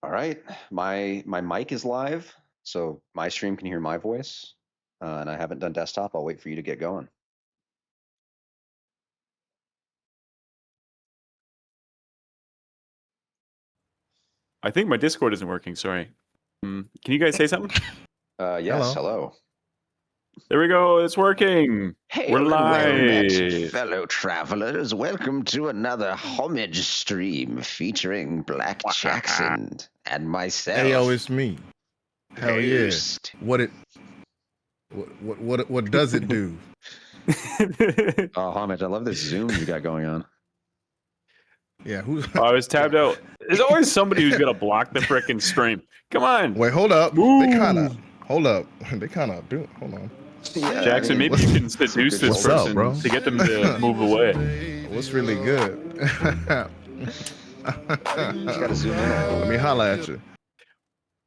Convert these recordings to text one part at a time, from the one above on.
All right, my mic is live, so my stream can hear my voice, and I haven't done desktop. I'll wait for you to get going. I think my Discord isn't working. Sorry. Can you guys say something? Yes, hello. There we go. It's working. We're Hail and well met, live. fellow travelers. Welcome to another homage stream featuring Black Jackson and myself. Hey, yo, it's me. Hell yeah. Host. What does it do? Oh, homage! I love this zoom you got going on. Yeah, who's? I was tabbed out. There's always somebody who's gonna block the frickin' stream. Come on. Wait, hold up. Ooh. They kind of. Hold up. They kind of do. Hold on. Yeah, Jackson, maybe you can seduce this person bro? to get them to move away. What's really good? You gotta zoom in. Let me holla at you.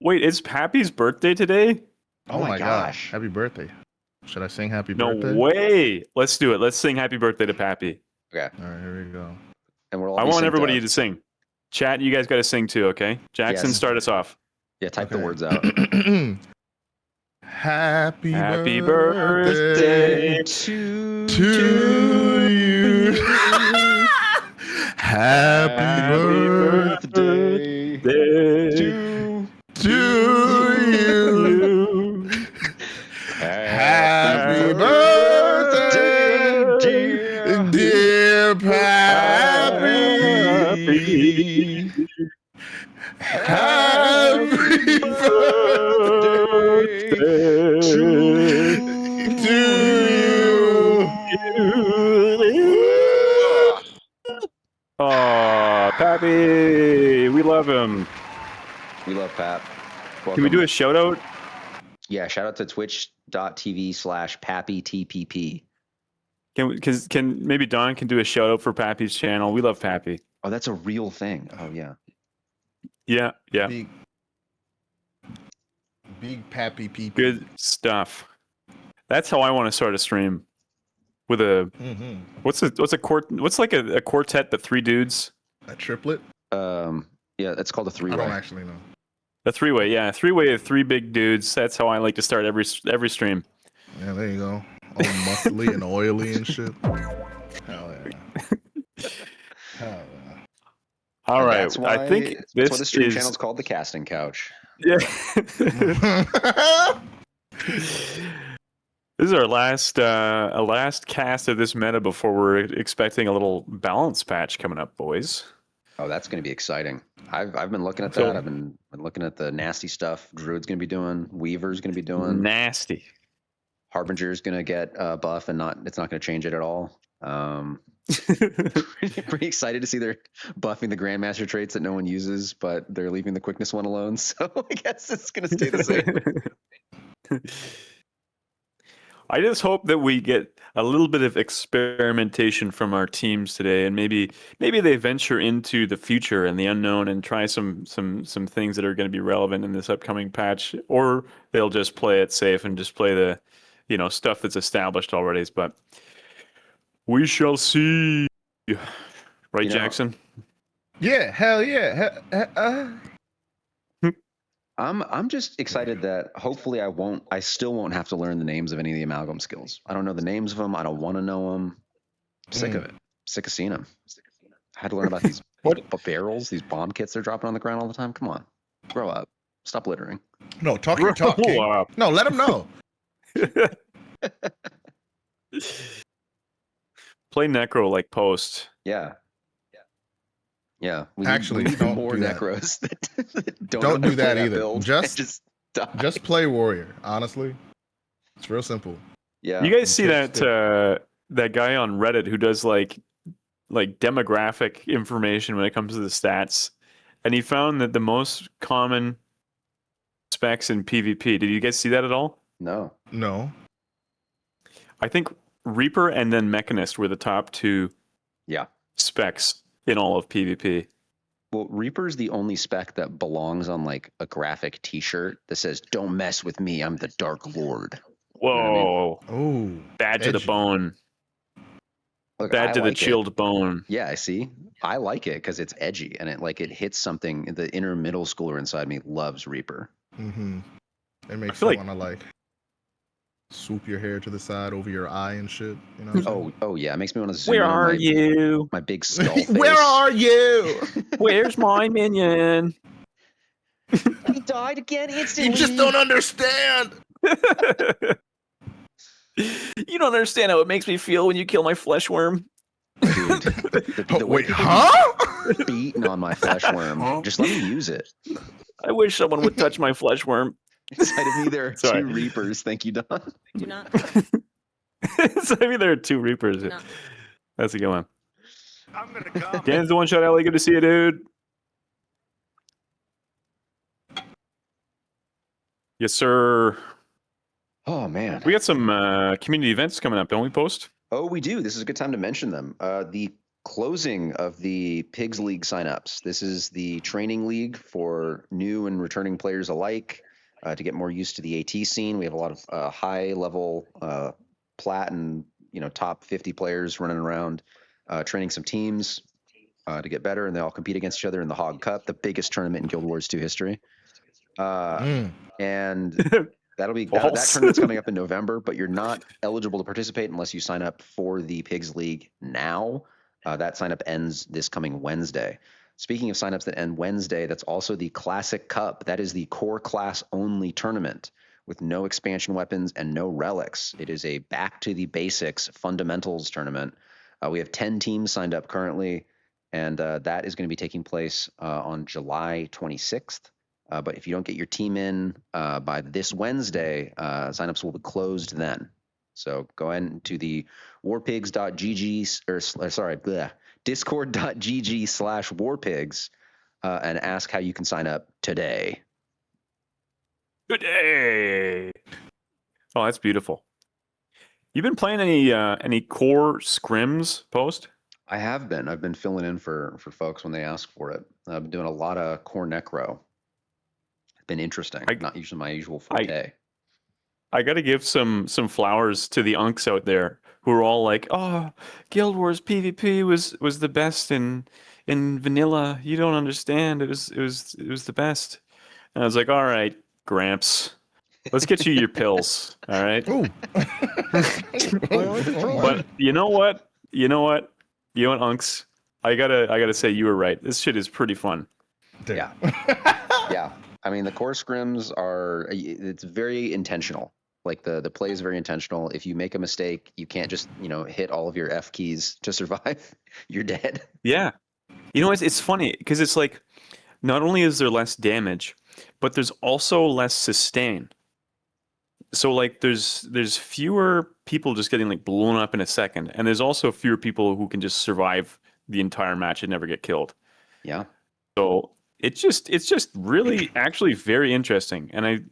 Wait, it's Pappy's birthday today? Oh my gosh! Happy birthday. Should I sing happy No birthday? way. Let's do it. Let's sing happy birthday to Pappy. Okay. All right, here we go. And we're all. I want everybody to sing. Chat, you guys got to sing too, okay? Jackson, Yes. Start us off. Yeah, type the words out. Happy birthday to you. Happy birthday to you. Happy birthday, dear Pappy. Happy birthday to you. Oh, Pappy, we love him. We love Pap. Welcome. Can we do a shout out? Yeah, shout out to twitch.tv/PappyTPP. Can maybe Don can do a shout out for Pappy's channel? We love Pappy. Oh, that's a real thing. Oh yeah. Yeah. Big Pappy people. Good stuff. That's how I want to start a stream. With a what's a quartet but three dudes? A triplet? Yeah, it's called a three-way. I don't actually know. A three-way, yeah. A three-way of three big dudes. That's how I like to start every stream. Yeah, there you go. All muscly and oily and shit. Hell yeah. Hell yeah. All right. That's why, I think that's why the stream channel's called the Casting Couch. Yeah. This is our last cast of this meta before we're expecting a little balance patch coming up, boys. Oh, that's going to be exciting. I've been looking at that. I've been looking at the nasty stuff Druid's going to be doing. Weaver's going to be doing. Nasty. Harbinger's going to get buff and it's not going to change it at all. Pretty excited to see they're buffing the Grandmaster traits that no one uses, but they're leaving the quickness one alone. So I guess it's going to stay the same. I just hope that we get a little bit of experimentation from our teams today, and maybe they venture into the future and the unknown and try some things that are going to be relevant in this upcoming patch, or they'll just play it safe and just play the, stuff that's established already. But we shall see, right, Jackson? Yeah, hell yeah. I'm just excited that hopefully I still won't have to learn the names of any of the amalgam skills. I don't know the names of them. I don't want to know them. I'm sick of it. Sick of seeing them. I had to learn about these barrels, these bomb kits they're dropping on the ground all the time. Come on, grow up. Stop littering. No, talk your talk, King. No, let them know. Play Necro like Post. Yeah. We Actually, need don't more do that. Necros that don't do that either. Build Just play Warrior. Honestly, it's real simple. Yeah. You guys see that guy on Reddit who does like demographic information when it comes to the stats, and he found that the most common specs in PvP. Did you guys see that at all? No. I think Reaper and then Mechanist were the top two specs in all of PvP. Well, Reaper's the only spec that belongs on like a graphic t-shirt that says, "Don't mess with me, I'm the Dark Lord." Whoa. You know what I mean? Badge of the bone. Look, Bad I to the like it. chilled bone. Yeah, I see. I like it because it's edgy and it hits something. The inner middle schooler inside me loves Reaper. Mm-hmm. It makes feel you like- want to swoop your hair to the side over your eye and shit. You know what I'm saying? Oh yeah, it makes me want to zoom Where in on are you? my big skull face. Where are you? Where's my minion? He died again instantly. You just don't understand. You don't understand how it makes me feel when you kill my flesh worm. Dude, the way Wait, people huh? be beating on my flesh worm, just let me use it. I wish someone would touch my flesh worm. Inside of me, there are Sorry. 2 Reapers. Thank you, Don. Do not. So I mean, there are 2 Reapers. Do not. That's a good one. I'm gonna come. Dan's the one shot alley. Good to see you, dude. Yes, sir. Oh man. We got some community events coming up, don't we, Post? Oh, we do. This is a good time to mention them. The closing of the Pigs League signups. This is the training league for new and returning players alike to get more used to the AT scene. We have a lot of high level plat and top 50 players running around training some teams to get better, and they all compete against each other in the Hog Cup, the biggest tournament in Guild Wars 2 history. And that'll be that tournament's coming up in November, but you're not eligible to participate unless you sign up for the Pigs League now. That sign up ends this coming Wednesday. Speaking of signups that end Wednesday, that's also the Classic Cup. That is the core class only tournament with no expansion weapons and no relics. It is a back to the basics fundamentals tournament. We have 10 teams signed up currently, and that is going to be taking place on July 26th. But if you don't get your team in by this Wednesday, signups will be closed then. So go into the discord.gg/warpigs and ask how you can sign up today. Good day. Oh, that's beautiful. You've been playing any core scrims, Post? I have been. I've been filling in for folks when they ask for it. I've been doing a lot of core necro. It's been interesting. Not usually my usual forte. I got to give some flowers to the unks out there who are all like, "Oh, Guild Wars PvP was the best in vanilla. You don't understand. It was the best." And I was like, "All right, Gramps, let's get you your pills. All right." Ooh. But you know what, unks, I gotta say you were right. This shit is pretty fun. Yeah. Yeah. I mean, the core scrims it's very intentional. Like the play is very intentional. If you make a mistake, you can't just, hit all of your F keys to survive. You're dead. Yeah. It's funny because it's like, not only is there less damage, but there's also less sustain. So like there's fewer people just getting like blown up in a second, and there's also fewer people who can just survive the entire match and never get killed. Yeah. So it's just really actually very interesting, and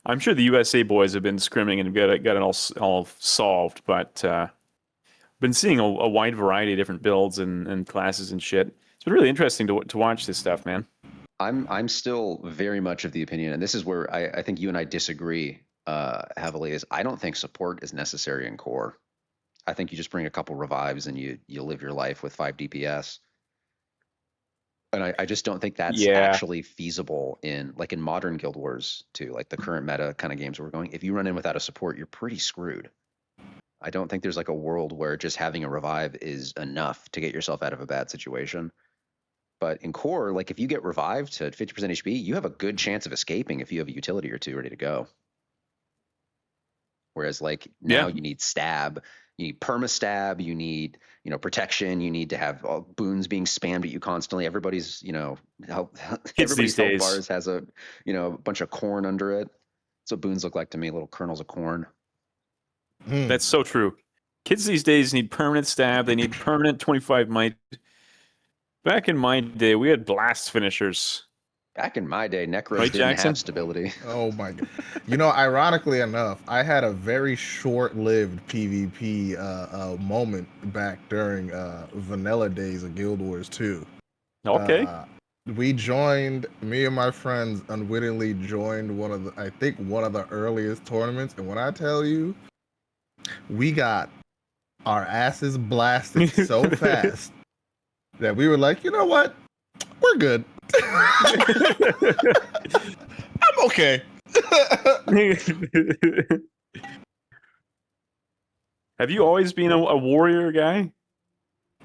I'm sure the USA boys have been scrimming and got it all solved, but been seeing a wide variety of different builds and classes and shit. It's been really interesting to watch this stuff, man. I'm still very much of the opinion, and this is where I think you and I disagree heavily, is I don't think support is necessary in core. I think you just bring a couple revives and you live your life with 5 DPS. And I just don't think that's actually feasible in modern Guild Wars too, like the current meta kind of games we're going. If you run in without a support, you're pretty screwed. I don't think there's like a world where just having a revive is enough to get yourself out of a bad situation. But in core, like if you get revived to 50% HP, you have a good chance of escaping if you have a utility or 2 ready to go. Whereas like now you need stab, you need perma stab, you need, protection, you need to have boons being spammed at you constantly. Everybody's, everybody's health bars has a, bunch of corn under it. That's what boons look like to me, little kernels of corn. That's so true. Kids these days need permanent stab. They need permanent 25 might. Back in my day, we had blast finishers. Back in my day, Necros didn't have stability. Oh my god. Ironically enough, I had a very short-lived PvP moment back during vanilla days of Guild Wars 2. Okay. Me and my friends unwittingly joined one of the earliest tournaments, and when I tell you, we got our asses blasted so fast that we were like, you know what? We're good. I'm okay. Have you always been a warrior guy?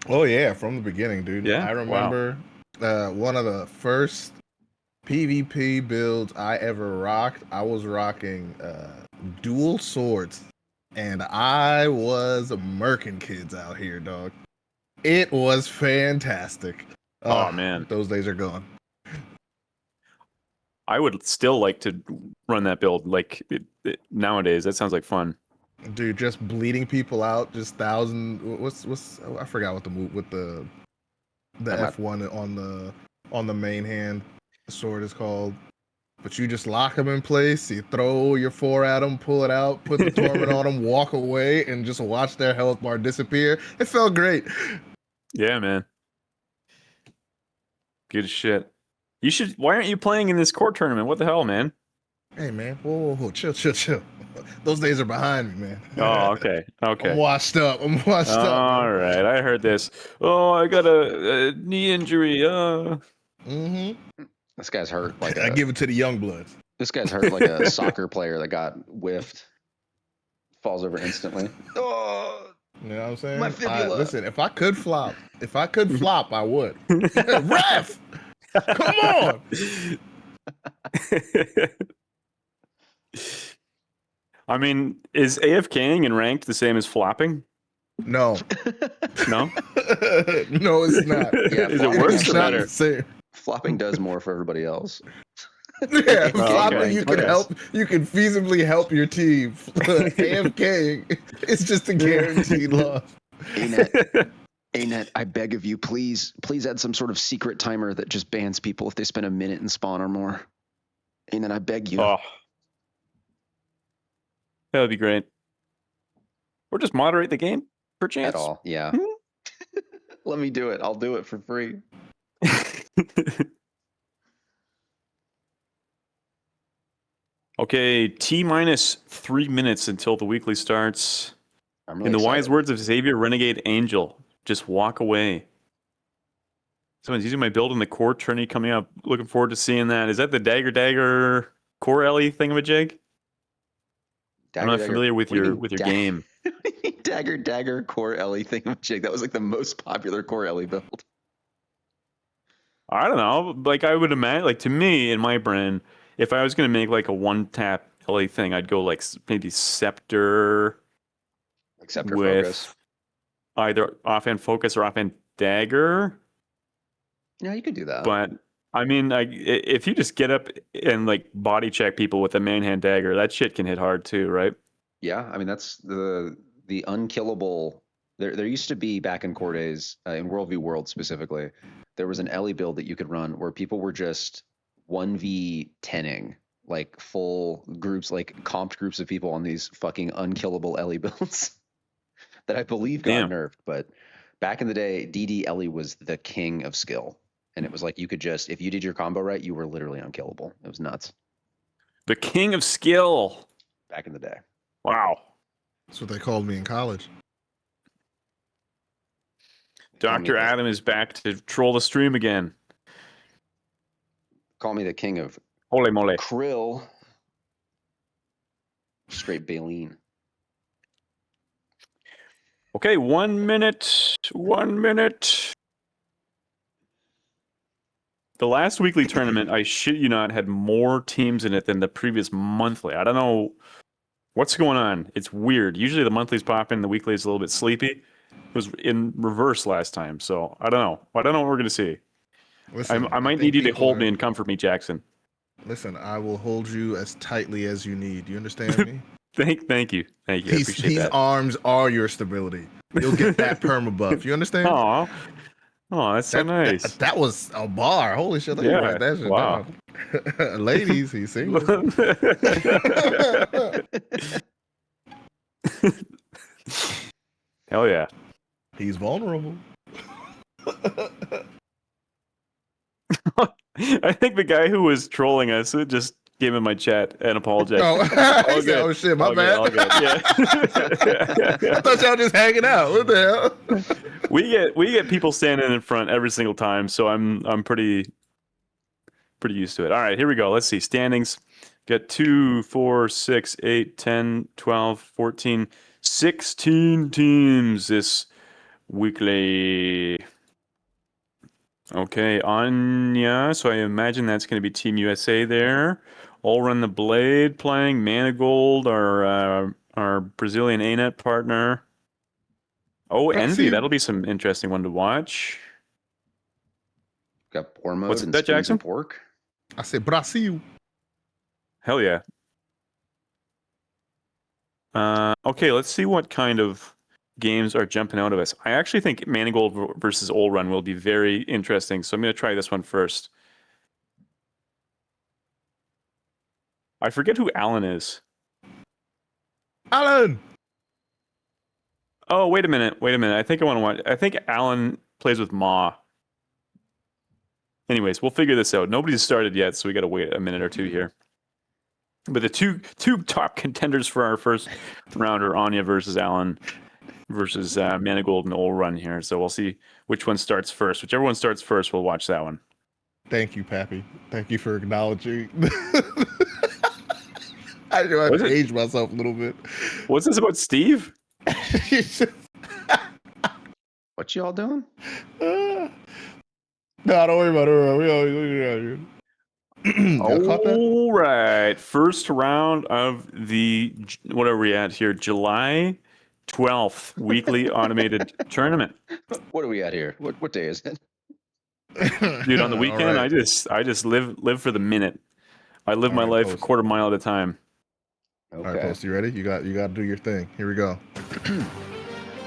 Oh yeah, from the beginning, dude. Yeah? I Wow. remember one of the first PvP builds I ever rocked. I was rocking dual swords, and I was murking kids out here, dog. It was fantastic. Oh, man. Those days are gone. I would still like to run that build like nowadays. That sounds like fun. Dude, just bleeding people out, just what's I forgot what the move with the F1 on the main hand sword is called. But you just lock them in place, you throw your 4 at them, pull it out, put the torment on them, walk away, and just watch their health bar disappear. It felt great. Yeah, man. Good shit. You should. Why aren't you playing in this core tournament? What the hell, man? Hey, man, whoa, chill. Those days are behind me, man. Oh, okay. I'm washed up. All Man. right, I heard this. Oh, I got a knee injury. Mm-hmm. This guy's hurt like I give it to the young bloods. this guy's hurt like a soccer player that got whiffed, falls over instantly. Oh, You know what I'm saying? my fibula. Listen, if I could flop, I would. Ref, come on. I mean, is AFKing and ranked the same as flopping? No, No. no, it's not. Yeah, Is it flopping worse It's or actually- not better? the same. Flopping does more for everybody else. Yeah, flopping, okay. you can Okay. help. You can feasibly help your team. AFK, it's just a guaranteed loss. ANET, I beg of you, please add some sort of secret timer that just bans people if they spend a minute in spawn or more. ANET, I beg you. Oh, that would be great. Or just moderate the game, perchance. At all, yeah. Let me do it. I'll do it for free. Okay, T-minus 3 minutes until the weekly starts. I'm really In the wise excited. words of Xavier Renegade Angel, just walk away. Someone's using my build in the core tourney coming up. Looking forward to seeing that. Is that the Dagger core Ellie thingamajig? I'm not familiar with your game. Dagger core Ellie thingamajig. That was like the most popular core Ellie build. I don't know. Like I would imagine, like to me in my brain, if I was going to make like a one-tap Ellie thing, I'd go like maybe Scepter Except her with focus. either offhand focus or offhand dagger. Yeah, you could do that. But I mean, if you just get up and like body check people with a manhand dagger, that shit can hit hard too, right? Yeah, I mean that's the unkillable. There used to be back in core days in World v World specifically, there was an Ellie build that you could run where people were just 1v10ing like full groups, like comped groups of people on these fucking unkillable Ellie builds that I believe got Damn. nerfed. But back in the day, DD Ellie was the king of skill, and it was like you could just, if you did your combo right, you were literally unkillable. It was nuts The king of skill. back in the day. Wow. That's what they called me in college. Dr. Adam is back to troll the stream again. Call me the king of Holy moly. krill. Straight baleen. Okay, 1 minute. 1 minute. The last weekly tournament, I shit you not, had more teams in it than the previous monthly. I don't know what's going on. It's weird. Usually the monthly's popping, the weekly is a little bit sleepy. It was in reverse last time, so I don't know. I don't know what we're going to see. Listen, I might think need you to people hold are- me and comfort me, Jackson. Listen, I will hold you as tightly as you need. You understand me? Thank you. I appreciate These that. arms are your stability. You'll get that perma buff. You understand? Aw. Oh, that's so nice. That was a bar. Holy shit! Let me Yeah, write that shit wow. down. Ladies, he's single. Hell yeah. He's vulnerable. I think the guy who was trolling us just game in my chat and apologize. Oh, All he said, good. oh shit, my All good, bad. all good. Yeah. I thought y'all just hanging out. What the hell? we get people standing in front every single time, so I'm pretty used to it. All right, here we go. Let's see. Standings. Got 2, 4, 6, 8, 10, 12, 14, 16 teams this weekly. Okay, Anya. So I imagine that's going to be Team USA there. All Run the Blade playing. Manigold, our Brazilian ANET partner. Oh, Envy. Brasil. That'll be some interesting one to watch. Got pour mode What's and that, spoons Jackson? and pork. I said Brasil. Hell yeah. Okay, let's see what kind of games are jumping out of us. I actually think Manigold versus All Run will be very interesting, so I'm going to try this one first. I forget who Alan is. Alan. Oh, wait a minute. I think I want to watch. I think Alan plays with Ma. Anyways, we'll figure this out. Nobody's started yet, so we got to wait a minute or two here. But the two top contenders for our first round are Anya versus Alan versus Manigold and All Run here. So we'll see which one starts first. Whichever one starts first, we'll watch that one. Thank you, Pappy. Thank you for acknowledging. I know I've aged myself a little bit. What's this about Steve? What y'all doing? No, don't worry about it. Y'all caught that? All right. First round of the, what are we at here? July 12th weekly automated tournament. What are we at here? What day is it? Dude, on the weekend, All right. I just live for the minute. I live All my right, life Post. a quarter mile at a time. Okay. All right, Post, you ready? You got to do your thing. Here we go.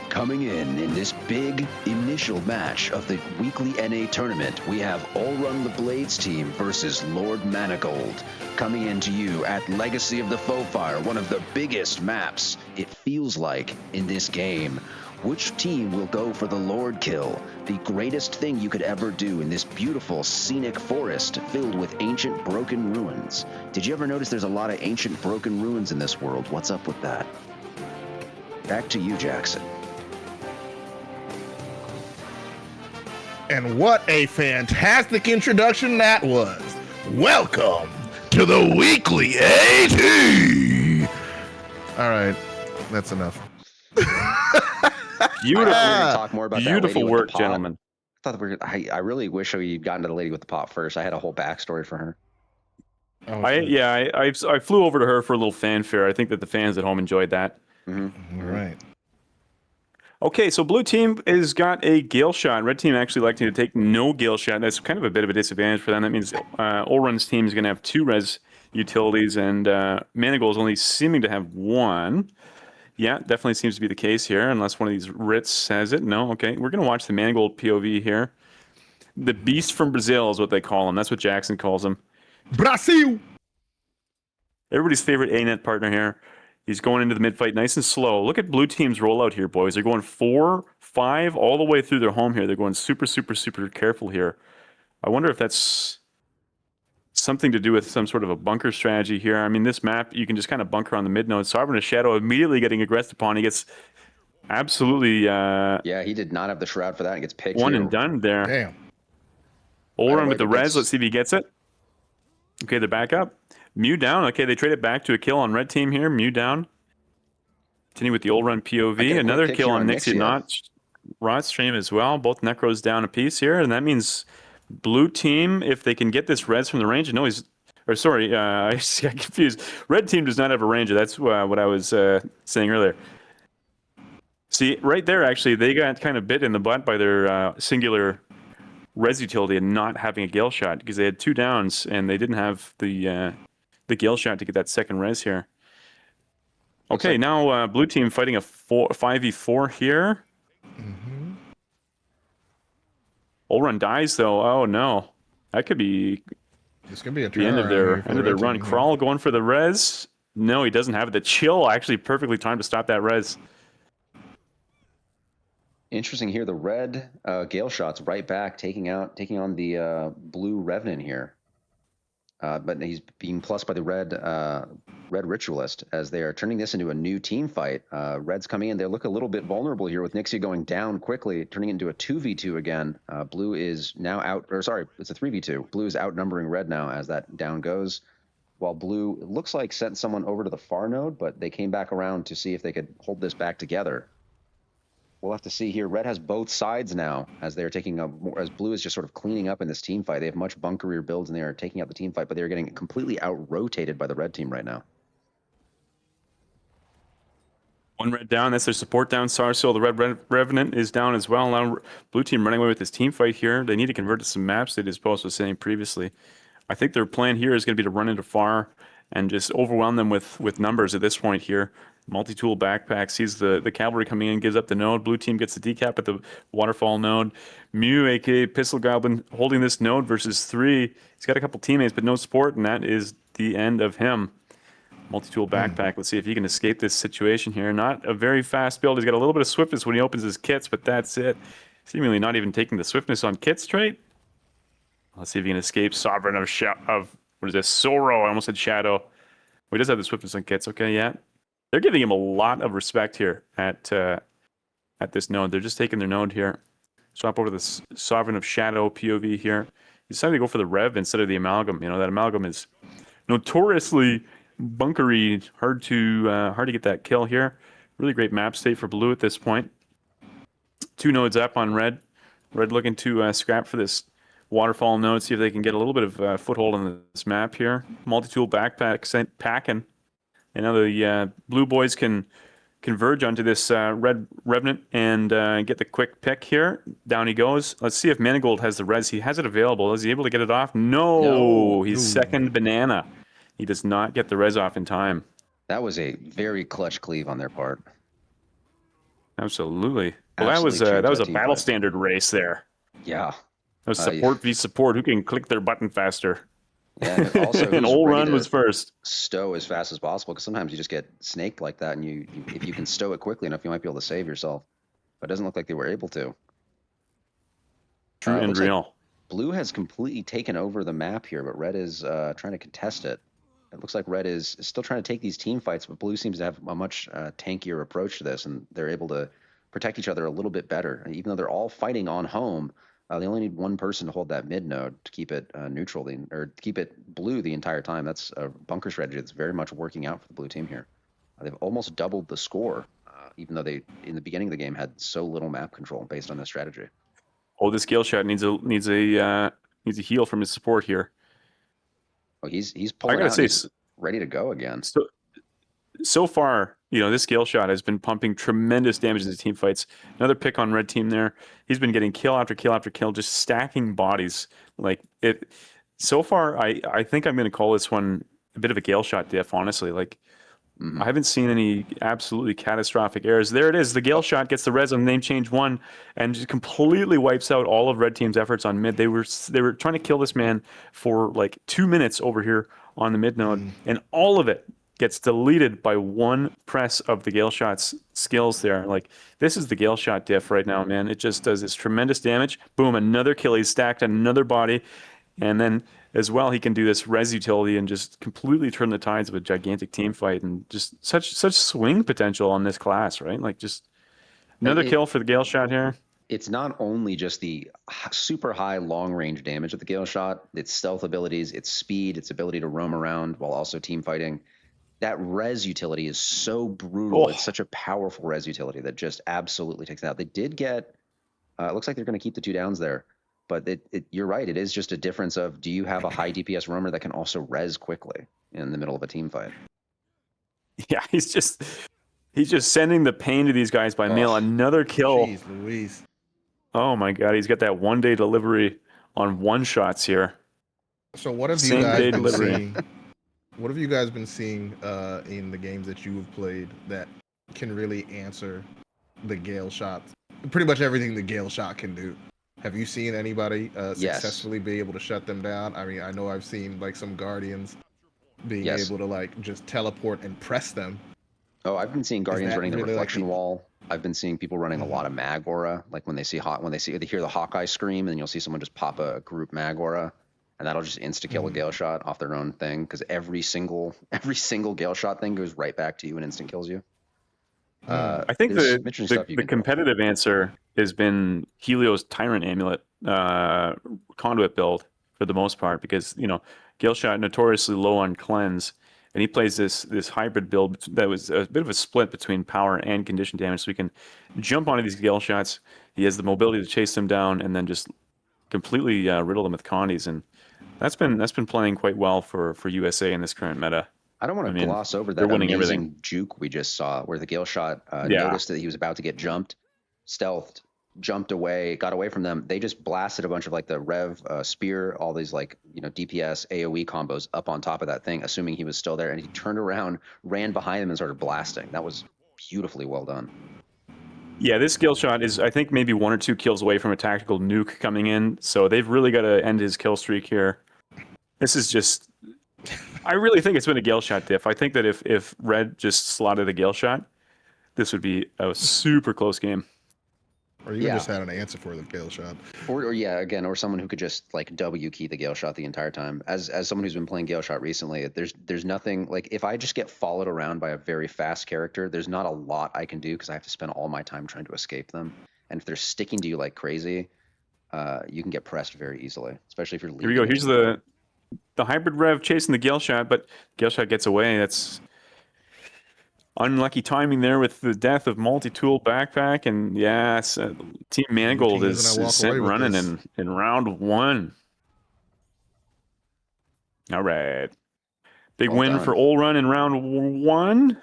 Coming in this big initial match of the weekly NA tournament, we have All Run the Blades team versus Lord Manigold. Coming into you at Legacy of the Foefire, one of the biggest maps, it feels like, in this game. Which team will go for the Lord kill, the greatest thing you could ever do in this beautiful scenic forest filled with ancient broken ruins? Did you ever notice there's a lot of ancient broken ruins in this world? What's up with that? Back to you, Jackson. And what a fantastic introduction that was. Welcome to the weekly AT. All right, that's enough. Beautiful, Talk more about that lady beautiful with work, the pot. gentlemen. I thought I really wish we'd gotten to the lady with the pot first. I had a whole backstory for her. Oh, I flew over to her for a little fanfare. I think that the fans at home enjoyed that. Mm-hmm. all right. Okay, so blue team has got a gale shot. Red team actually electing to take no gale shot. That's kind of a bit of a disadvantage for them. That means All Run's team is going to have 2 res utilities, and Manigold is only seeming to have 1. Yeah, definitely seems to be the case here, unless one of these Ritz says it. No, okay. We're going to watch the Manigold POV here. The Beast from Brazil is what they call him. That's what Jackson calls him. Brasil. Everybody's favorite ANET partner here. He's going into the mid-fight nice and slow. Look at blue team's rollout here, boys. They're going 4, 5, all the way through their home here. They're going super, super, super careful here. I wonder if that's something to do with some sort of a bunker strategy here. I mean, this map, you can just kind of bunker on the mid node. Sovereign of Shadow immediately getting aggressed upon. He gets absolutely Yeah, he did not have the shroud for that and gets picked one here. and done there. Damn. All Right run away, with the but res. that's- Let's see if he gets it. Okay, they're back up. Mew down. Okay, they trade it back to a kill on red team here. Mew down. Continue with the old run I POV. get a Another quick kill pick on here on Nixie Nixia. Not Rot Stream as well. Both Necros down a piece here, and that means blue team, if they can get this res from the range, no, he's, or sorry, I got confused. Red team does not have a ranger. That's what I was saying earlier. See, right there, actually, they got kind of bit in the butt by their singular res utility and not having a gale shot because they had 2 downs and they didn't have the gale shot to get that second res here. Looks Okay, like- now blue team fighting a 5v4 here. Mm-hmm. All run dies though. Oh no, that could be This could be a the end of their run. Crawl. Crawl going for the res. No, he doesn't have it. The chill actually perfectly timed to stop that res. Interesting here. The red gale shots right back, taking on the blue revenant here. but he's being plussed by the red ritualist as they are turning this into a new team fight. Red's coming in. They look a little bit vulnerable here with Nixie going down quickly, turning into a 2v2 again. Blue is now out, or sorry, it's a 3v2. Blue is outnumbering red now as that down goes. While blue, it looks like, sent someone over to the far node, but they came back around to see if they could hold this back together. We'll have to see here. Red has both sides now as they're taking up more, as blue is just sort of cleaning up in this team fight. They have much bunkerier builds and they are taking out the team fight, but they're getting completely out-rotated by the red team right now. One red down. That's their support down. Sarsil, the red revenant, is down as well. Now blue team running away with this team fight here. They need to convert to some maps, that Post was saying previously. I think their plan here is going to be to run into far and just overwhelm them with numbers at this point here. Multi-tool backpack sees the cavalry coming in, gives up the node. Blue team gets the decap at the waterfall node. Mew, aka Pistol Goblin, holding this node versus 3. He's got a couple teammates, but no support, and that is the end of him. Multi-tool backpack. Let's see if he can escape this situation here. Not a very fast build. He's got a little bit of swiftness when he opens his kits, but that's it. Seemingly not even taking the swiftness on kits trait. Let's see if he can escape Sovereign of what is this? Sorrow. I almost said Shadow. Well, he does have the swiftness on kits. Okay, yeah. They're giving him a lot of respect here at this node. They're just taking their node here. Swap over to the Sovereign of Shadow POV here. He decided to go for the Rev instead of the Amalgam. You know, that Amalgam is notoriously bunkery, hard to get that kill here. Really great map state for blue at this point. 2 nodes up on red. Red looking to scrap for this waterfall node, see if they can get a little bit of foothold on this map here. Multi-tool backpack sent packing. And now the blue boys can converge onto this red revenant and get the quick pick here. Down he goes. Let's see if Manigold has the res. He has it available. Is he able to get it off? No. He's second banana. He does not get the res off in time. That was a very clutch cleave on their part. Absolutely. Well, that was a battle standard race there. Yeah. That was support v support. Who can click their button faster? Yeah, and also an old run was first. Stow as fast as possible, because sometimes you just get snaked like that, and you if you can stow it quickly enough, you might be able to save yourself. But it doesn't look like they were able to. True and real. Like blue has completely taken over the map here, but red is trying to contest it. It looks like red is still trying to take these team fights, but blue seems to have a much tankier approach to this, and they're able to protect each other a little bit better. Even though they're all fighting on home, they only need one person to hold that mid node to keep it neutral, or keep it blue the entire time. That's a bunker strategy that's very much working out for the blue team here. They've almost doubled the score, even though they, in the beginning of the game, had so little map control based on this strategy. Oh, this Gale Shot needs a heal from his support here. Oh, he's pulling out. He's ready to go again. So far, you know, this Gale Shot has been pumping tremendous damage into team fights. Another pick on red team there. He's been getting kill after kill after kill, just stacking bodies. Like it. So far, I think I'm going to call this one a bit of a Gale Shot diff. Honestly, like I haven't seen any absolutely catastrophic errors. There it is. The Gale Shot gets the res on name change 1 and just completely wipes out all of red team's efforts on mid. They were trying to kill this man for like 2 minutes over here on the mid node, and all of it gets deleted by one press of the Gale Shot's skills there. Like, this is the Gale Shot diff right now, man. It just does this tremendous damage. Boom, another kill. He's stacked another body. And then, as well, he can do this res utility and just completely turn the tides of a gigantic team fight. And just such swing potential on this class, right? Like, just another kill for the Gale Shot here. It's not only just the super high long-range damage of the Gale Shot, its stealth abilities, its speed, its ability to roam around while also team fighting. That res utility is so brutal. It's such a powerful res utility that just absolutely takes it out. They did get, it looks like they're going to keep the 2 downs there, but you're right. It is just a difference of, do you have a high DPS roamer that can also res quickly in the middle of a team fight? Yeah, he's just sending the pain to these guys by mail. Another kill. Jeez Louise. Oh my God, he's got that 1-day delivery on one shots here. So what have you guys been seeing? What have you guys been seeing in the games that you have played that can really answer the Gale Shot? Pretty much everything the Gale Shot can do. Have you seen anybody successfully be able to shut them down? I mean, I know I've seen like some Guardians being able to like just teleport and press them. Oh, I've been seeing Guardians running the reflection wall. I've been seeing people running a lot of mag aura, like when they hear the Hawkeye scream, and you'll see someone just pop a group mag aura. and that'll just insta kill a Gale Shot off their own thing because every single Gale Shot thing goes right back to you and instant kills you. I think there's the some interesting stuff you the can do. competitive answer has been Helios Tyrant Amulet conduit build for the most part because Gale Shot notoriously low on cleanse, and he plays this hybrid build that was a bit of a split between power and condition damage. So we can jump onto these Gale Shots. He has the mobility to chase them down and then just completely riddle them with condies, and that's been playing quite well for USA in this current meta. I don't want to gloss over they're that winning amazing everything. juke we just saw where the Gale Shot Yeah. noticed that he was about to get jumped, stealthed, jumped away, got away from them. They just blasted a bunch of like the Rev spear, all these like, DPS, AoE combos up on top of that thing, assuming he was still there. And he turned around, ran behind them and started blasting. That was beautifully well done. Yeah, this Gale Shot is, I think, maybe 1 or 2 kills away from a tactical nuke coming in. So they've really got to end his kill streak here. This is just... I really think it's been a Gale Shot diff. I think that if Red just slotted a Gale Shot, this would be a super close game. Or you just had an answer for the Gale Shot. Or someone who could just like W key the Gale Shot the entire time. As someone who's been playing Gale Shot recently, there's nothing like if I just get followed around by a very fast character, there's not a lot I can do because I have to spend all my time trying to escape them. And if they're sticking to you like crazy, you can get pressed very easily, especially if you're leaving. Here we go. Here's the hybrid Rev chasing the Gale Shot, but Gale Shot gets away. That's unlucky timing there with the death of Multi-Tool Backpack, and Team Mangold is sent running in round 1. All right. Big win for Ol Run in round 1.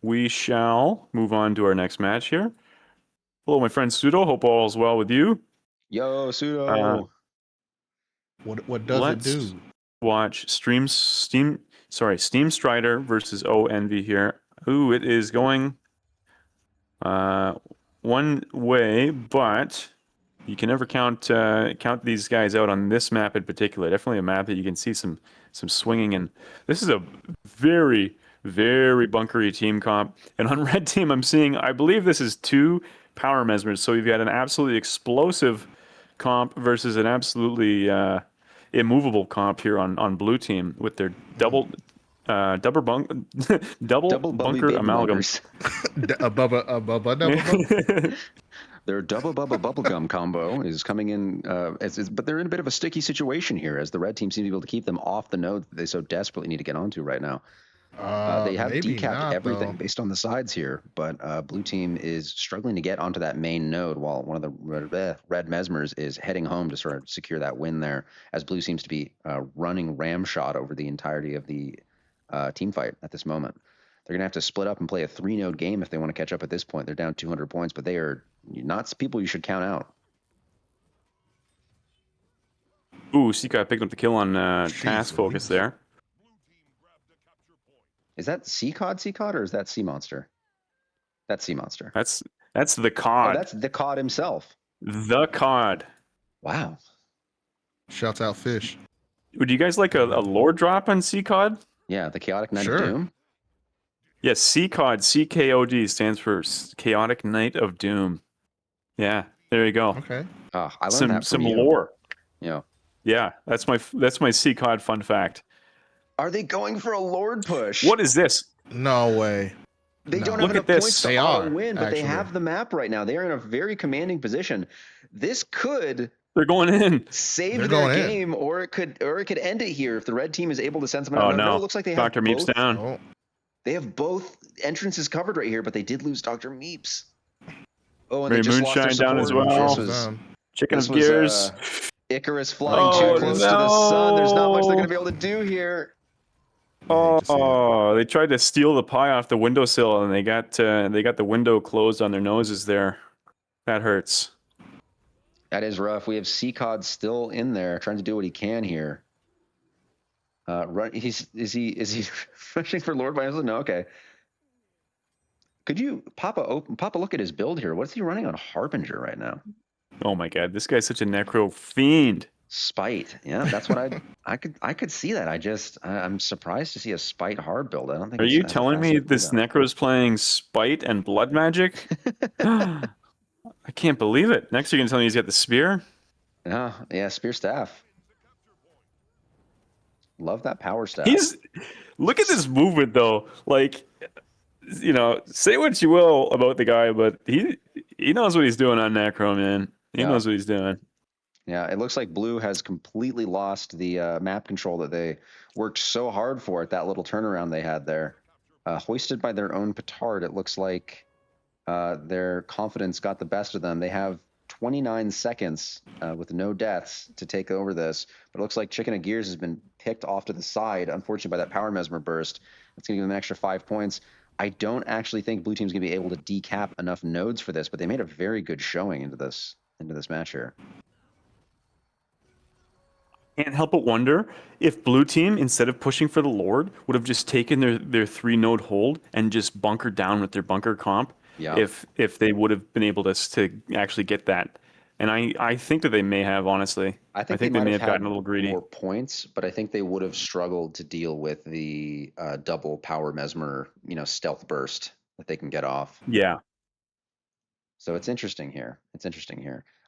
We shall move on to our next match here. Hello, my friend Pseudo. Hope all is well with you. Yo, Pseudo. What does it do? Watch Steam Strider versus ONV here. Ooh, it is going one way, but you can never count these guys out on this map in particular. Definitely a map that you can see some swinging, and this is a very, very bunkery team comp. And on red team, I'm seeing, I believe this is 2 power mesmers. So you've got an absolutely explosive comp versus an absolutely immovable comp here on blue team with their double bunker amalgams. Their double bubblegum combo is coming in, but they're in a bit of a sticky situation here as the red team seems to be able to keep them off the node that they so desperately need to get onto right now. They have decapped everything based on the sides here, but blue team is struggling to get onto that main node while one of the red mesmers is heading home to sort of secure that win there, as blue seems to be running ram shot over the entirety of the team fight at this moment. They're going to have to split up and play a 3-node game if they want to catch up at this point. They're down 200 points, but they are not people you should count out. Ooh, Sika picked up the kill on Task Focus there. Is that COD, or is that Sea Monster? That's Sea Monster. That's the COD. Oh, that's the COD himself. The COD. Wow. Shouts out Fish. Would you guys like a lore drop on COD? Yeah, the Chaotic Knight of Doom. Yes, COD, CKOD stands for Chaotic Knight of Doom. Yeah, there you go. Okay. I learned that from some lore. Yeah. Yeah, that's my COD fun fact. Are they going for a Lord push? What is this? No way. They don't have enough points to win, but they have the map right now. They are in a very commanding position. This could They're going in. Save their game, or it could end it here if the red team is able to send someone out. No, it looks like they Dr. have Meep's down. Oh. They have both entrances covered right here, but they did lose Dr. Meeps. Oh, and Ray they just Moonshine lost their down as support. well. Chicken of Gears. Icarus flying too close to the sun. There's not much they're going to be able to do here. Oh, they tried to steal the pie off the windowsill, and they got the window closed on their noses there. That hurts. That is rough. We have CCOD still in there, trying to do what he can here. Is he rushing for Lord by himself? No, okay. Could you pop a look at his build here? What's he running on Harbinger right now? Oh my God, this guy's such a necro fiend. Spite, yeah, that's what I could see that. I'm surprised to see a Spite hard build. I don't think. Are you telling me this necro's playing Spite and blood magic? I can't believe it. Next, you're gonna tell me he's got the spear. Yeah, spear staff. Love that power stat. Look at this movement though. Like, you know, say what you will about the guy, but he knows what he's doing on Necro, man. He Yeah. knows what he's doing. Yeah, it looks like Blue has completely lost the map control that they worked so hard for at that little turnaround they had there. Hoisted by their own petard, it looks like their confidence got the best of them. They have 29 seconds with no deaths to take over this, but it looks like Chicken of Gears has been picked off to the side, unfortunately, by that Power Mesmer burst. That's going to give them an extra 5 points. I don't actually think Blue Team's going to be able to decap enough nodes for this, but they made a very good showing into this match here. Can't help but wonder if Blue Team, instead of pushing for the Lord, would have just taken their 3-node hold and just bunkered down with their bunker comp. Yeah. If they would have been able to actually get that. And I think that they may have, honestly. I think they may have had gotten a little greedy. more points, but I think they would have struggled to deal with the double Power Mesmer, stealth burst that they can get off. Yeah. So it's interesting here.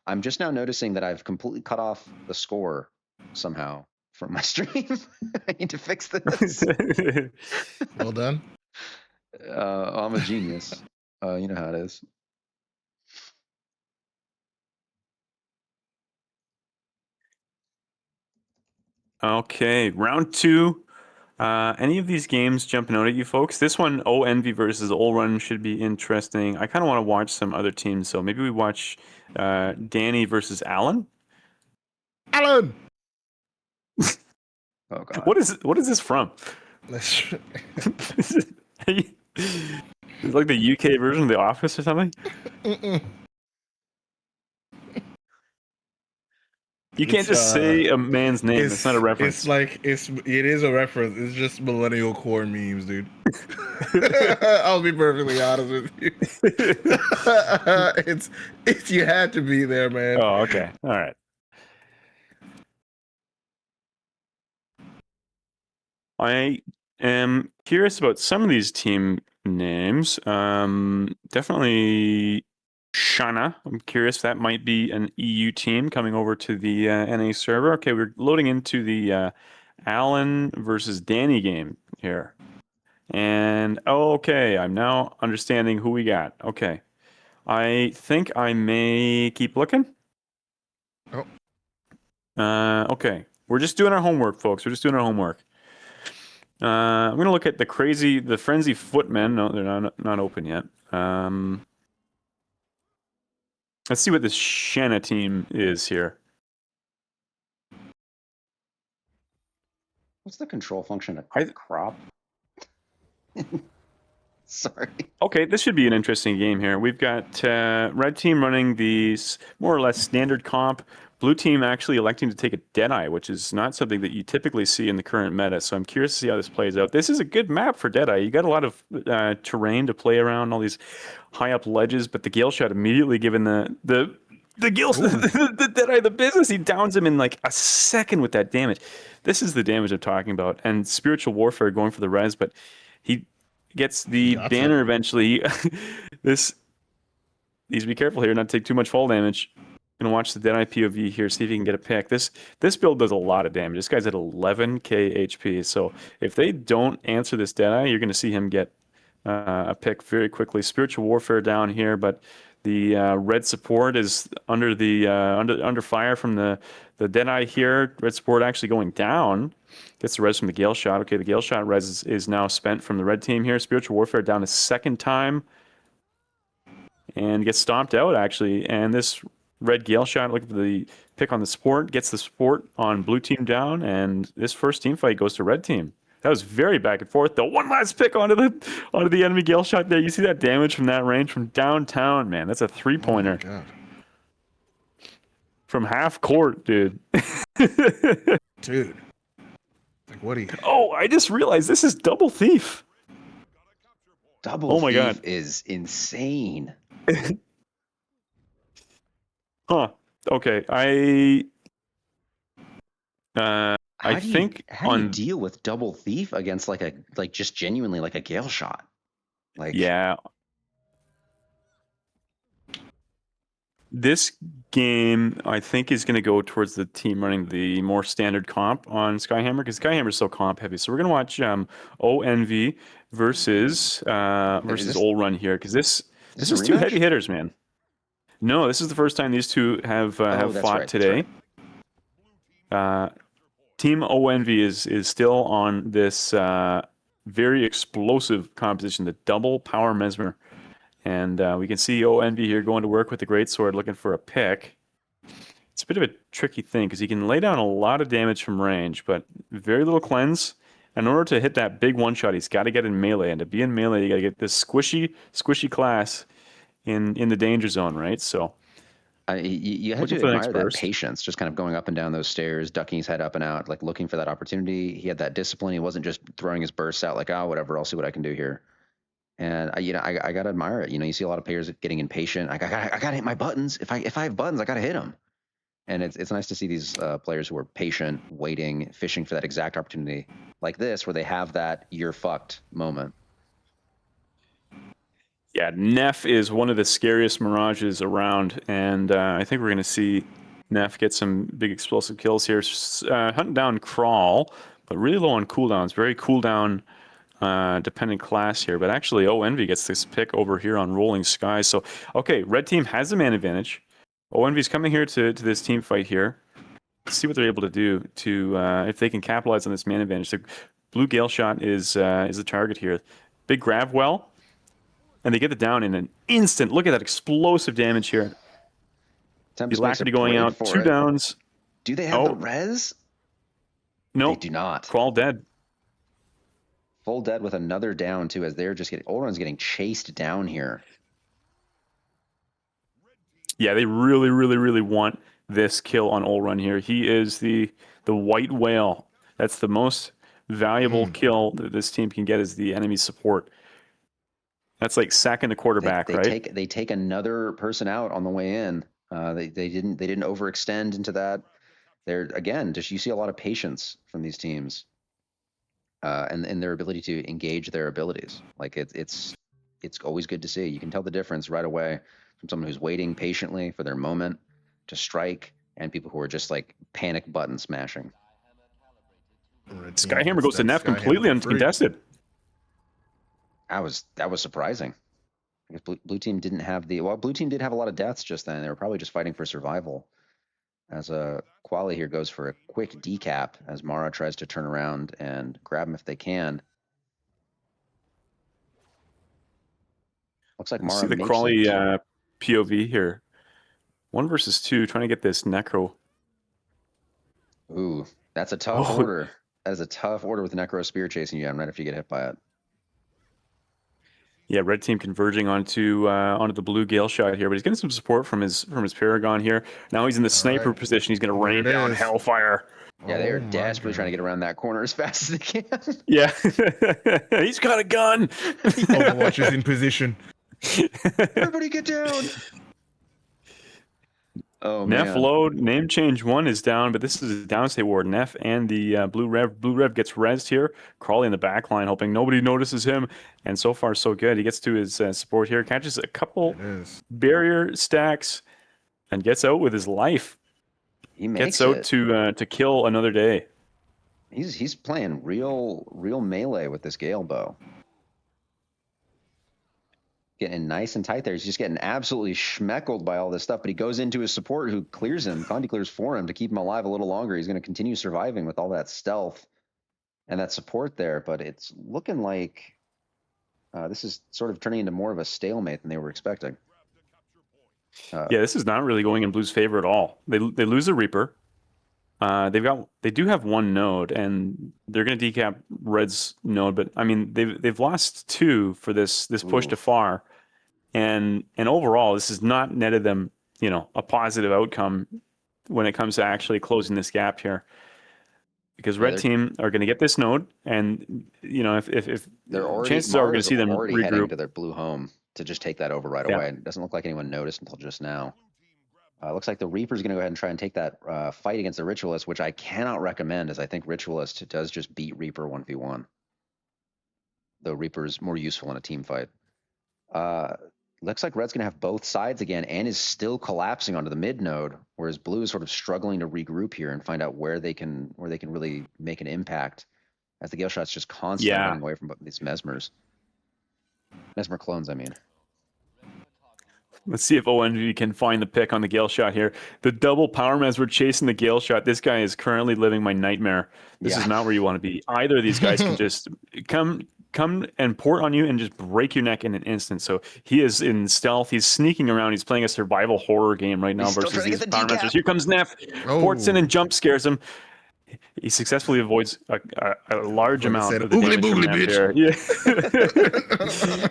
I'm just now noticing that I've completely cut off the score somehow from my stream. I need to fix this. Well done. I'm a genius. You know how it is. Okay, round 2. Any of these games jumping out at you folks? This one, Envy versus Run, should be interesting. I kind of want to watch some other teams, so maybe we watch Danny versus Alan. Alan. Oh God. What is this from? It's like the UK version of The Office or something. You can't just say a man's name. It's not a reference. It is a reference. It's just millennial core memes, dude. I'll be perfectly honest with you. It's you had to be there, man. Oh, okay. All right. I am curious about some of these team names. Definitely Shana. I'm curious if that might be an EU team coming over to the NA server. Okay, we're loading into the Alan versus Danny game here. And okay, I'm now understanding who we got. Okay. I think I may keep looking. Oh. Okay. We're just doing our homework, folks. We're just doing our homework. I'm going to look at the Frenzy Footmen. No, they're not open yet. Let's see what this Shanna team is here. What's the control function of crop? Sorry. Okay, this should be an interesting game here. We've got red team running these more or less standard comp. Blue team actually electing to take a Deadeye, which is not something that you typically see in the current meta. So I'm curious to see how this plays out. This is a good map for Deadeye. You got a lot of terrain to play around, all these high up ledges, but the Gale Shot immediately given the Gale the Deadeye the business. He downs him in like a second with that damage. This is the damage I'm talking about. And Spiritual Warfare going for the res, but he gets the banner eventually. This needs to be careful here, not to take too much fall damage. Gonna watch the Deadeye POV here, see if he can get a pick. This build does a lot of damage. This guy's at 11k HP. So if they don't answer this Deadeye, you're gonna see him get a pick very quickly. Spiritual Warfare down here, but the red support is under the under fire from the Deadeye here. Red support actually going down. Gets the res from the Gale Shot. Okay, the Gale Shot res is now spent from the red team here. Spiritual Warfare down a second time. And gets stomped out, actually. And this red Gale Shot, looking for the pick on the support, gets the support on blue team down. And this first team fight goes to red team. That was very back and forth. The one last pick onto the enemy Gale Shot there. You see that damage from that range from downtown, man. That's a 3-pointer. Oh my God. From half court, dude. Dude. Like, what do you... Oh, I just realized this is Double Thief. Double Thief is insane. Huh. Okay. How do you deal with Double Thief against just genuinely like a Gale Shot? Yeah. This game, I think, is going to go towards the team running the more standard comp on Skyhammer because Skyhammer is so comp heavy. So we're going to watch ONV versus versus this Ol Run here because this this this is a is two rematch? heavy hitters, man. No, this is the first time these two have Oh, that's fought right. That's today. right. Team ONV is still on this very explosive composition, the double power mesmer. And we can see ONV here going to work with the greatsword looking for a pick. It's a bit of a tricky thing because he can lay down a lot of damage from range, but very little cleanse. In order to hit that big one shot, he's got to get in melee. And to be in melee, you got to get this squishy class in the danger zone, right? So You had looking to for the next admire that burst. patience, just kind of going up and down those stairs, ducking his head up and out, like looking for that opportunity. He had that discipline. He wasn't just throwing his bursts out like, oh, whatever, I'll see what I can do here. And I gotta admire it. You see a lot of players getting impatient. I gotta hit my buttons. If I have buttons, I gotta hit them. And it's nice to see these players who are patient, waiting, fishing for that exact opportunity like this, where they have that "you're fucked" moment. Yeah, Neff is one of the scariest mirages around, and I think we're going to see Neff get some big explosive kills here. Hunting down Crawl, but really low on cooldowns. Very cooldown dependent class here. But actually, ONV gets this pick over here on Rolling Skies. So, okay, red team has the man advantage. ONV's coming here to this team fight here. Let's see what they're able to do to if they can capitalize on this man advantage. The blue Gale shot is the target here. Big grab well. And they get the down in an instant. Look at that explosive damage here. Tempest The makes a Alacrity going break out. for 2 it. downs. Do they have the Oh, res? no. They do not. Crawl dead. Full dead with another down too, as they're just getting Olron's getting chased down here. Yeah, they really, really, really want this kill on Ol Run here. He is the white whale. That's the most valuable kill that this team can get is the enemy support. That's like sacking the quarterback, They right? take another person out on the way in. They didn't overextend into that. They're again just you see a lot of patience from these teams, and their ability to engage their abilities. Like it's always good to see. You can tell the difference right away from someone who's waiting patiently for their moment to strike, and people who are just like panic button smashing. Red team Skyhammer gets goes to that Neff Skyhammer completely for free. uncontested. That was surprising. Because blue team didn't have blue team did have a lot of deaths just then. They were probably just fighting for survival. As Quali here goes for a quick decap as Mara tries to turn around and grab him if they can. Looks like Let's Mara see the makes Crawley it. POV here. 1 versus 2, trying to get this Necro. Ooh, that's a tough order. That is a tough order with Necro Spear chasing you. I'm right if you get hit by it. Yeah, red team converging onto the blue Gale shot here, but he's getting some support from his Paragon here. Now he's in the sniper position. He's going to rain down hellfire. Yeah, they are desperately trying to get around that corner as fast as they can. Yeah, he's got a gun. Overwatch is in position. Everybody get down. Oh Neff man. load name change 1 is down, but this is a downstate ward. Neff and the blue rev. Blue rev gets rezzed here. Crawley in the back line, hoping nobody notices him. And so far, so good. He gets to his support here, catches a couple barrier stacks, and gets out with his life. He makes gets out it. to kill another day. He's playing real melee with this Gale bow. Getting nice and tight there. He's just getting absolutely schmeckled by all this stuff, but he goes into his support who clears him. Condi clears for him to keep him alive a little longer. He's going to continue surviving with all that stealth and that support there, but it's looking like this is sort of turning into more of a stalemate than they were expecting. Yeah, this is not really going in Blue's favor at all. They lose a Reaper. They do have 1 node, and they're going to decap Red's node. But I mean, they've lost 2 for this push to far, and overall, this has not netted them a positive outcome when it comes to actually closing this gap here. Because red team are going to get this node, and if they're already, chances are we're going to see them already heading regroup to their blue home to just take that over right away. It doesn't look like anyone noticed until just now. Looks like the Reaper's going to go ahead and try and take that fight against the Ritualist, which I cannot recommend, as I think Ritualist does just beat Reaper 1v1. Though Reaper is more useful in a team fight. Looks like Red's going to have both sides again and is still collapsing onto the mid node, whereas Blue is sort of struggling to regroup here and find out where they can really make an impact as the Gale Shot's just constantly Yeah. running away from these Mesmer clones, I mean. Let's see if ONV can find the pick on the Gale Shot here. The double power Mesmer chasing the Gale Shot. This guy is currently living my nightmare. This is not where you want to be. Either of these guys can just come and port on you and just break your neck in an instant. So he is in stealth. He's sneaking around. He's playing a survival horror game right now He's still versus trying to these get the power decap. Mesmers. Here comes Neff. Ports in and jump scares him. He successfully avoids a large amount of the damage from Neff here. Yeah.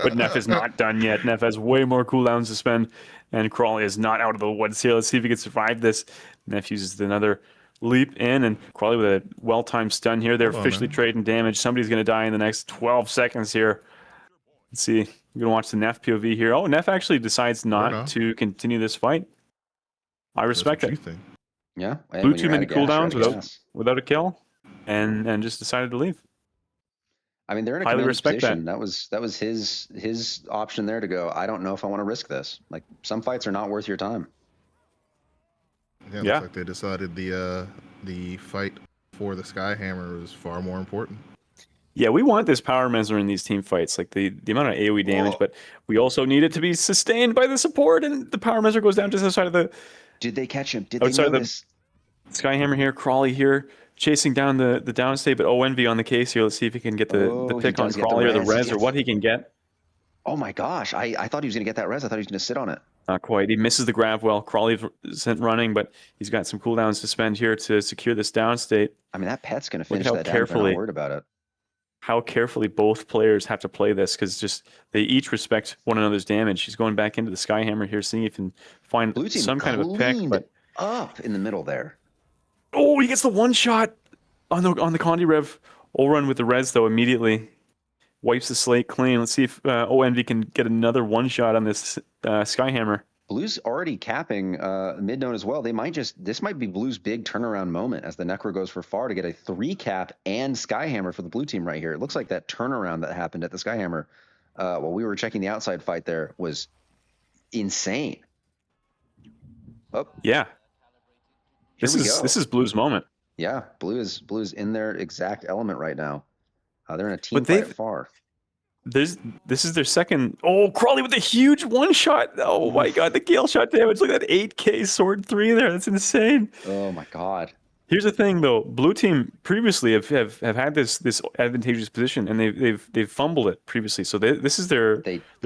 But Neff is not done yet. Neff has way more cooldowns to spend, and Crawley is not out of the woods here. Let's see if he can survive this. Neff uses another leap in, and Crawley with a well-timed stun here. They're officially trading damage. Somebody's going to die in the next 12 seconds here. Let's see. We're going to watch the Neff POV here. Oh, Neff actually decides not to continue this fight. I respect it. Yeah. Blew too many cooldowns without a kill, and just decided to leave. I mean, they're in a highly respect position. That was his option there to go. I don't know if I want to risk this. Like, some fights are not worth your time. Yeah, looks like they decided the fight for the Skyhammer is far more important. Yeah, we want this power Mesmer in these team fights, like the amount of AoE damage, but we also need it to be sustained by the support, and the power Mesmer goes down just outside of the. Did they catch him? Did they notice? Skyhammer here, Crawley here, chasing down the downstate, but ONV on the case here. Let's see if he can get the pick on Crawley or the res or what he can get. Oh my gosh, I thought he was going to get that res. I thought he was going to sit on it. Not quite. He misses the grab well. Crawley isn't running, but he's got some cooldowns to spend here to secure this downstate. I mean, that pet's going to finish that down. I'm not worried about it. How carefully both players have to play this, because just they each respect one another's damage. He's going back into the Skyhammer here, seeing if he can find some kind of a pick. But up in the middle there. Oh, he gets the one shot on the Condi Rev. Run with the res though immediately. Wipes the slate clean. Let's see if ONV can get another one shot on this Skyhammer. Blue's already capping mid node as well. This might be Blue's big turnaround moment as the Necro goes for far to get a 3 cap and Skyhammer for the blue team right here. It looks like that turnaround that happened at the Skyhammer while we were checking the outside fight there was insane. Oh yeah. This is Blue's moment. Yeah, Blue is in their exact element right now. They're in a team fight far. This is their second. Oh, Crawley with a huge one shot. Oh my God, the Gale Shot damage. Look at that 8K sword 3 there. That's insane. Oh my God. Here's the thing though. Blue team previously have had this advantageous position, and they've fumbled it previously. So this is their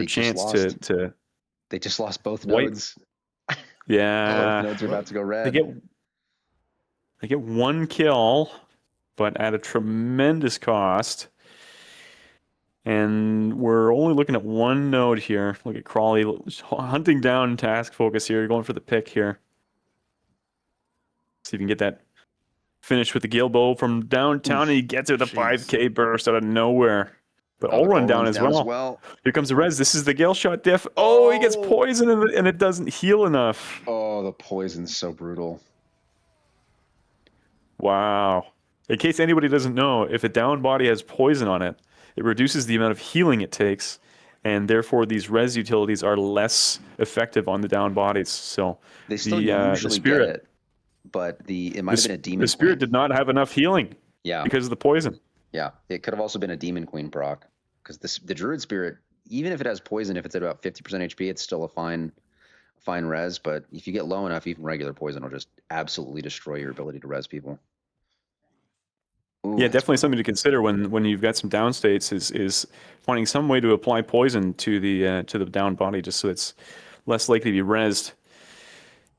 chance to. They just lost both nodes. Yeah. Both nodes are about to go red. They get one kill, but at a tremendous cost. And we're only looking at one node here. Look at Crawley hunting down task focus here, going for the pick here. See if you can get that finish with the Gale Bow from downtown, and he gets it with a 5K burst out of nowhere. But I'll run down as well. Here comes the res. This is the Gale Shot diff. Oh, he gets poisoned and it doesn't heal enough. Oh, the poison's so brutal. Wow. In case anybody doesn't know, if a down body has poison on it, it reduces the amount of healing it takes, and therefore these res utilities are less effective on the down bodies. So they still usually get it, but it might have been a demon. The spirit did not have enough healing. Yeah, because of the poison. Yeah, it could have also been a demon queen proc, because the druid spirit, even if it has poison, if it's at about 50% HP, it's still a fine res. But if you get low enough, even regular poison will just absolutely destroy your ability to res people. Ooh, yeah, definitely something to consider when you've got some down states is finding some way to apply poison to the down body, just so it's less likely to be rezzed.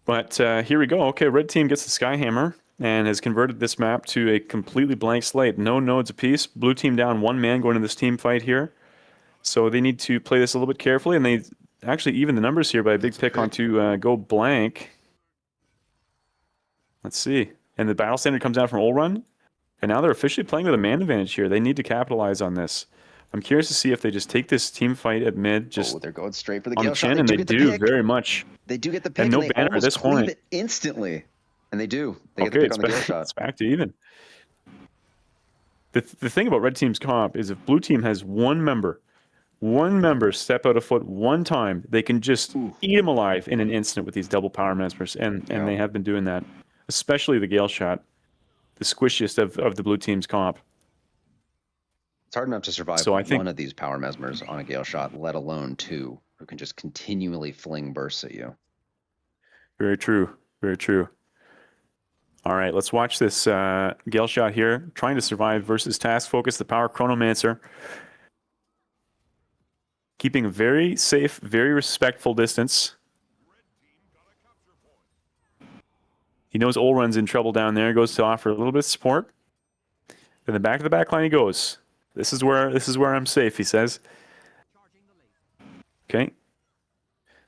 But here we go. Okay, red team gets the Skyhammer and has converted this map to a completely blank slate. No nodes apiece. Blue team down one man going into this team fight here. So they need to play this a little bit carefully, and they actually even the numbers here by a big pick onto go blank. Let's see. And the battle standard comes out from Olrun. And now they're officially playing with a man advantage here. They need to capitalize on this. I'm curious to see if they just take this team fight at mid, just they're going straight for the on Gale the chin, shot. and they do very much. They do get the pick, and no banner at this point. It instantly, and they do. They Okay, get the pick on the Gale shot. It's back to even. The thing about red team's comp is if blue team has one member one member step out a foot one time, they can just eat him alive in an instant with these double power mesmers, and they have been doing that, especially the Gale Shot, the squishiest of the blue team's comp. It's hard enough to survive So I think one of these power mesmers on a Gale Shot, let alone two who can just continually fling bursts at you. very true, very true. All right, let's watch this Gale Shot here, trying to survive versus Task Focus, the Power Chronomancer. Keeping a very safe, very respectful distance. He knows Olrun's in trouble down there, goes to offer a little bit of support. In the back of the back line he goes. This is where I'm safe, he says. Okay.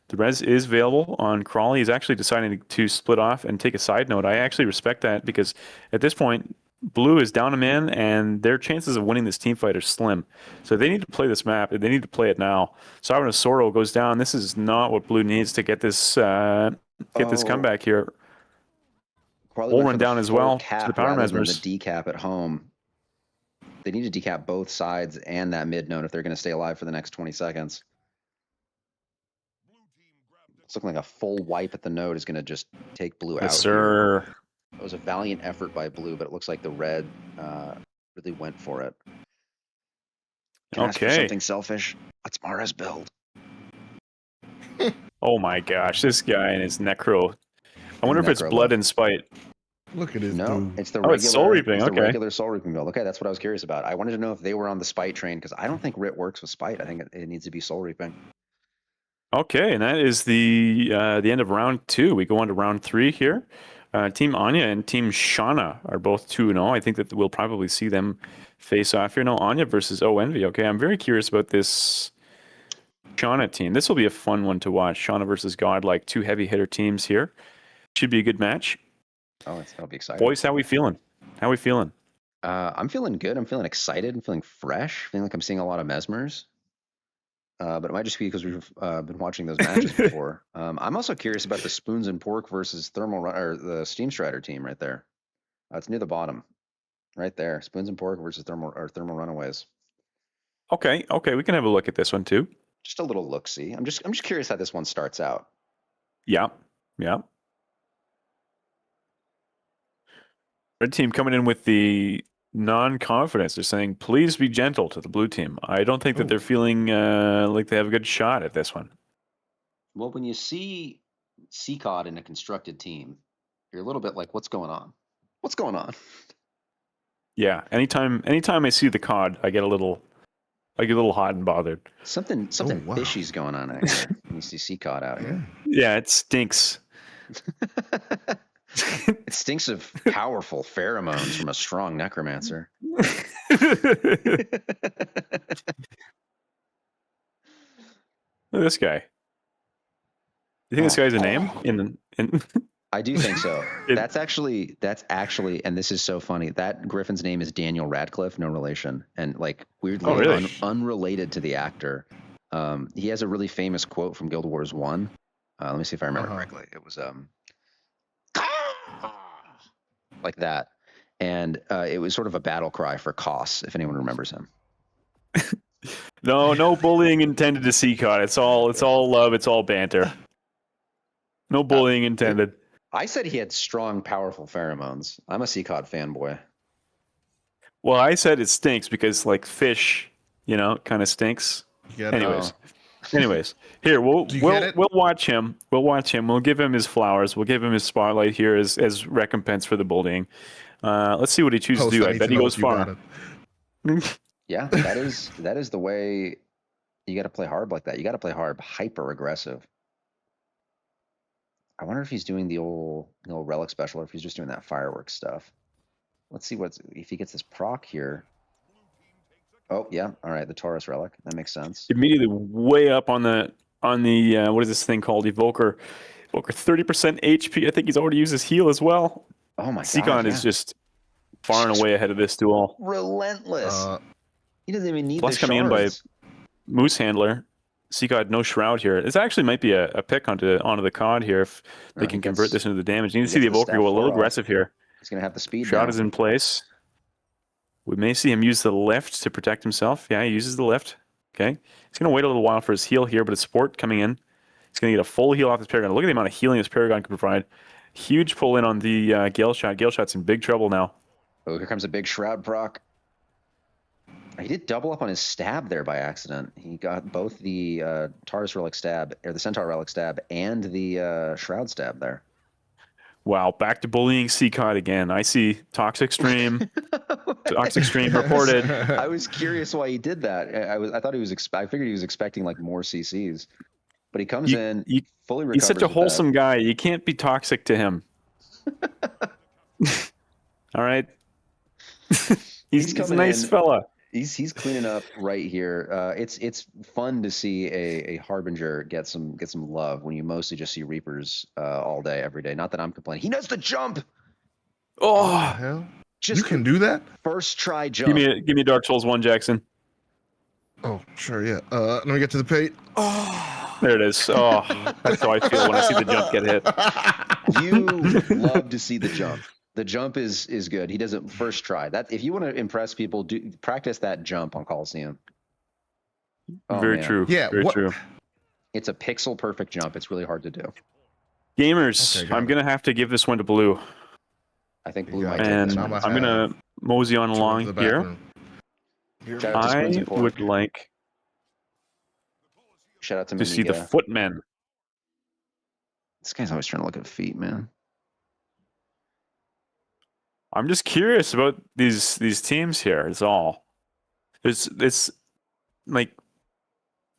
The res is available on Crawley. He's actually deciding to split off and take a side note. I actually respect that because at this point, Blue is down a man, and their chances of winning this team fight are slim. So they need to play this map. They need to play it now. Sovereign of Sorrow goes down. This is not what Blue needs to get this this comeback here. Olrun down as well to the Power Mesmers. The decap at home. They need to decap both sides and that mid node if they're going to stay alive for the next 20 seconds. It's looking like a full wipe at the node is going to just take Blue out. Yes, sir. It was a valiant effort by Blue, but it looks like the red really went for it. Can I ask for something selfish? What's Mara's build? Oh my gosh, this guy and his Necro. I wonder if it's Blood and Spite. Look at his dude. It's the regular, it's Soul Reaping. It's okay. the regular Soul Reaping build. Okay, that's what I was curious about. I wanted to know if they were on the Spite train because I don't think Rit works with Spite. I think it needs to be Soul Reaping. Okay, and that is the end of round 2. We go on to round 3 here. Team Anya and Team Shauna are both 2-0. I think that we'll probably see them face off here. No, Anya versus Envy. Okay, I'm very curious about this Shauna team. This will be a fun one to watch. Shauna versus Godlike, 2 heavy hitter teams here. Should be a good match. Oh, that'll be exciting. Boys, how we feeling? How we feeling? I'm feeling good. I'm feeling excited. I'm feeling fresh. Feeling like I'm seeing a lot of mesmers. But it might just be because we've been watching those matches before. I'm also curious about the Spoons and Pork versus the Steam Strider team right there. It's near the bottom, right there. Spoons and Pork versus Thermal Runaways. Okay, we can have a look at this one too. Just a little look-see. I'm just curious how this one starts out. Yeah. Red team coming in with the non-confidence. They're saying, please be gentle to the blue team. I don't think that they're feeling like they have a good shot at this one. Well, when you see CCOD in a constructed team, you're a little bit like, what's going on? What's going on? Yeah. Anytime I see the COD, I get a little hot and bothered. Something fishy's going on out here when you see CCOD out here. Yeah, it stinks. It stinks of powerful pheromones from a strong necromancer. Look at this guy. You think this guy's a name? I do think so. That's actually, and this is so funny. That Griffin's name is Daniel Radcliffe, no relation, and like weirdly unrelated to the actor. He has a really famous quote from Guild Wars 1. Let me see if I remember correctly. It was like that, and it was sort of a battle cry for Koss, if anyone remembers him. No bullying intended to CCOD. It's all love. It's all banter. No bullying intended. I said he had strong, powerful pheromones. I'm a CCOD fanboy. Well, I said it stinks because like fish, kind of stinks. Anyways, here we'll watch him. We'll watch him. We'll give him his flowers. We'll give him his spotlight here as recompense for the bullying. Let's see what he chooses to do. I bet he goes far. Yeah, that is the way you got to play Harb like that. You got to play Harb hyper aggressive. I wonder if he's doing the old relic special or if he's just doing that fireworks stuff. Let's see if he gets this proc here. Oh yeah, all right, the Taurus relic. That makes sense. Immediately way up on the what is this thing called? Evoker 30% HP. I think he's already used his heal as well. Oh my god. Seacon is just far and away ahead of this duel. Relentless. He doesn't even need Plus the coming shards. in by Moose Handler. Seacon no shroud here. This actually might be a pick onto the COD here if they can convert this into the damage. You need to see the Evoker go a little aggressive here. He's gonna have the speed. Shroud is in place. We may see him use the lift to protect himself. Yeah, he uses the lift. Okay, he's going to wait a little while for his heal here, but his support coming in. He's going to get a full heal off this Paragon. Look at the amount of healing this Paragon can provide. Huge pull in on the Gale Shot. Gale Shot's in big trouble now. Oh, here comes a big Shroud proc. He did double up on his stab there by accident. He got both the TARDIS Relic stab, or the Centaur Relic stab, and the Shroud stab there. Wow, back to bullying CCOD again. I see Toxic Stream. Toxic Stream reported. I was curious why he did that. I thought he was. I figured he was expecting like more CCs, but he comes in fully recovers. He's such a with wholesome that. guy. You can't be toxic to him. All right. he's a nice fella. He's cleaning up right here. It's fun to see a Harbinger get some love when you mostly just see Reapers all day, every day. Not that I'm complaining. He knows the jump. Oh, hell. Just you can do that? First try jump. Give me Dark Souls 1, Jackson. Oh, sure, yeah. Let me get to the page. Oh. There it is. Oh, that's how I feel when I see the jump get hit. You love to see the jump. The jump is good. He doesn't first try. That if you want to impress people, practice that jump on Coliseum. Oh, Very man. true. Yeah, very true. It's a pixel perfect jump. It's really hard to do. Gamers, Okay, I'm gonna have to give this one to Blue, I think Blue You might got take it. and this I'm one. a- I'm gonna mosey on Towards along the back here. room. Shout out to I Squinty Pork. would like Shout out to to see the Manika. Footmen. This guy's always trying to look at feet, man. I'm just curious about these teams here. Is all. It's like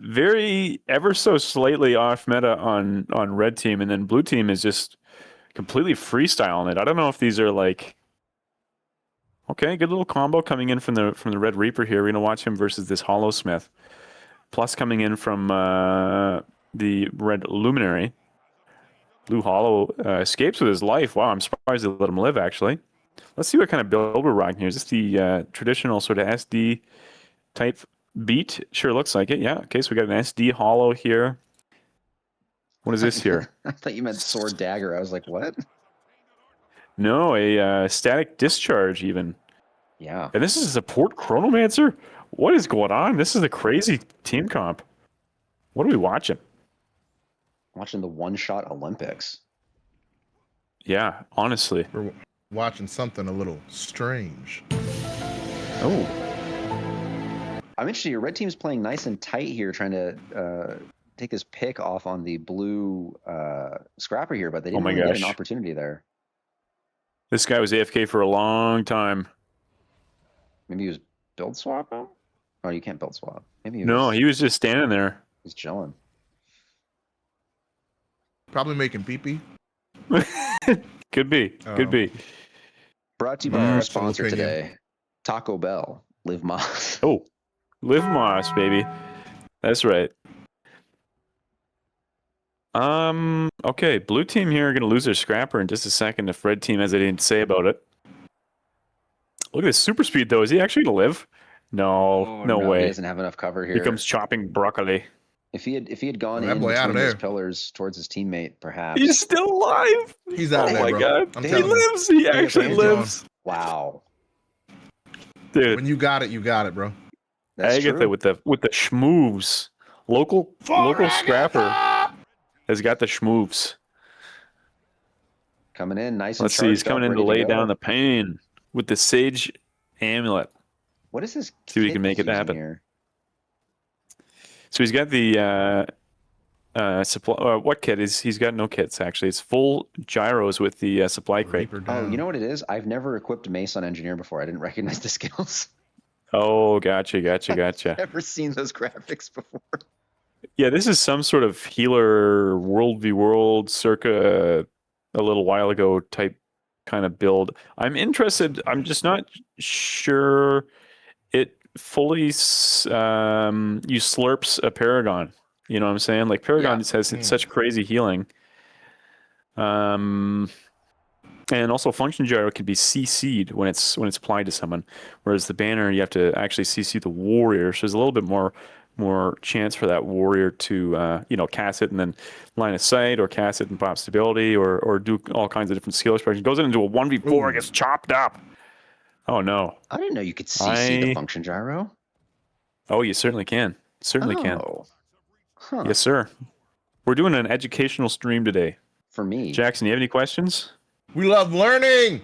very ever so slightly off meta on red team, and then blue team is just completely freestyling it. I don't know if these are like okay, good little combo coming in from the Red Reaper here. We're gonna watch him versus this Hollow Smith. Plus coming in from the Red Luminary. Blue Hollow escapes with his life. Wow, I'm surprised they let him live actually. Let's see what kind of build we're rocking here. Is this the traditional sort of SD type beat? Sure looks like it. Yeah. Okay, so we got an SD hollow here. What is this here? I thought you meant sword dagger. I was like, what? No, a static discharge even. Yeah. And this is a support chronomancer? What is going on? This is a crazy team comp. What are we watching? Watching the one-shot Olympics. Yeah, honestly. We're watching something a little strange. Oh. I'm interested. Your red team's playing nice and tight here, trying to take this pick off on the blue scrapper here, but they didn't really get an opportunity there. This guy was AFK for a long time. Maybe he was build swap? Oh, you can't build swap. Maybe he was just standing there. He's chilling. Probably making pee-pee. Could be. Could be. Brought to you by our Personal sponsor opinion. today, Taco Bell. Live Moss. Oh, Live Moss, baby. That's right. Okay, blue team here are going to lose their scrapper in just a second if red team has anything to say about it. Look at this super speed, though. Is he actually going to live? No, no way. He doesn't have enough cover here. Here comes chopping broccoli. If he had gone That in boy out of between those there. pillars towards his teammate, perhaps. He's still alive. He's out Oh there, my bro. god. I'm He telling you. lives. He actually hands lives. Wow. Dude, When you got it, bro. That's Agatha true. with the schmoves. Local scrapper has got the schmoves. Coming in nice. Let's and see. He's charged up, coming in to ready lay go. down the pain with the Sage Amulet. What is this? See if we kit can make he's it using happen. Here? So he's got the supply. What kit is? He's got no kits actually. It's full gyros with the supply crate. Reaper Oh, down. you know what it is? I've never equipped Mace on Engineer before. I didn't recognize the skills. Oh, gotcha. Never seen those graphics before. Yeah, this is some sort of healer World v World circa a little while ago type kind of build. I'm interested. I'm just not sure it fully you slurps a Paragon. You know what I'm saying? Like Paragon just has such crazy healing. And also function gyro can be CC'd when it's applied to someone, whereas the banner you have to actually CC the warrior. So there's a little bit more chance for that warrior to cast it and then line of sight, or cast it and pop stability, or do all kinds of different skill expressions. Goes into a 1v4, gets chopped up. Oh no! I didn't know you could CC the function gyro. Oh, you certainly can. Certainly can. Oh. Huh. Yes, sir. We're doing an educational stream today. For me. Jackson, you have any questions? We love learning.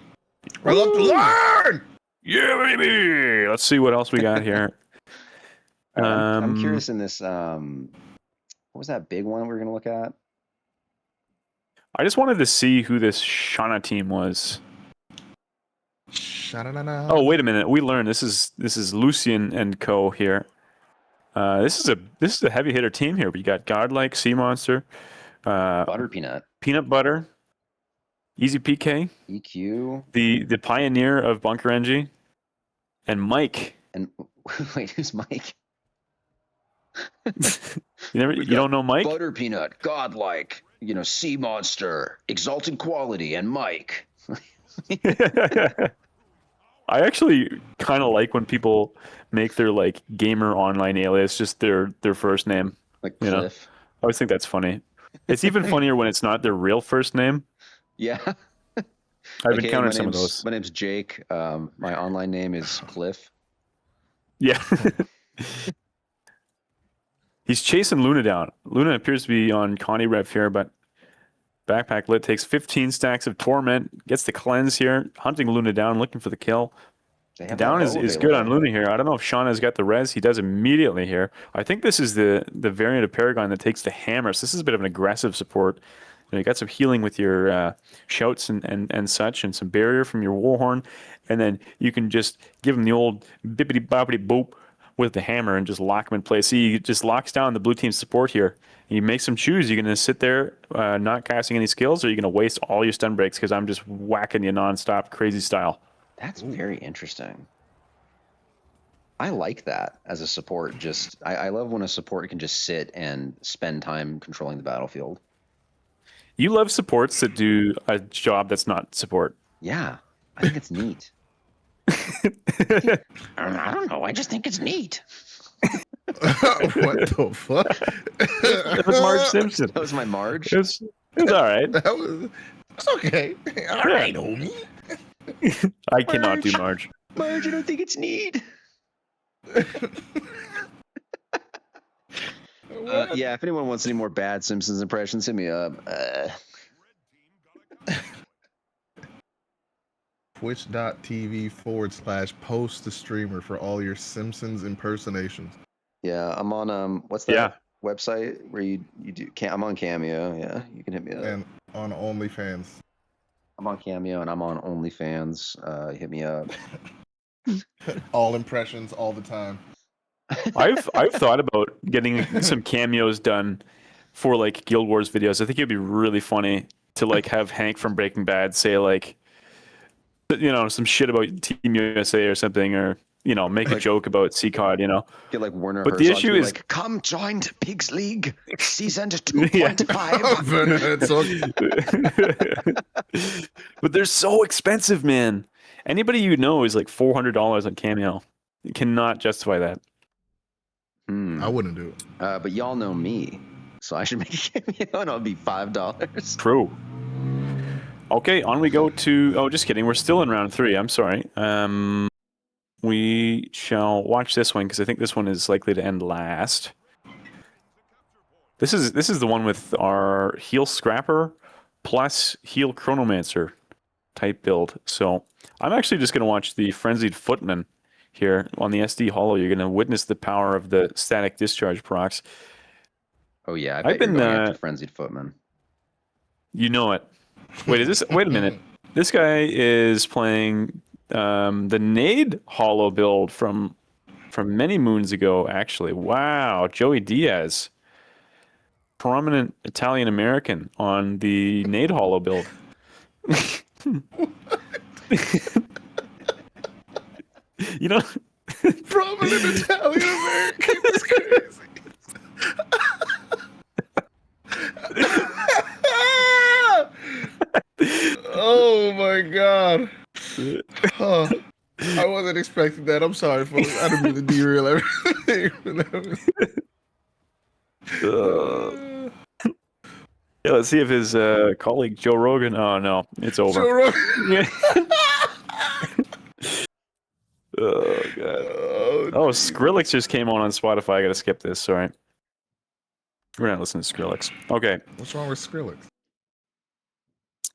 I love to Woo! learn. Yeah, baby. Let's see what else we got here. I'm curious in this. What was that big one we were going to look at? I just wanted to see who this Shauna team was. Sha-na-na-na. Oh, wait a minute. We learned this is Lucian and Co. here. This is a heavy hitter team here. We got Godlike, Sea Monster, Butter Peanut. Peanut Butter, Easy PK, EQ. the pioneer of Bunker NG, and Mike. And wait, who's Mike? You don't know Mike? Butter Peanut, Godlike, Sea Monster, Exalted Quality, and Mike. I actually kind of like when people make their like gamer online alias just their first name. Like You know? Cliff. I always think that's funny. It's even funnier when it's not their real first name. Yeah. I've encountered some of those. My name's Jake. My online name is Cliff. Yeah. He's chasing Luna down. Luna appears to be on Connie Rev here, but Backpack Lit takes 15 stacks of Torment, gets the cleanse here, hunting Luna down, looking for the kill. They have Down that is elevator good on level. Luna here. I don't know if Shauna's got the res. He does immediately here. I think this is the variant of Paragon that takes the hammer. So this is a bit of an aggressive support. You got some healing with your shouts and such, and some barrier from your Warhorn. And then you can just give him the old bippity boppity boop with the hammer and just lock him in place. See, he just locks down the blue team's support here. And you make some choose. You're going to sit there not casting any skills, or you're going to waste all your stun breaks because I'm just whacking you nonstop, crazy style. That's very interesting. I like that as a support. I love when a support can just sit and spend time controlling the battlefield. You love supports that do a job that's not support. Yeah, I think it's neat. I don't know. I just think it's neat. What the fuck? That was Marge Simpson. That was my Marge. It's all right. It's okay. All right, homie. I cannot do Marge. Marge, I don't think it's neat. Yeah, if anyone wants any more bad Simpsons impressions, hit me up. Twitch.tv/post the streamer for all your Simpsons impersonations. Yeah, I'm on what's that website where you do? I'm on Cameo. Yeah, you can hit me up. And on OnlyFans. I'm on Cameo and I'm on OnlyFans. Hit me up. All impressions all the time. I've thought about getting some cameos done for like Guild Wars videos. I think it'd be really funny to like have Hank from Breaking Bad say like, some shit about Team USA or something, or make a joke about CCOD. Get like Werner. But the Herzog to issue be is- like, come join Pigs League season 2.5. But they're so expensive, man. Anybody you know is like $400 on Cameo. You cannot justify that. I wouldn't do it. But y'all know me, so I should make a cameo and it'll be $5. True. Okay, on we go to... Oh, just kidding. We're still in round 3. I'm sorry. We shall watch this one because I think this one is likely to end last. This is the one with our Heal Scrapper plus Heal Chronomancer type build. So I'm actually just going to watch the Frenzied Footman here on the SD Hollow. You're going to witness the power of the static discharge procs. Oh yeah, I bet you're going after Frenzied Footman. You know it. Wait a minute. This guy is playing the Nade Hollow build from many moons ago, actually. Wow, Joey Diaz. Prominent Italian American on the Nade Hollow build. Prominent Italian American is crazy. Oh my god. Oh, I wasn't expecting that. I'm sorry, folks. I didn't mean to derail everything. Yeah, let's see if his colleague Joe Rogan. Oh no, it's over. Joe Rogan. Yeah. Oh god. Oh, Skrillex just came on Spotify. I gotta skip this. Sorry. We're not listening to Skrillex. Okay. What's wrong with Skrillex?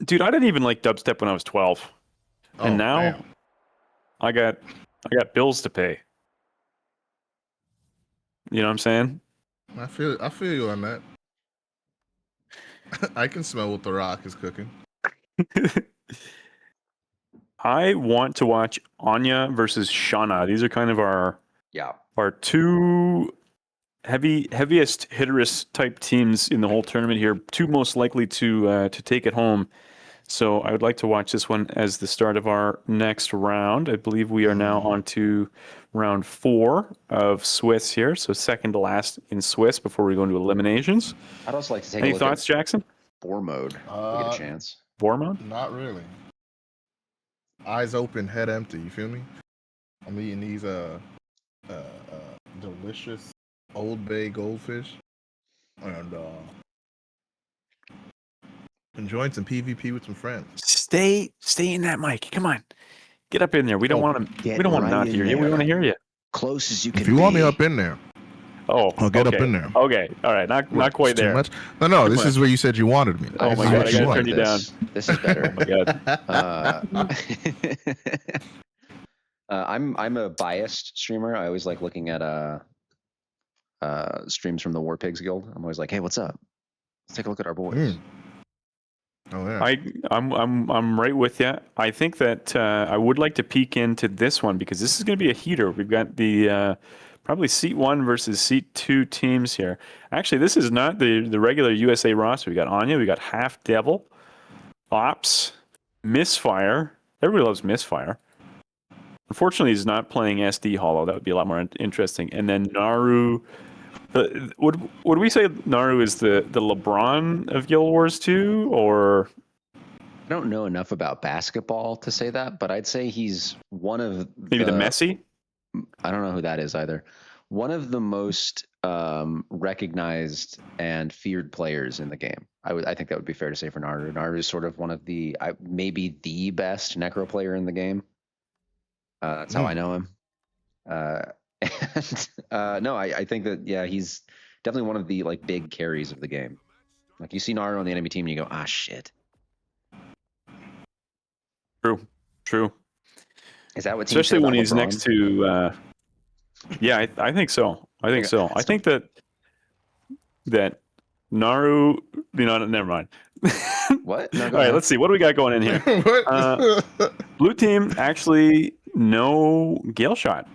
Dude, I didn't even like dubstep when I was 12. And now damn. I got bills to pay. You know what I'm saying? I feel you on that. I can smell what The Rock is cooking. I want to watch Anya versus Shauna. These are kind of our two heaviest hitterist type teams in the whole tournament here. Two most likely to take it home. So I would like to watch this one as the start of our next round. I believe we are now on to round 4 of Swiss here. So second to last in Swiss before we go into eliminations. I'd also like to take Any a look thoughts, at Jackson? War mode. If we get a chance. War mode? Not really. Eyes open, head empty. You feel me? I'm eating these delicious Old Bay goldfish, and enjoying some PvP with some friends. Stay in that mic. Come on, get up in there. We don't want to. We don't want to not hear you. We want to hear you. Close as you can. If you want me up in there, I'll get up in there. Okay, all right, not quite there. Too much? No, this is where you said you wanted me. Oh my god, I gotta turn you down. This is better. Oh my god. I'm a biased streamer. I always like looking at streams from the War Pigs Guild. I'm always like, hey, what's up? Let's take a look at our boys. Oh yeah. I'm right with you. I think that I would like to peek into this one because this is going to be a heater. We've got the probably seat 1 versus seat 2 teams here. Actually, this is not the regular USA roster. We got Anya, we got Half Devil, Ops, Misfire. Everybody loves Misfire. Unfortunately, he's not playing SD Hollow. That would be a lot more interesting. And then Naru. Would we say Naru is the LeBron of Guild Wars 2, or? I don't know enough about basketball to say that, but I'd say he's one of maybe the Messi. I don't know who that is either. One of the most recognized and feared players in the game. I think that would be fair to say for Naru. Naru is sort of one of the maybe the best necro player in the game. That's how I know him. No, I think that he's definitely one of the like big carries of the game. Like you see Naru on the enemy team, and you go, shit. True. Is that what? Especially when he's next to? I think so. I think that Naru. Never mind. What? No, all right, let's see. What do we got going in here? Blue team actually no Gale Shot.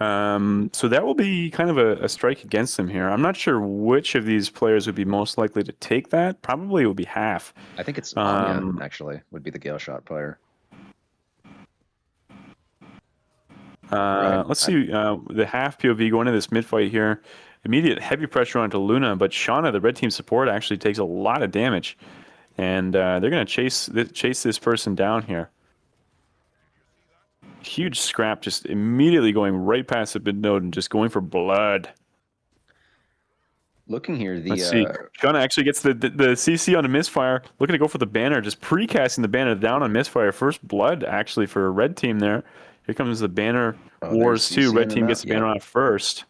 So that will be kind of a strike against them here. I'm not sure which of these players would be most likely to take that. Probably it would be Half. I think it's Anya, actually, would be the Gale Shot player. Let's see. The Half POV going into this mid-fight here. Immediate heavy pressure onto Luna, but Shauna, the red team support, actually takes a lot of damage. And they're going to chase this person down here. Huge scrap, just immediately going right past the mid node and just going for blood. Looking here, let's see. Shauna actually gets the CC on a Misfire. Looking to go for the banner, just precasting the banner down on Misfire. First blood, actually, for a red team there. Here comes the banner wars too. Red team gets the banner on first.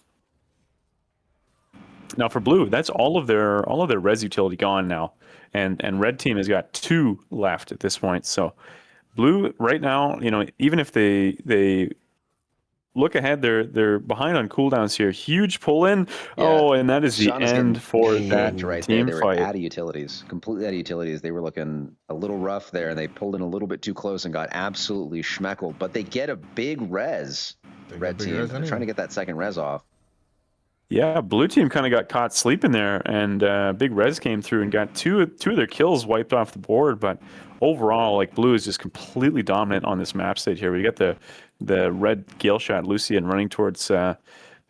Now for blue, that's all of their res utility gone now, and red team has got 2 left at this point. So blue right now, even if they look ahead, they're behind on cooldowns here. Huge pull in. And that is the end for that right team there. They fight. were out of utilities, completely out of utilities. They were looking a little rough there, and they pulled in a little bit too close and got absolutely schmeckled. But they get a big res. Red team. They're trying to get that second res off. Yeah, blue team kind of got caught sleeping there, and big res came through and got two of their kills wiped off the board. But overall, like blue is just completely dominant on this map state here. We got the red Gale Shot Lucian running towards the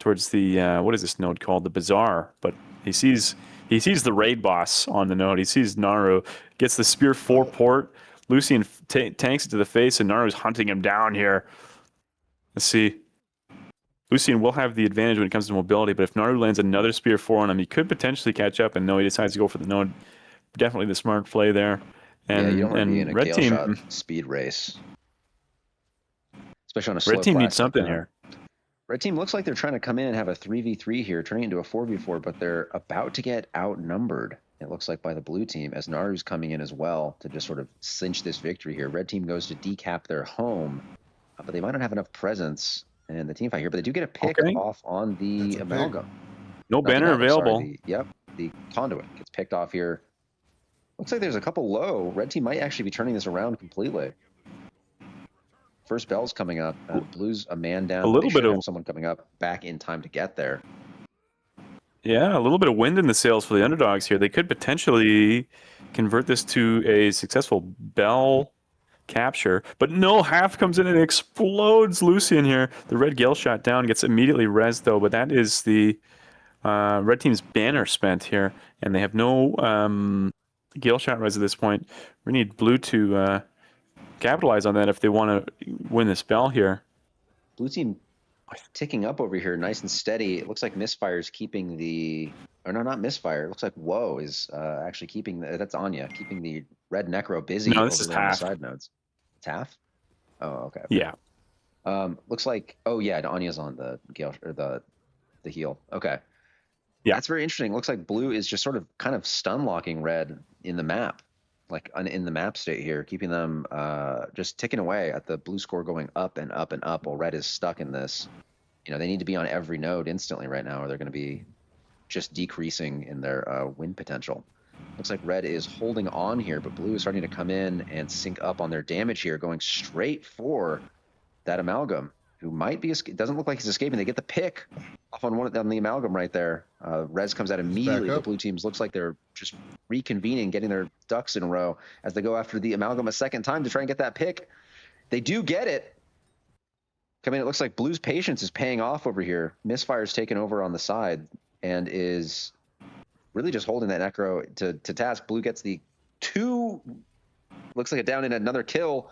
what is this node called? The Bazaar. But he sees the raid boss on the node. He sees Naru, gets the spear 4 port. Lucian tanks it to the face, and Naru's hunting him down here. Let's see. Lucian will have the advantage when it comes to mobility, but if Naru lands another spear 4 on him, he could potentially catch up, and no, he decides to go for the node. Definitely the smart play there. And, you don't want to be in a red Gale team Shot speed race. especially on a slow Red team class needs something like that. here. Red team looks like they're trying to come in and have a 3v3 here, turning into a 4v4, but they're about to get outnumbered. It looks like by the blue team, as Naru's coming in as well to just sort of cinch this victory here. Red team goes to decap their home, but they might not have enough presence in the team fight here. But they do get a pick Okay. off on the That's a pick. amalgam. No Not the banner Maverick, sorry, available. the conduit gets picked off here. Looks like there's a couple low. Red team might actually be turning this around completely. First bell's coming up. Blue's a man down. A But little they should bit of have someone coming up back in time to get there. Yeah, a little bit of wind in the sails for the underdogs here. They could potentially convert this to a successful bell capture. But no, Half comes in and explodes Lucian here. The red Gale shot down, gets immediately rezzed though, but that is the red team's banner spent here, and they have no Gale shot res at this point. We need blue to capitalize on that if they want to win this bell here. Blue team ticking up over here, nice and steady. It looks like Misfire's keeping the, or no, not Misfire. It looks like Woe is actually keeping that's Anya, keeping the red Necro busy No, over this is there on the Half. side nodes. It's Half? Oh, okay. Yeah. Looks like, oh yeah, Anya's on the Gale or the heal. Okay. Yeah. That's very interesting. Looks like blue is just sort of kind of stun locking red in the map, like in the map state here, keeping them just ticking away at the blue score going up and up and up while red is stuck in this. You know, they need to be on every node instantly right now or they're going to be just decreasing in their win potential. Looks like red is holding on here, but blue is starting to come in and sync up on their damage here, going straight for that amalgam, who might be, doesn't look like he's escaping. They get the pick off on the amalgam right there. Rez comes out immediately. The blue teams looks like they're just reconvening, getting their ducks in a row as they go after the amalgam a second time to try and get that pick. They do get it. I mean, it looks like blue's patience is paying off over here. Misfire's taken over on the side and is really just holding that Necro to task. Blue gets the two, looks like a down and another kill.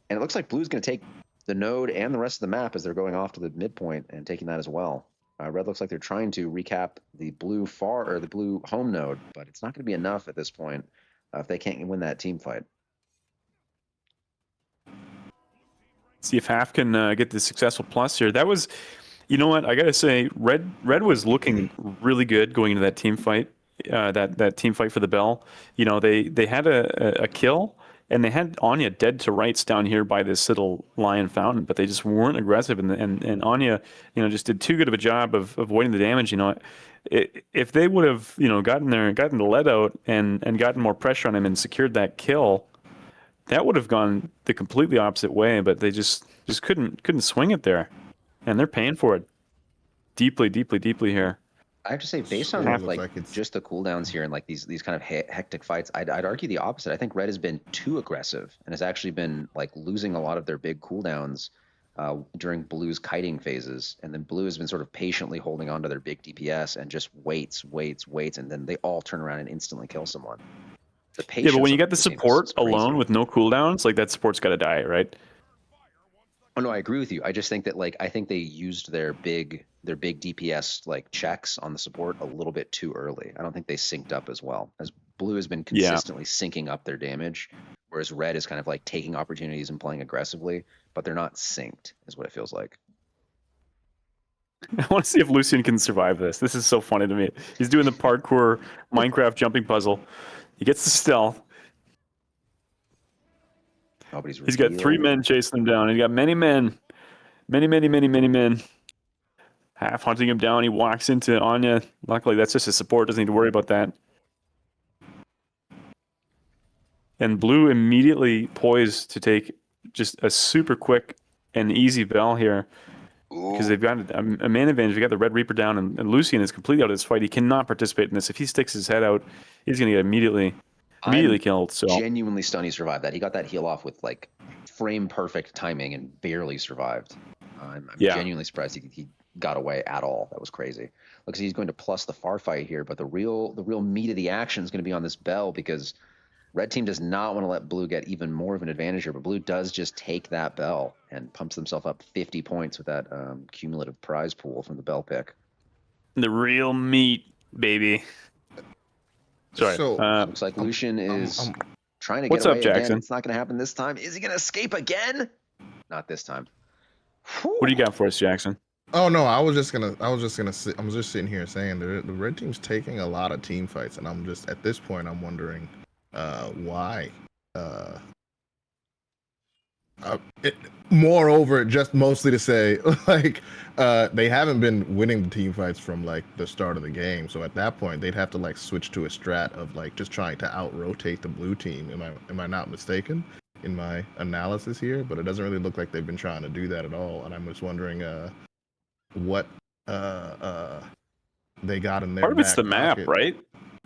And it looks like blue's going to take the node and the rest of the map as they're going off to the midpoint and taking that as well. Red looks like they're trying to recap the blue the blue home node, but it's not going to be enough at this point if they can't win that team fight. See if Half can get the successful plus here. That was, you know what, I gotta say, Red was looking really good going into that team fight. That team fight for the bell. You know, they had a kill. And they had Anya dead to rights down here by this little lion fountain, but they just weren't aggressive. And Anya, you know, just did too good of a job of avoiding the damage. You know, if they would have, you know, gotten the lead out and gotten more pressure on him and secured that kill, that would have gone the completely opposite way. But they just couldn't swing it there, and they're paying for it deeply here. I have to say, based on just the cooldowns here and like these kind of hectic fights, I'd argue the opposite. I think red has been too aggressive and has actually been like losing a lot of their big cooldowns during blue's kiting phases, and then blue has been sort of patiently holding on to their big DPS and just waits, and then they all turn around and instantly kill someone. The patience. Yeah, but when you get the support alone with no cooldowns, like that support's got to die, right? Oh no, I agree with you. I just think that I think they used their big DPS like checks on the support a little bit too early. I don't think they synced up as well. As blue has been consistently syncing up their damage, whereas red is kind of like taking opportunities and playing aggressively, but they're not synced, is what it feels like. I want to see if Lucian can survive this. This is so funny to me. He's doing the parkour Minecraft jumping puzzle. He gets the stealth. He's got 3 men chasing him down. He's got many men. Many men. Half hunting him down. He walks into Anya. Luckily, that's just his support. Doesn't need to worry about that. And blue immediately poised to take just a super quick and easy bell here. Because they've got a man advantage. They got the Red Reaper down, and Lucian is completely out of this fight. He cannot participate in this. If he sticks his head out, he's going to get immediately killed. So genuinely stunned he survived that. He got that heal off with like frame perfect timing and barely survived. I'm genuinely surprised he got away at all. That was crazy. Looks like he's going to plus the far fight here, but the real meat of the action is going to be on this bell because red team does not want to let blue get even more of an advantage here, but blue does just take that bell and pumps themselves up 50 points with that cumulative prize pool from the bell pick. The real meat, baby. Sorry. So looks like Lucian is trying to get what's away up, Jackson? again. It's not going to happen this time. Is he going to escape again? Not this time. What do you got for us, Jackson? Oh no, I was just sitting here saying the red team's taking a lot of team fights, and I'm just at this point I'm wondering why. Moreover, just mostly to say, like, they haven't been winning the team fights from like the start of the game. So at that point, they'd have to like switch to a strat of like just trying to out rotate the blue team. Am I not mistaken in my analysis here? But it doesn't really look like they've been trying to do that at all. And I'm just wondering what they got in their Part of it's back the map, pocket. right?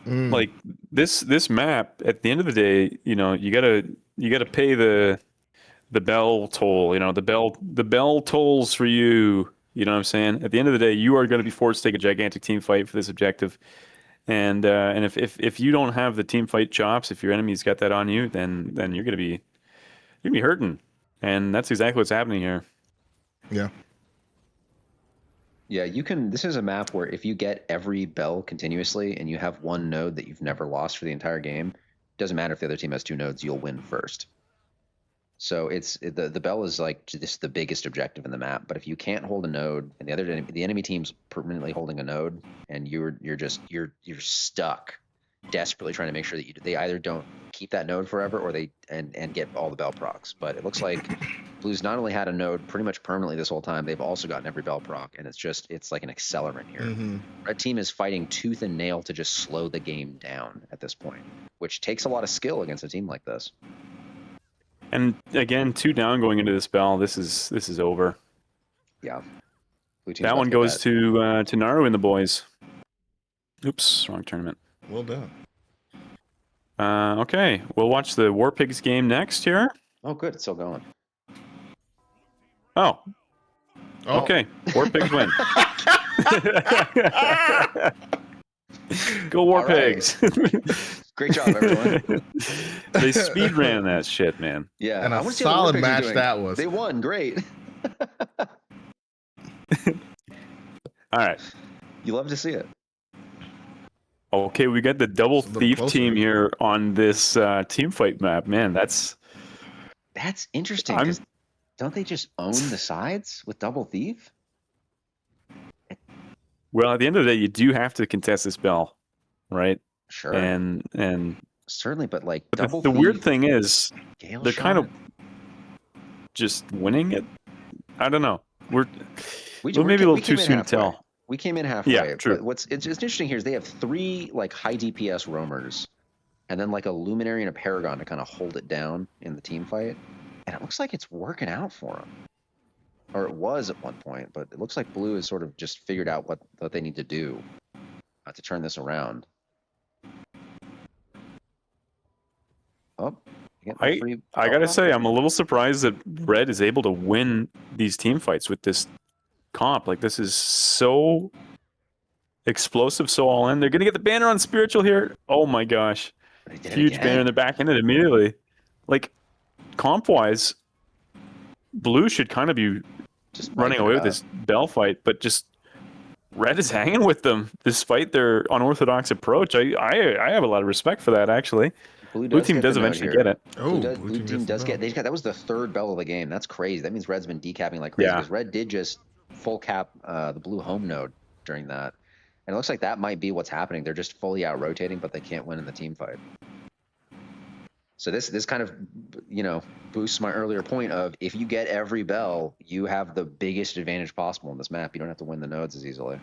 Like this map. At the end of the day, you know, you gotta pay the bell toll. You know, the bell tolls for you. You know what I'm saying? At the end of the day, you are going to be forced to take a gigantic team fight for this objective. And if you don't have the team fight chops, if your enemy's got that on you, then you're gonna be hurting. And that's exactly what's happening here. Yeah. Yeah, you can. This is a map where if you get every bell continuously and you have one node that you've never lost for the entire game, doesn't matter if the other team has two nodes, you'll win first. So the bell is like just the biggest objective in the map. But if you can't hold a node and the enemy team's permanently holding a node and you're stuck, desperately trying to make sure that they either don't keep that node forever or they get all the bell procs. But it looks like Blue's not only had a node pretty much permanently this whole time, they've also gotten every bell proc, and it's like an accelerant here. Red team is fighting tooth and nail to just slow the game down at this point, which takes a lot of skill against a team like this. And again, 2 down going into this bell. This is over. Yeah. That one goes to Naru and the boys. Oops, wrong tournament. Well done. Okay, we'll watch the War Pigs game next here. Oh, good. It's still going. Oh. Okay. War Pigs win. Go War Pigs. Great job, everyone. They speed ran that shit, man. Yeah. And a solid match that was. They won. Great. All right. You love to see it. Okay, we got the double thief closer. team here on this team fight map. Man, that's interesting. 'Cause don't they just own the sides with double thief? well, at the end of the day, you do have to contest this bell, right? Sure. And certainly, but like but double the thief, weird thing is Gale they're shot. kind of just winning it. I don't know. We're maybe a little too soon to tell. We came in halfway. Yeah, true. But it's interesting here is they have 3 like high DPS roamers, and then like a luminary and a paragon to kind of hold it down in the team fight, and it looks like it's working out for them. Or it was at one point, but it looks like Blue has sort of just figured out what they need to do to turn this around. Oh, I gotta say, I'm a little surprised that Red is able to win these team fights with this comp. Like, this is so explosive, so all in. They're gonna get the banner on Spiritual here. Oh my gosh. Huge banner in the back end immediately. Like, comp-wise, Blue should kind of be just running away with this bell fight, but just Red is hanging with them despite their unorthodox approach. I have a lot of respect for that, actually. Blue team does eventually get it. Oh, Blue team does get. That was the 3rd bell of the game. That's crazy. That means Red's been decapping like crazy. Because Red did just full cap the Blue home node during that, and it looks like that might be what's happening. They're just fully out rotating, but they can't win in the team fight. So this kind of, you know, boosts my earlier point of if you get every bell, you have the biggest advantage possible in this map. You don't have to win the nodes as easily.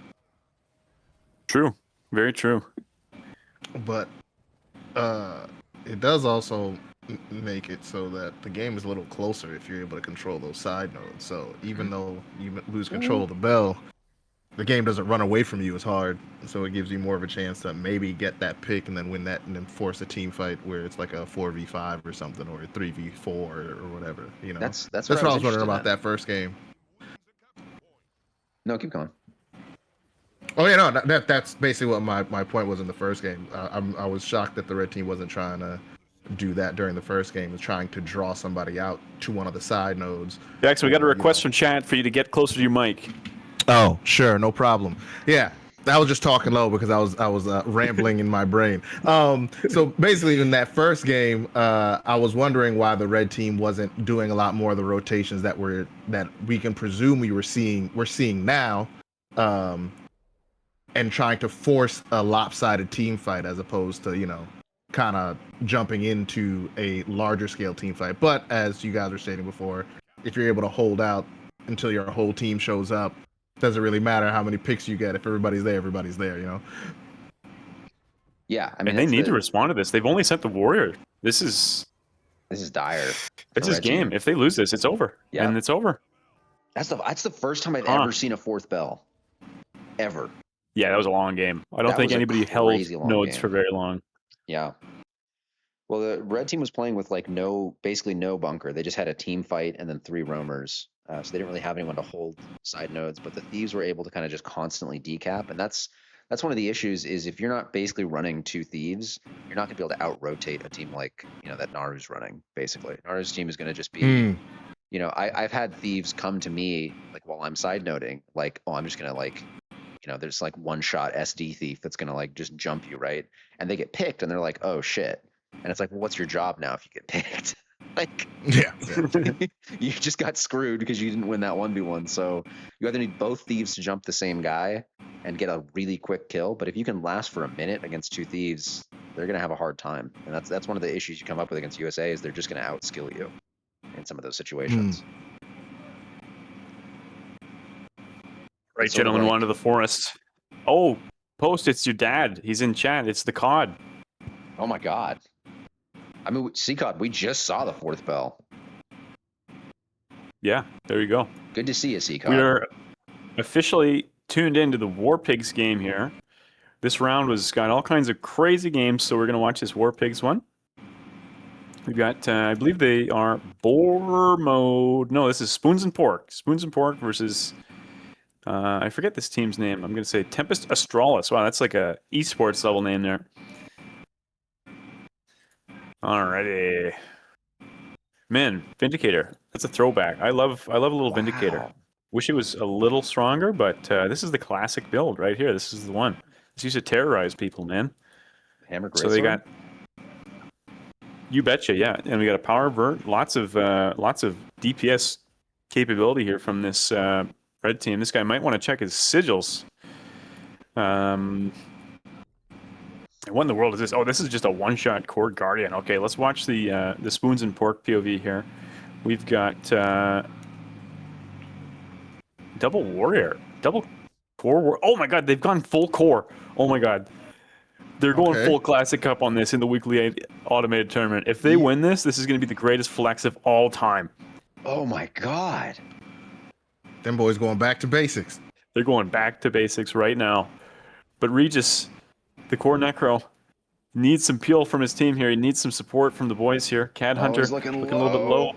True. Very true. But it does also make it so that the game is a little closer if you're able to control those side nodes. So even though you lose control of the bell, the game doesn't run away from you as hard. So it gives you more of a chance to maybe get that pick and then win that and then force a team fight where it's like a 4v5 or something or a 3v4 or whatever. You know, That's what I was wondering about that first game. No, keep going. Oh yeah, no, that's basically what my point was in the first game. I was shocked that the red team wasn't trying to do that during the first game, was trying to draw somebody out to one of the side nodes. Jackson, we got a request from chat for you to get closer to your mic. Oh, sure, no problem. Yeah, I was just talking low because I was rambling in my brain. So basically, in that first game, I was wondering why the red team wasn't doing a lot more of the rotations that we can presume we're seeing now, and trying to force a lopsided team fight as opposed to kind of jumping into a larger scale team fight. But as you guys were stating before, if you're able to hold out until your whole team shows up, doesn't really matter how many picks you get. If everybody's there. Yeah, I mean, And they need to respond to this. They've only sent the warrior. This is dire. This is game. If they lose this, it's over. Yeah. And it's over. That's the first time I've ever seen a fourth bell. Ever. Yeah, that was a long game. I don't think anybody held nodes for very long. Yeah. Well, the red team was playing with basically no bunker. They just had a team fight and then 3 roamers. So they didn't really have anyone to hold side nodes, but the thieves were able to kind of just constantly decap. And that's one of the issues is if you're not basically running 2 thieves, you're not gonna be able to out-rotate a team like, that Naru's running, basically. Naru's team is gonna just be, I've had thieves come to me like while I'm side noding, like, oh, I'm just gonna there's like one shot SD thief that's gonna like just jump you, right? And they get picked and they're like, oh shit. And it's like, well, what's your job now if you get picked? Like, yeah. You just got screwed because you didn't win that 1v1. So you either need both thieves to jump the same guy and get a really quick kill. But if you can last for a minute against 2 thieves, they're gonna have a hard time. And that's one of the issues you come up with against USA is they're just gonna outskill you in some of those situations. Right, gentlemen, one to the forest. Oh, Post, it's your dad. He's in chat. It's the COD. Oh my god. I mean, CCOD, we just saw the 4th bell. Yeah, there you go. Good to see you, CCOD. We are officially tuned into the War Pigs game here. This round got all kinds of crazy games, so we're going to watch this War Pigs one. We've got, I believe they are Boar Mode. No, this is Spoons and Pork. Spoons and Pork versus, I forget this team's name. I'm going to say Tempest Astralis. Wow, that's like a esports level name there. Alrighty. Man, Vindicator. That's a throwback. I love a little Vindicator. Wish it was a little stronger, but this is the classic build right here. This is the one. This used to terrorize people, man. Hammer Greatsword? So they got... You betcha, yeah. And we got a power vert. Lots of DPS capability here from this red team. This guy might want to check his sigils. What in the world is this? Oh, this is just a one-shot Core Guardian. Okay, let's watch the Spoons and Pork POV here. We've got double warrior, double core. Oh my god, they've gone full core. Oh my god, they're going full classic cup on this in the weekly automated tournament. If they win this, this is going to be the greatest flex of all time. Oh my god, them boys going back to basics. They're going back to basics right now. But Regis, the core necro, needs some peel from his team here. He needs some support from the boys here. Cad Hunter looking a little bit low.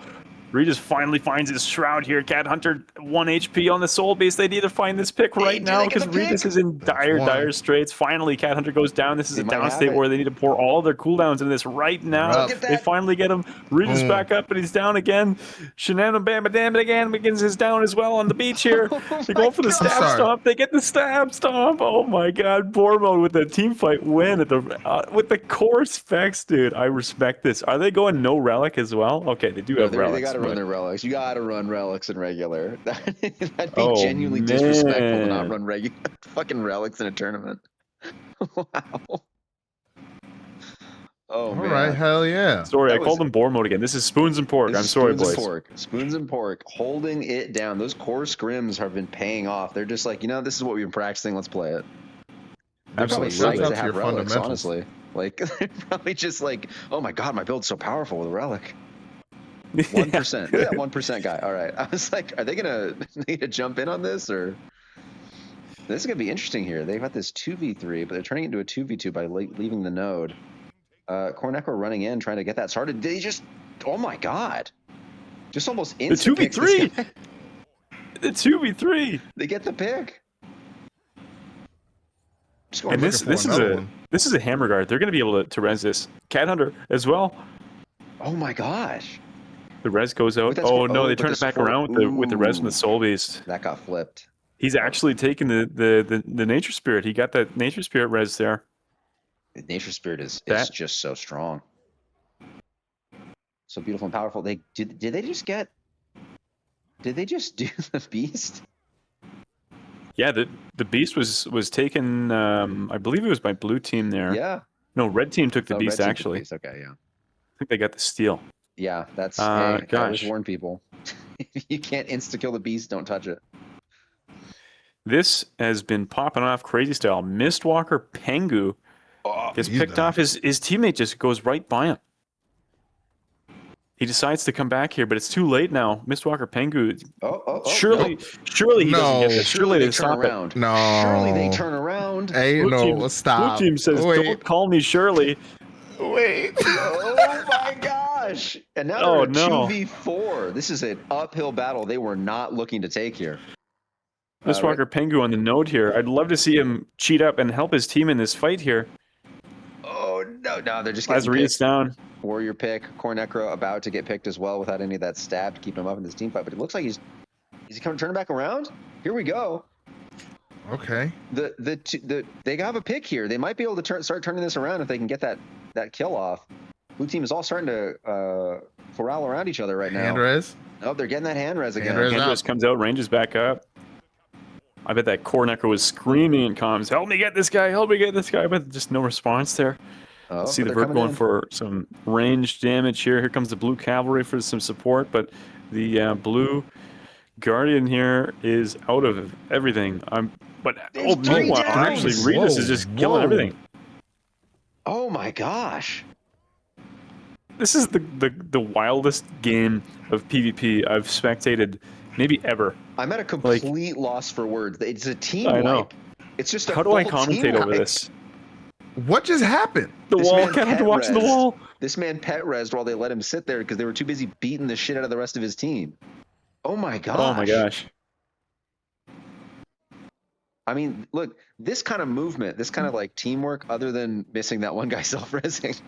Regis finally finds his shroud here. Cad Hunter 1 HP on the soul base. They need to find this pick right now because Regis is in dire straits. Finally, Cad Hunter goes down. This is a down state where they need to pour all their cooldowns into this right now. They finally get him. Regis back up, and he's down again. Shenanigans Bam Dam again begins his down as well on the beach here. They go for the stab stomp. They get the stab stomp. Oh my god, Boar Mode with the team fight win at with the core specs, dude. I respect this. Are they going no relic as well? Okay, they do have relics. They gotta run their relics. You gotta run relics in regular. That'd be genuinely disrespectful to not run regular fucking relics in a tournament. Wow. Oh man. All right, hell yeah. Sorry, I called them Boar Mode again. This is Spoons and Pork. I'm sorry, boys. Spoons and Pork, holding it down. Those core scrims have been paying off. They're just like, this is what we've been practicing. Let's play it. They're probably psyched to have relics, honestly. Like, they're probably just like, oh my god, my build's so powerful with a relic. 1%. Yeah, 1% guy. All right. I was like, are they gonna jump in on this, or this is gonna be interesting here? They've got this 2v3, but they're turning it into a 2v2 by leaving the node. Cornecro running in, trying to get that started. They just, oh my god, just almost instant. The 2v3. The 2v3. They get the pick. And this is a hammer guard. They're gonna be able to res this. Cat Hunter as well. Oh my gosh. The res goes out. Oh no, they turn it back around with the res from the Soul Beast. That got flipped. He's actually taken the nature spirit. He got that nature spirit res there. The nature spirit is That- just so strong. So beautiful and powerful. Did they just get? Did they just do the beast? Yeah, the beast was taken. I believe it was by blue team there. Yeah. No, red team took the Oh, beast red team took the actually. beast. Okay, yeah. I think they got the steal. Yeah, that's. Hey, I always gosh. warn people. If you can't insta kill the beast, don't touch it. This has been popping off crazy style. Mistwalker Pengu Oh, gets he's picked done. off. His teammate just goes right by him. He decides to come back here, but it's too late now. Mistwalker Pengu. Surely he doesn't get No. this. Surely Surely they they turn stop it. around. No. Surely they turn around. Hey, Blue no, team, stop. Blue team says, Wait. "Don't call me Shirley." Wait. Oh my gosh! And now Oh, they're no. 2v4. This is an uphill battle they were not looking to take here. Mistwalker Pengu on the node here. I'd love to see him cheat up and help his team in this fight here. Oh no, they're just getting Lazarus picked. down. Warrior pick. Cornecro about to get picked as well without any of that stab to keep him up in this team fight. But it looks like is he turning back around? Here we go. Okay. They have a pick here. They might be able to start turning this around if they can get that kill off. Blue team is all starting to corral around each other right now. Hand res. Oh, they're getting that hand res again. Hand res. Hendricks comes out, ranges back up. I bet that Cornecker was screaming in comms, "Help me get this guy! Help me get this guy!" But just no response there. Oh, Let's see but the they're Vert coming going in. for some range damage here. Here comes the blue cavalry for some support, but the blue guardian here is out of everything. There's three Meanwhile, down. actually, Regis is just killing everything. Oh my gosh. This is the wildest game of PvP I've spectated maybe ever. I'm at a complete loss for words. It's a team I know. wipe. It's just a How do I full team commentate over wipe. this? What just happened? The This wall. man Can't have to pet watch the rezzed. wall. This man pet rezzed while they let him sit there because they were too busy beating the shit out of the rest of his team. Oh my gosh. Oh my gosh. I mean, look, this kind of movement, this kind of like teamwork, other than missing that one guy self-rezzing,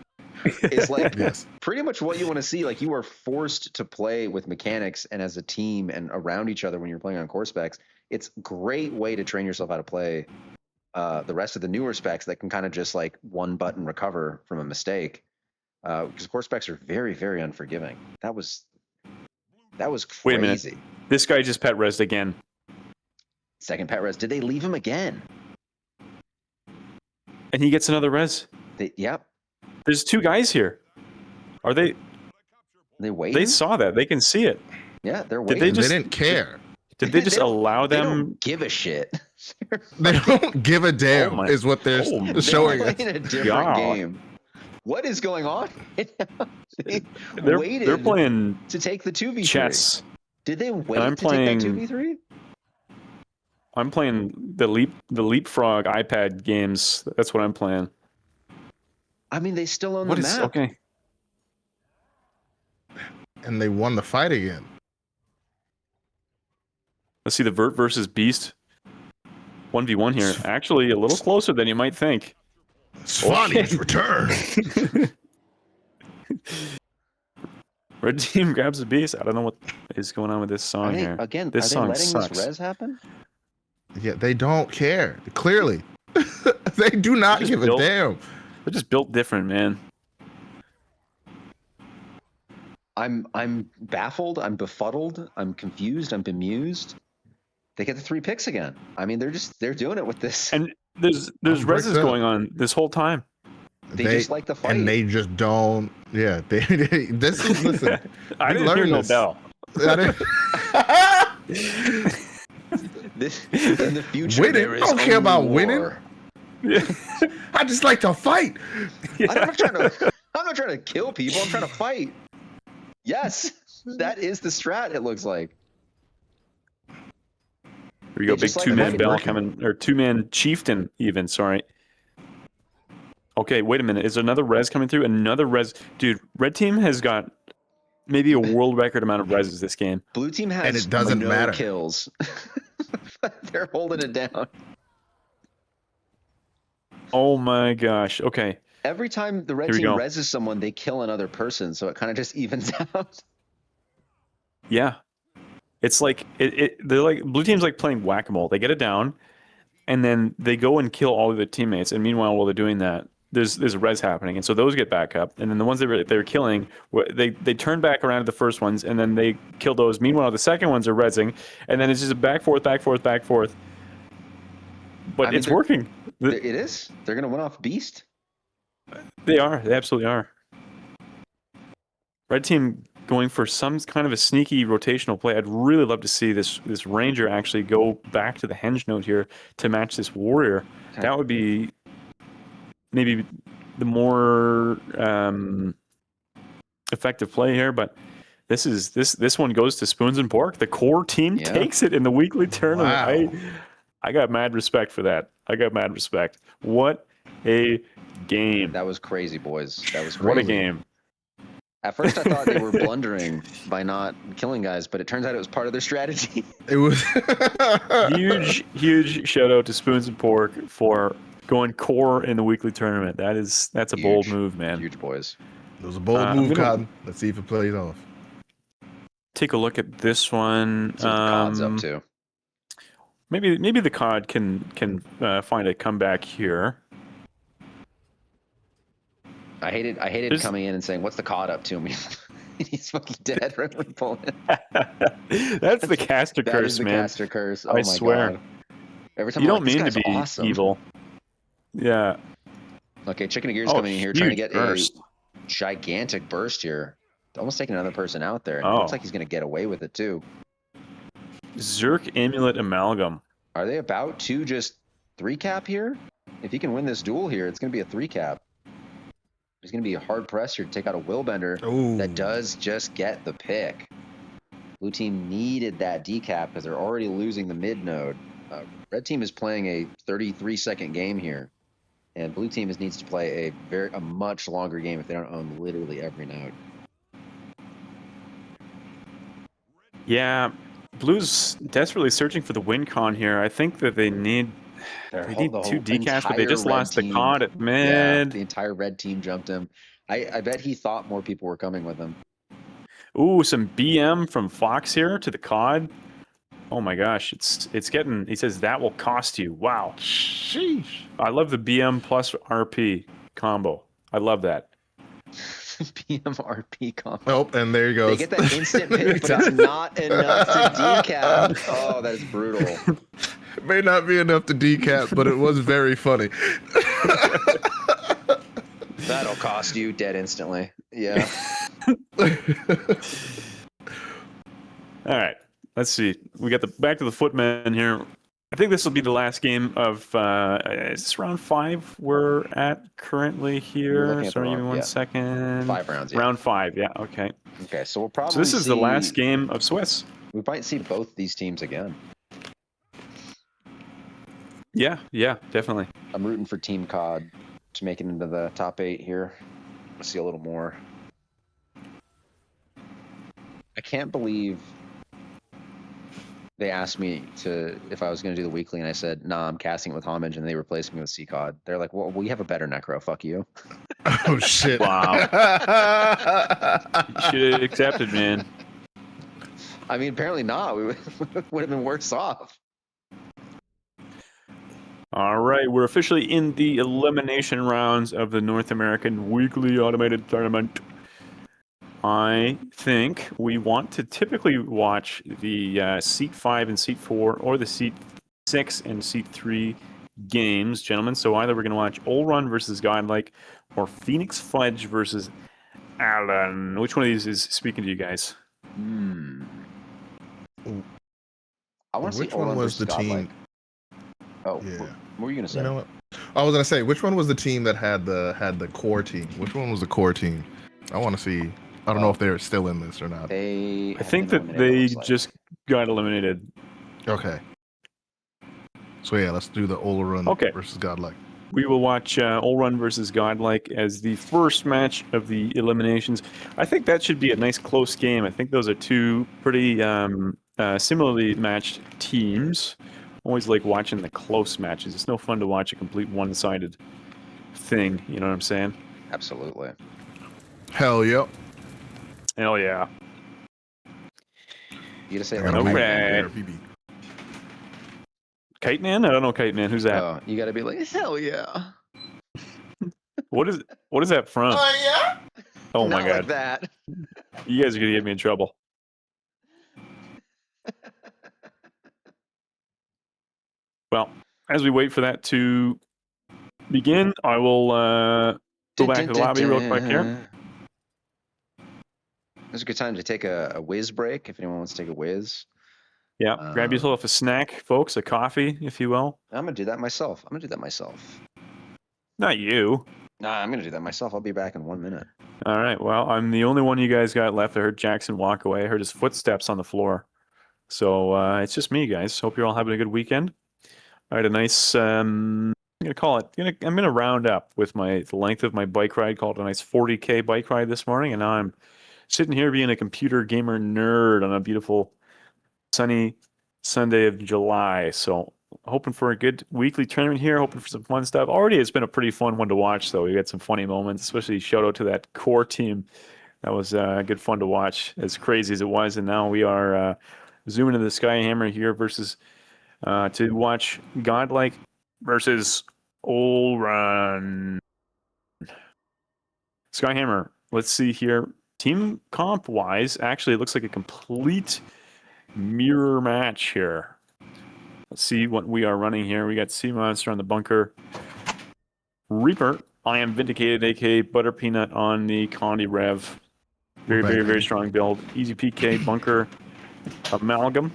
is like Yes. pretty much what you want to see. Like you are forced to play with mechanics and as a team and around each other when you're playing on core specs. It's a great way to train yourself how to play the rest of the newer specs that can kind of just like one button recover from a mistake. Because core specs are very, very unforgiving. That was crazy. Wait a minute. This guy just pet rezzed again. Second pet res. Did they leave him again? And he gets another res. Yep. There's two guys here. Are they? They wait. They saw that. They can see it. Yeah, they're Did waiting. they just- They didn't care. Did they just don't- allow They them? don't give a shit. They don't give a damn. Oh my- is what they're oh my showing They're us. playing a different God. game. What is going on? They They're waited playing to take the 2v3. chess. Did they wait I'm to take that playing- 2v3? I'm playing the leapfrog iPad games. That's what I'm playing. I mean, they still own What the is map. okay? And they won the fight again. Let's see the Vert versus Beast. 1v1 here. Actually, a little closer than you might think. Swanee's return. Red team grabs the Beast. I don't know what is going on with this Are song they, here. again, This are they song letting sucks. this res happen? Yeah, they don't care. Clearly. They do not Just give a built- damn. They're just built different, man. I'm baffled. I'm befuddled. I'm confused. I'm bemused. They get the 3 picks again. I mean, they're doing it with this. And there's I'm bricked reses up. going on this whole time. They just like the fight. And they just don't. Yeah, this is, listen. I We didn't hear learned no this. bell. I This, in the future, Winning? there is I don't care only about winning. war. I just like to fight. I'm not trying to kill people. I'm trying to fight. Yes, that is the strat. It looks like. Here we go, They big just like two-man fighting. bell coming, or two-man chieftain even, sorry. Okay, wait a minute. Is there another res coming through? Another res. Dude, red team has got maybe a world record amount of reses this game. Blue team has And it doesn't no matter. kills. They're holding it down. Oh my gosh. Okay. Every time the red Here we team go. reses someone, they kill another person, so it kind of just evens out. Yeah. It's like they're like blue team's like playing whack-a-mole. They get it down, and then they go and kill all of their teammates. And meanwhile, while they're doing that, there's a res happening, and so those get back up. And then the ones they're killing, they turn back around to the first ones, and then they kill those. Meanwhile, the second ones are resing, and then it's just a back forth, back forth, back forth. But I mean, it's working. It is. They're gonna win off Beast. They are. They absolutely are. Red team going for some kind of a sneaky rotational play. I'd really love to see this Ranger actually go back to the henge node here to match this Warrior. Okay. That would be maybe the more effective play here, but this one goes to Spoons and Pork. The core team takes it in the weekly tournament. Wow. I got mad respect for that. I got mad respect. What a game. That was crazy, boys. That was crazy. What a game. At first, I thought they were blundering by not killing guys, but it turns out it was part of their strategy. It was huge shout out to Spoons and Pork for going core in the weekly tournament. That's a bold move, man. Huge, boys. It was a bold move, Cotton. Let's see if it plays off. Take a look at this one. See what the COD's up to. Maybe the COD can find a comeback here. I hated coming in and saying, "What's the COD up to?" I mean, he's fucking dead right when we pull in. That's the caster curse, That is the man. caster curse. Oh I my swear. God. Every time You I'm don't like, mean this to guy's be awesome. evil. Yeah. Okay, Chicken and Gears coming in here trying to get burst. a gigantic burst here. Almost taking another person out there. Oh. It looks like he's going to get away with it too. Zerk Amulet Amalgam. Are they about to just 3-cap here? If he can win this duel here, it's going to be a 3-cap. He's going to be a hard press here to take out a Willbender that does just get the pick. Blue team needed that decap because they're already losing the mid node. Red team is playing a 33-second game here, and blue team needs to play a much longer game if they don't own literally every node. Yeah, Blue's desperately searching for the win con here. I think that they need two decaps, but they just lost the con at mid. Yeah, the entire red team jumped him. I bet he thought more people were coming with him. Ooh, some BM from Fox here to the COD. Oh my gosh, it's getting. He says that will cost you. Wow. Sheesh. I love the BM plus RP combo. I love that. PMRP combo. Nope, and there he goes. They get that instant pick, but it's not enough to decap. Oh, that is brutal. It may not be enough to decap, but it was very funny. That'll cost you dead instantly. Yeah. All right, let's see. We got the back to the footman here. I think this will be the last game of is this round 5 we're at currently here? Sorry, give me one second. 5 rounds. Yeah. Round 5, yeah, okay. Okay, so we'll probably. So this is the last game of Swiss. We might see both these teams again. Yeah, definitely. I'm rooting for Team COD to make it into the top 8 here. We'll see a little more. I can't believe they asked me if I was going to do the weekly, and I said, "Nah, I'm casting it with Homage," and they replaced me with CCOD. They're like, "Well, we have a better Necro. Fuck you." Oh shit! Wow. You should have accepted, man. I mean, apparently not. We would have been worse off. All right, we're officially in the elimination rounds of the North American Weekly Automated Tournament. I think we want to typically watch the Seat 5 and Seat 4 or the Seat 6 and Seat 3 games, gentlemen. So either we're going to watch Olrun versus Godlike or Phoenix Fudge versus Alan. Which one of these is speaking to you guys? I want to see which one was the team? Oh, yeah. What were you going to say? You know what? I was going to say, which one was the team that had the core team? Which one was the core team? I want to see. I don't know if they're still in this or not. I think that they just got eliminated. Okay. So yeah, let's do the Olrun versus Godlike. We will watch Olrun versus Godlike as the first match of the eliminations. I think that should be a nice close game. I think those are two pretty similarly matched teams. Always like watching the close matches. It's no fun to watch a complete one-sided thing. You know what I'm saying? Absolutely. Hell yeah. Hell yeah. You gotta say it I like gotta Kite read Man. Alright. it. PB. Kite Man? I don't know Kite Man. Who's that? Oh, you gotta be like, hell yeah. What is that from? yeah. Oh my Not like god. that. You guys are gonna get me in trouble. Well, as we wait for that to begin, I will go back to the lobby real quick here. It's a good time to take a whiz break if anyone wants to take a whiz. Yeah, grab yourself a snack, folks, a coffee, if you will. I'm gonna do that myself. Not you. Nah, I'm gonna do that myself. I'll be back in 1 minute. All right. Well, I'm the only one you guys got left. I heard Jackson walk away. I heard his footsteps on the floor. So it's just me, guys. Hope you're all having a good weekend. I had a nice. I'm gonna call it. I'm gonna round up with the length of my bike ride. Called a nice 40K bike ride this morning, and now I'm sitting here being a computer gamer nerd on a beautiful sunny Sunday of July. So hoping for a good weekly tournament here. Hoping for some fun stuff. Already, it's been a pretty fun one to watch, though. We got some funny moments, especially shout out to that core team. That was good fun to watch, as crazy as it was. And now we are zooming into the Skyhammer here versus to watch Godlike versus Olrun. Skyhammer, let's see here. Team comp wise, actually, it looks like a complete mirror match here. Let's see what we are running here. We got Sea Monster on the bunker. Reaper, I am Vindicated, aka Butter Peanut on the Condi Rev. Very strong build. Easy PK, Bunker Amalgam,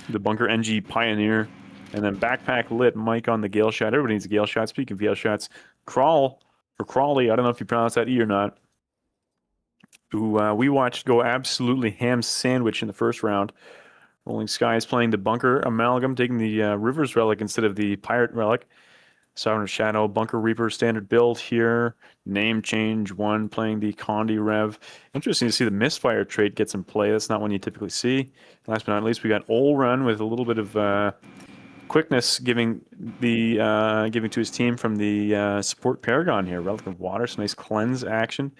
the Bunker NG Pioneer, and then Backpack Lit Mike on the Gale Shot. Everybody needs a Gale Shot. Speaking of Gale Shots, Crawl, or Crawley, I don't know if you pronounce that E or not, who we watched go absolutely ham sandwich in the first round. Rolling Skies playing the Bunker Amalgam, taking the Rivers Relic instead of the Pirate Relic. Sovereign Shadow, Bunker Reaper, standard build here. Name change 1, playing the Condi Rev. Interesting to see the Misfire trait get some play. That's not one you typically see. Last but not least, we got Olrun with a little bit of quickness giving to his team from the support Paragon here. Relic of Water, some nice cleanse action.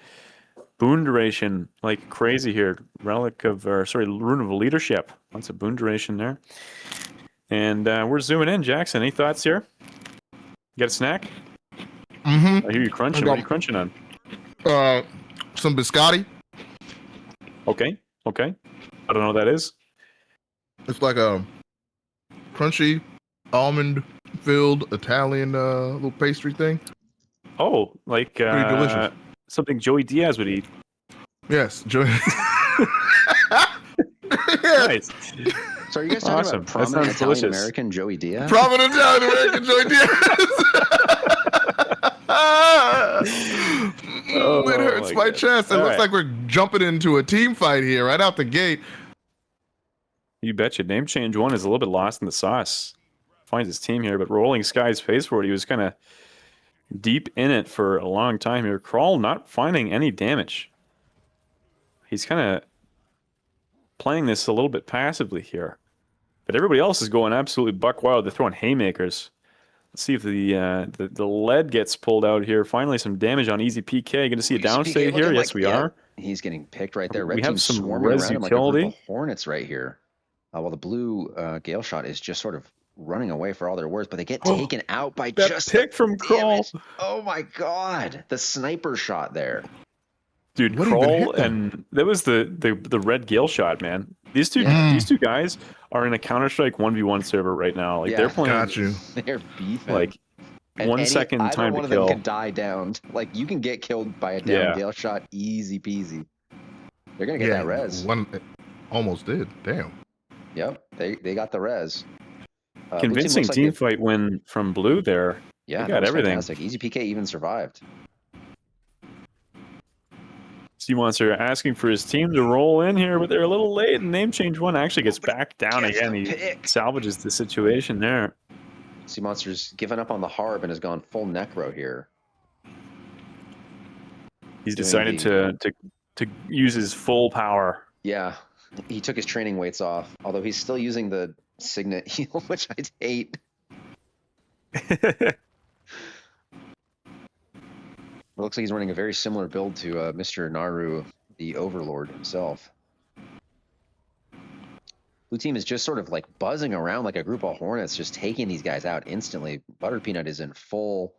Boon duration like crazy here. Rune of Leadership. Lots of boon duration there. And we're zooming in. Jackson, any thoughts here? You got a snack? Mm-hmm. I hear you crunching. What are you crunching on? Some biscotti. Okay. I don't know what that is. It's like a crunchy, almond-filled Italian little pastry thing. Oh, like Pretty delicious. something Joey Diaz would eat. Yes, Joey. Nice. So are you guys talking Awesome. about That prominent sounds delicious. Italian American Joey Diaz? Prominent Italian American Joey Diaz. It hurts my chest. It looks like we're jumping into a team fight here right out the gate. You betcha. Name change 1 is a little bit lost in the sauce. Finds his team here, but Rolling Skies pays for it. He was kind of deep in it for a long time here. Crawl not finding any damage. He's kind of playing this a little bit passively here. But everybody else is going absolutely buck wild. They're throwing haymakers. Let's see if the lead gets pulled out here. Finally, some damage on Easy PK. Going to see a downstate here. Yes, we are. He's getting picked right there. We Red have team's some swarming res around him like a group utility. of hornets right here. While the blue Gale Shot is just sort of running away for all their worth, but they get taken out by That just pick from Crawl. Oh my god, the sniper shot there. Dude, What even Crawl hit them? and that was the red Gale Shot, man. These two guys are in a Counter-Strike 1v1 server right now. Like they're playing Got you. They're beefing. like And 1 second either time one to of them kill. can die down. Like you can get killed by a down Gale Shot, easy peasy. They're gonna get that res. One almost did. Damn. Yep, they got the res. Convincing team fight win from blue there. Yeah, they got everything. Fantastic. Easy PK even survived. Sea Monster asking for his team to roll in here, but they're a little late. And Name change 1 actually gets back down again. He salvages the situation there. Sea Monster's given up on the Harb and has gone full necro here. He's decided to use his full power. Yeah, he took his training weights off, although he's still using the Signet heal, which I hate. It looks like he's running a very similar build to Mr. Naru, the Overlord himself. Blue team is just sort of like buzzing around like a group of hornets, just taking these guys out instantly. Butter Peanut is in full,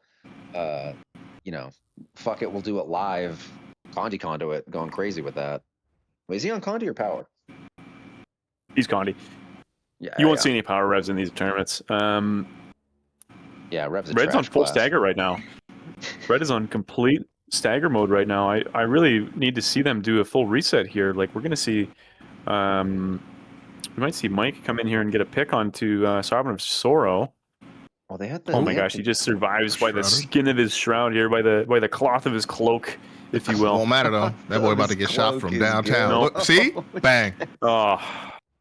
you know, fuck it, we'll do it live. Condi conduit going crazy with that. Wait, is he on Condi or power? He's Condi. Yeah, You won't see any power revs in these tournaments. Yeah, Rev's a Red's on trash full class. stagger right now. Red is on complete stagger mode right now. I really need to see them do a full reset here. Like we're gonna see, we might see Mike come in here and get a pick onto Sovereign of Sorrow. Oh, they had the. Oh my they had gosh, the- he just survives by the Shrouded. skin of his shroud here, by the cloth of his cloak, if you will. Won't matter though. That boy about to get shot His from cloak is downtown. good. Look, see? Bang. Oh,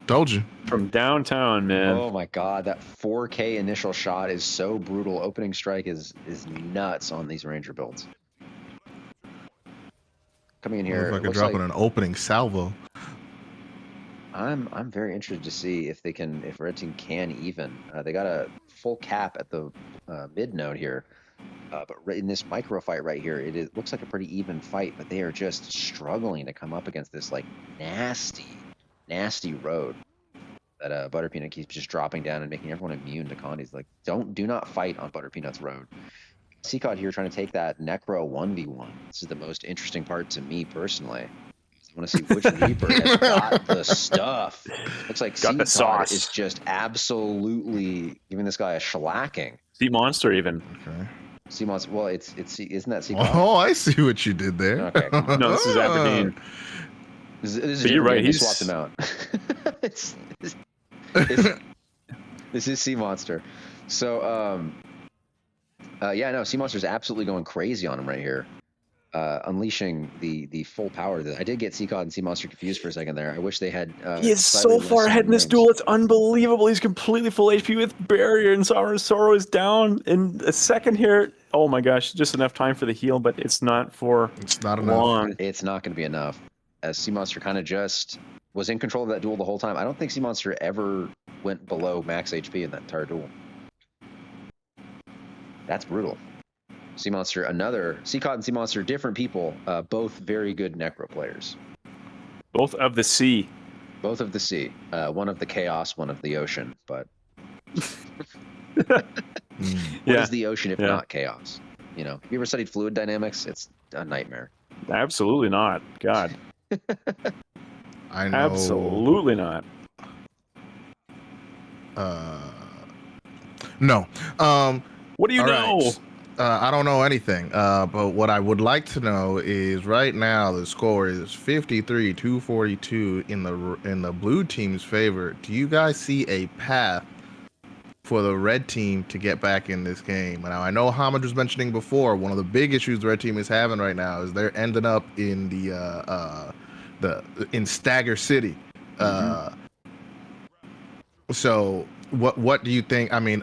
Told you. from downtown, man. Oh my god, that 4K initial shot is so brutal. Opening strike is nuts on these Ranger builds. Coming in here, Looks like it they're looks dropping like an opening salvo. I'm very interested to see if Red Team can even. They got a full cap at the mid node here, but in this micro fight right here, it looks like a pretty even fight. But they are just struggling to come up against this like nasty road that Butter Peanut keeps just dropping down and making everyone immune to Condi's. Like, do not fight on Butter Peanut's road. Seacod here trying to take that Necro 1v1. This is the most interesting part to me personally. I want to see which Reaper has got the stuff. Looks like Got the Seacod sauce. is just absolutely giving this guy a shellacking. Sea Monster even. Okay. Seamon's, well, isn't that Seacod? Oh, I see what you did there. Okay. No, this is Aberdeen. This is But you're different right, game. They he's- swapped him out. This is Sea Monster. So, yeah, no, Sea Monster's absolutely going crazy on him right here. Unleashing the full power. I did get Seacod and Sea Monster confused for a second there. I wish they had. He is slightly so far less ahead in this names. duel. It's unbelievable. He's completely full HP with barrier, and Sovereign Sorrow is down in a second here. Oh my gosh, just enough time for the heal, but it's not for It's not enough. long. It's not going to be enough. As Sea Monster kind of just was in control of that duel the whole time. I don't think Sea Monster ever went below max HP in that entire duel. That's brutal. Sea Monster, Seacod and Sea Monster, different people, both very good Necro players. Both of the sea. Both of the sea, one of the chaos, one of the ocean. But what Yeah, is the ocean if yeah. not chaos? You know, have you ever studied fluid dynamics? It's a nightmare. Absolutely not. God, I know. absolutely not. No. What do you All know? right. I don't know anything. But what I would like to know is right now the score is 53-242 in the blue team's favor. Do you guys see a path for the red team to get back in this game? Now I know Hamid was mentioning before, one of the big issues the red team is having right now is they're ending up in in Stagger City. So what do you think? I mean,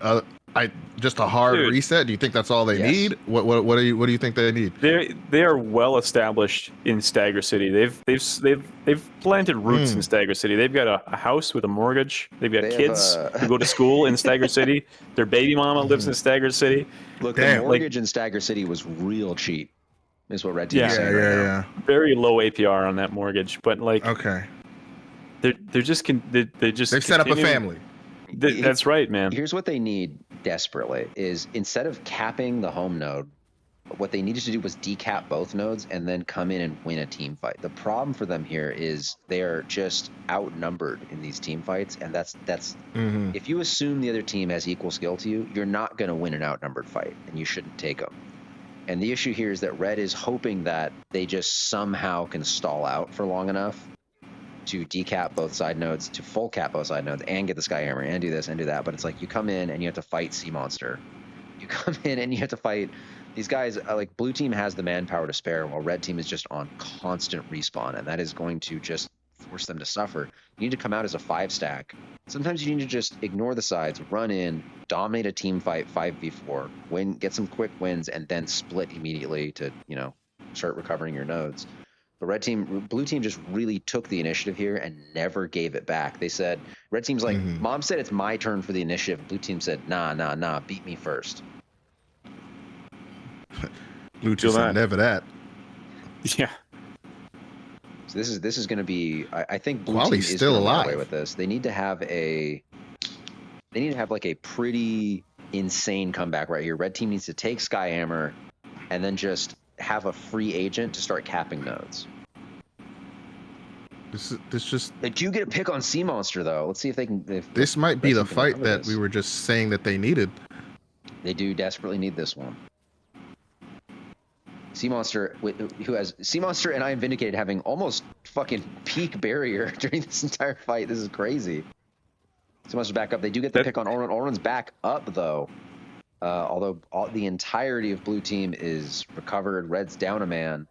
just a hard Dude. reset. Do you think that's all they Yes. need? What do you think they need? They are well established in Stagger City. They've planted roots in Stagger City. They've got a house with a mortgage. They've got They have, kids who go to school in Stagger City. Their baby mama lives in Stagger City. Look, Damn, the mortgage in Stagger City was real cheap. Is what Red Team Yeah. is Yeah, saying right now. Very low APR on that mortgage, but like Okay. they're just they just They've set up a continue- family. That's right, man. Here's what they need desperately is instead of capping the home node, what they needed to do was decap both nodes and then come in and win a team fight. The problem for them here is they are just outnumbered in these team fights, and that's Mhm. if you assume the other team has equal skill to you, you're not going to win an outnumbered fight, and you shouldn't take them. And the issue here is that Red is hoping that they just somehow can stall out for long enough to decap both side nodes, to full cap both side nodes, and get the Skyhammer, and do this and do that. But it's like you come in and you have to fight Sea Monster. You come in and you have to fight these guys. Like blue team has the manpower to spare, while red team is just on constant respawn, and that is going to just force them to suffer. You need to come out as a 5-stack. Sometimes you need to just ignore the sides, run in, dominate a team fight 5v4, win, get some quick wins, and then split immediately to start recovering your nodes. But blue team just really took the initiative here and never gave it back. They said, red team's like, Mom said it's my turn for the initiative. Blue team said, nah, beat me first. Blue Feel team said that. never that. Yeah. So this is going to be. I think blue Quality's team is still going to run away alive. with this. They need to have like a pretty insane comeback right here. Red team needs to take Skyhammer, and then just have a free agent to start capping nodes. This just. They do get a pick on Sea Monster though. Let's see if they can. This might be Red the team can fight recover that this. we were just saying that they needed. They do desperately need this one. Sea Monster, who has Sea Monster and I am Vindicated having almost fucking peak barrier during this entire fight. This is crazy. Sea Monster back up. They do get the pick on Oran. Oran's back up though. Although the entirety of blue team is recovered. Red's down a man.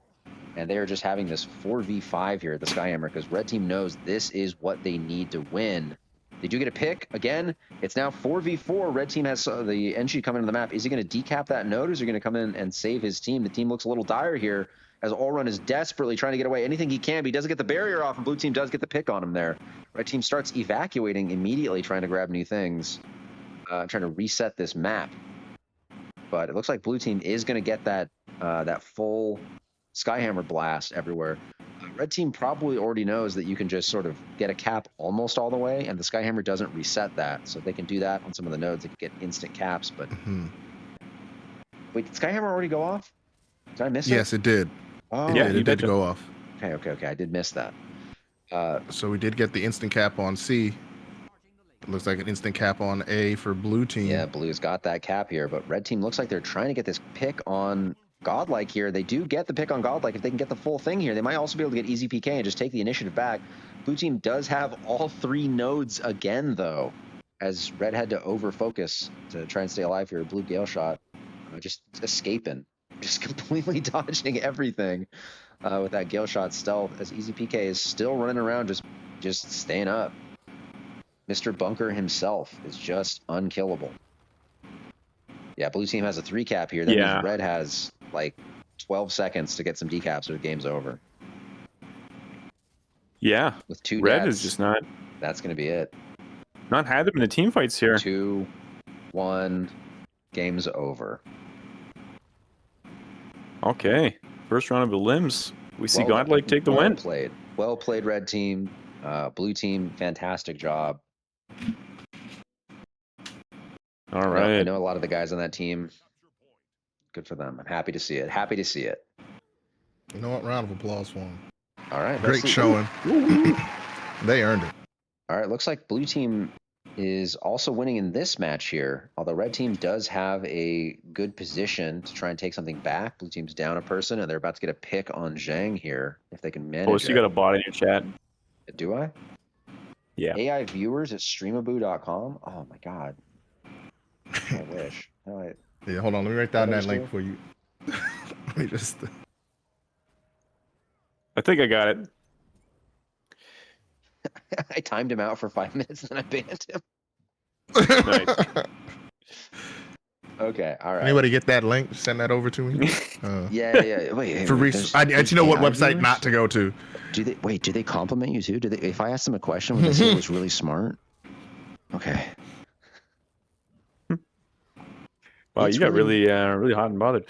And they are just having this 4v5 here at the Skyhammer because red team knows this is what they need to win. They do get a pick. Again, it's now 4v4. Red team has the entry coming to the map. Is he going to decap that node or is he going to come in and save his team? The team looks a little dire here as Allrun is desperately trying to get away. Anything he can, but he doesn't get the barrier off, and blue team does get the pick on him there. Red team starts evacuating immediately, trying to grab new things, trying to reset this map. But it looks like blue team is going to get that that full Skyhammer blast everywhere. Red team probably already knows that you can just sort of get a cap almost all the way, and the Skyhammer doesn't reset that. So if they can do that on some of the nodes, they can get instant caps. But wait, did Skyhammer already go off? Did I miss it? Yes, it did. Oh, Yeah, it did go off. Okay. I did miss that. So we did get the instant cap on C. It looks like an instant cap on A for blue team. Yeah, blue's got that cap here, but red team looks like they're trying to get this pick on Godlike here. They do get the pick on Godlike. If they can get the full thing here, they might also be able to get easy PK and just take the initiative back. Blue team does have all 3 nodes again, though, as red had to over-focus to try and stay alive here. Blue Gale Shot just escaping, just completely dodging everything with that Gale Shot stealth, as easy PK is still running around just staying up. Mr. Bunker himself is just unkillable. Yeah, blue team has a 3 cap here. That means red has like 12 seconds to get some decaps or the game's over. Yeah. With 2 red deaths, is just not that's going to be it. not had them in the team fights here. 2, 1, game's over. Okay. First round of the limbs. We see Well Godlike take the win. Played. Well played, red team. Blue team, fantastic job. All right. I know a lot of the guys on that team. Good for them. I'm happy to see it. Happy to see it. You know what? Round of applause for them. All right. Great showing. They earned it. All right. Looks like blue team is also winning in this match here. Although red team does have a good position to try and take something back. Blue team's down a person, and they're about to get a pick on Zhang here if they can manage Oh, so you got a bot in your chat. Do I? Yeah. AI viewers at streamaboo.com. Oh my god. I wish. Yeah, hold on. Let me write down that link for you. Let me just. I think I got it. I timed him out for 5 minutes and then I banned him. Nice. Okay, all right. Anybody get that link? Send that over to me. Yeah. Wait, For I need to know what AI website viewers? not to go to. Do they compliment you too? Do they? If I ask them a question, would they say it was really smart? Okay. Wow, It's you got really- really hot and bothered.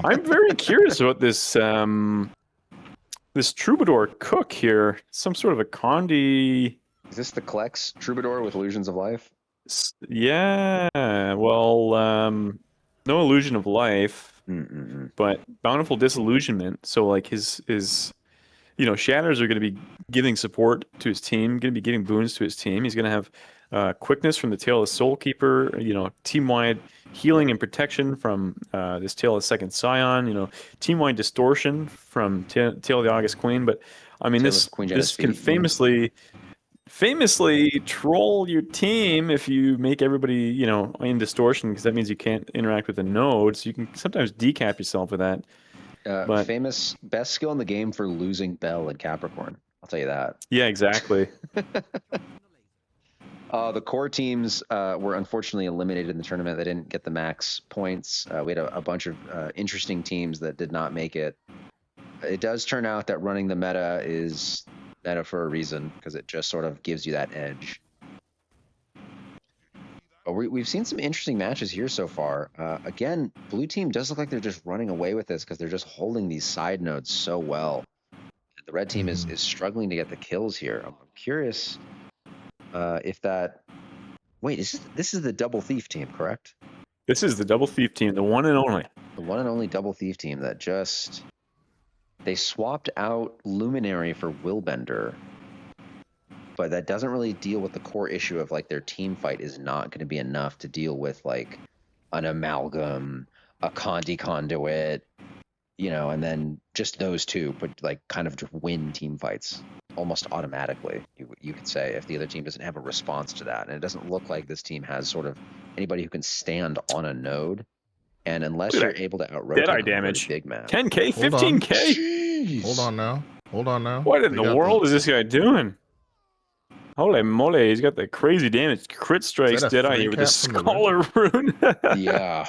I'm very curious about this this Troubadour Cook here. Some sort of a Condi. Is this the Klex Troubadour with Illusions of Life? Yeah. Well, no illusion of life, but bountiful disillusionment. So like his shatters are going to be giving support to his team, going to be giving boons to his team. He's going to have quickness from the Tail of Soulkeeper, team-wide healing and protection from this Tail of Second Scion, team-wide distortion from Tail of the August Queen. But I mean, Tail this of Queen Janus can feet. famously troll your team if you make everybody, in distortion, because that means you can't interact with the nodes. You can sometimes decap yourself with that. But Famous best skill in the game for losing Bell and Capricorn. I'll tell you that. yeah, exactly. The core teams were unfortunately eliminated in the tournament. They didn't get the max points. We had a bunch of interesting teams that did not make it. It does turn out that running the meta is meta for a reason, because it just sort of gives you that edge. But we've seen some interesting matches here so far. Again, blue team does look like they're just running away with this because they're just holding these side nodes so well. The The red team is struggling to get the kills here. I'm curious if that. Wait, this is the double thief team, correct? This is the double thief team, the one and only. The one and only double thief team that just they swapped out Luminary for Willbender, but that doesn't really deal with the core issue of like their team fight is not going to be enough to deal with like an Amalgam, a Condi Conduit, you know, and then just those two, but like kind of just win team fights almost automatically. You could say if the other team doesn't have a response to that, and it doesn't look like this team has sort of anybody who can stand on a node. And unless you're able to out-rotate Deadeye them on a damage. big map. 10k, Hold on. 15k. Jeez. Hold on now. Hold on now. What in They the got world is this guy doing? Holy moly, he's got the crazy damage. Crit strikes that a Deadeye free here with the cap from the Scholar Rune. Yeah.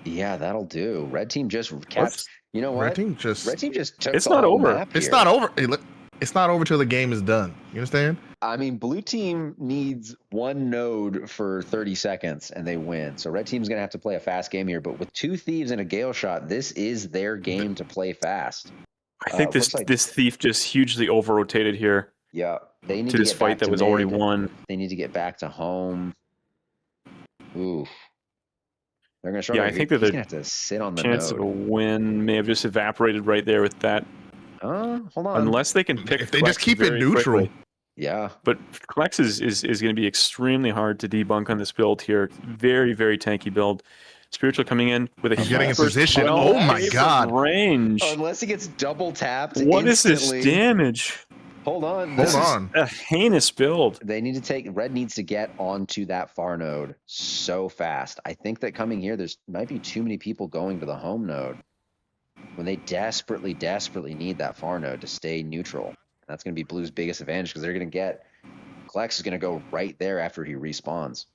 Yeah, that'll do. Red team just What's- caps. You know what? Red team just. Red team just took It's the not whole over. map It's here. not over. Hey, look, it's not over till the game is done. You understand? I mean, blue team needs one node for 30 seconds and they win. So red team's going to have to play a fast game here. But with two thieves and a gale shot, this is their game to play fast. I think looks like- this thief just hugely over-rotated here Yeah, they need to to this get fight back that to was already mid. won. They need to get back to home. Oof. They're going to struggle. Yeah, I think that he's the going to have to sit on the Chance of a node. win may have just evaporated right there with that. Hold on. Unless they can pick If they just Klex keep it very neutral. quickly. Yeah. But Klex is going to be extremely hard to debunk on this build here. Very, very tanky build. Spiritual coming in with a He's getting in first position. 12 Oh my from God. range. Unless he gets double tapped. What is this instantly. damage? Hold on. Hold This is on. a heinous build. They need to take red needs to get onto that far node so fast. I think that coming here, there's might be too many people going to the home node when they desperately, desperately need that far node to stay neutral. That's going to be Blue's biggest advantage because they're going to get Klex is going to go right there after he respawns.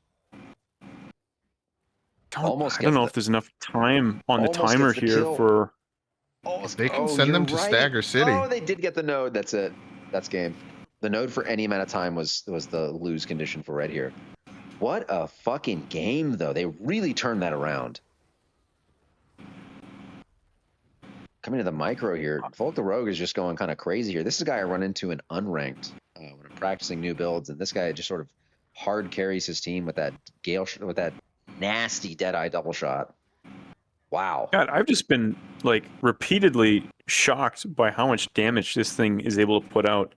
Almost I don't gets know the- if there's enough time on the almost timer gets the here kill. for. Almost, They can send them you're to Stagger City. Oh, they did get the node. That's it. That's game. The node for any amount of time was the lose condition for red here. What a fucking game, though. They really turned that around. Coming to the micro here, Volk the Rogue is just going kind of crazy here. This is a guy I run into in unranked when I'm practicing new builds, and this guy just sort of hard carries his team with that with that nasty Deadeye double shot. Wow. God, I've just been like repeatedly shocked by how much damage this thing is able to put out.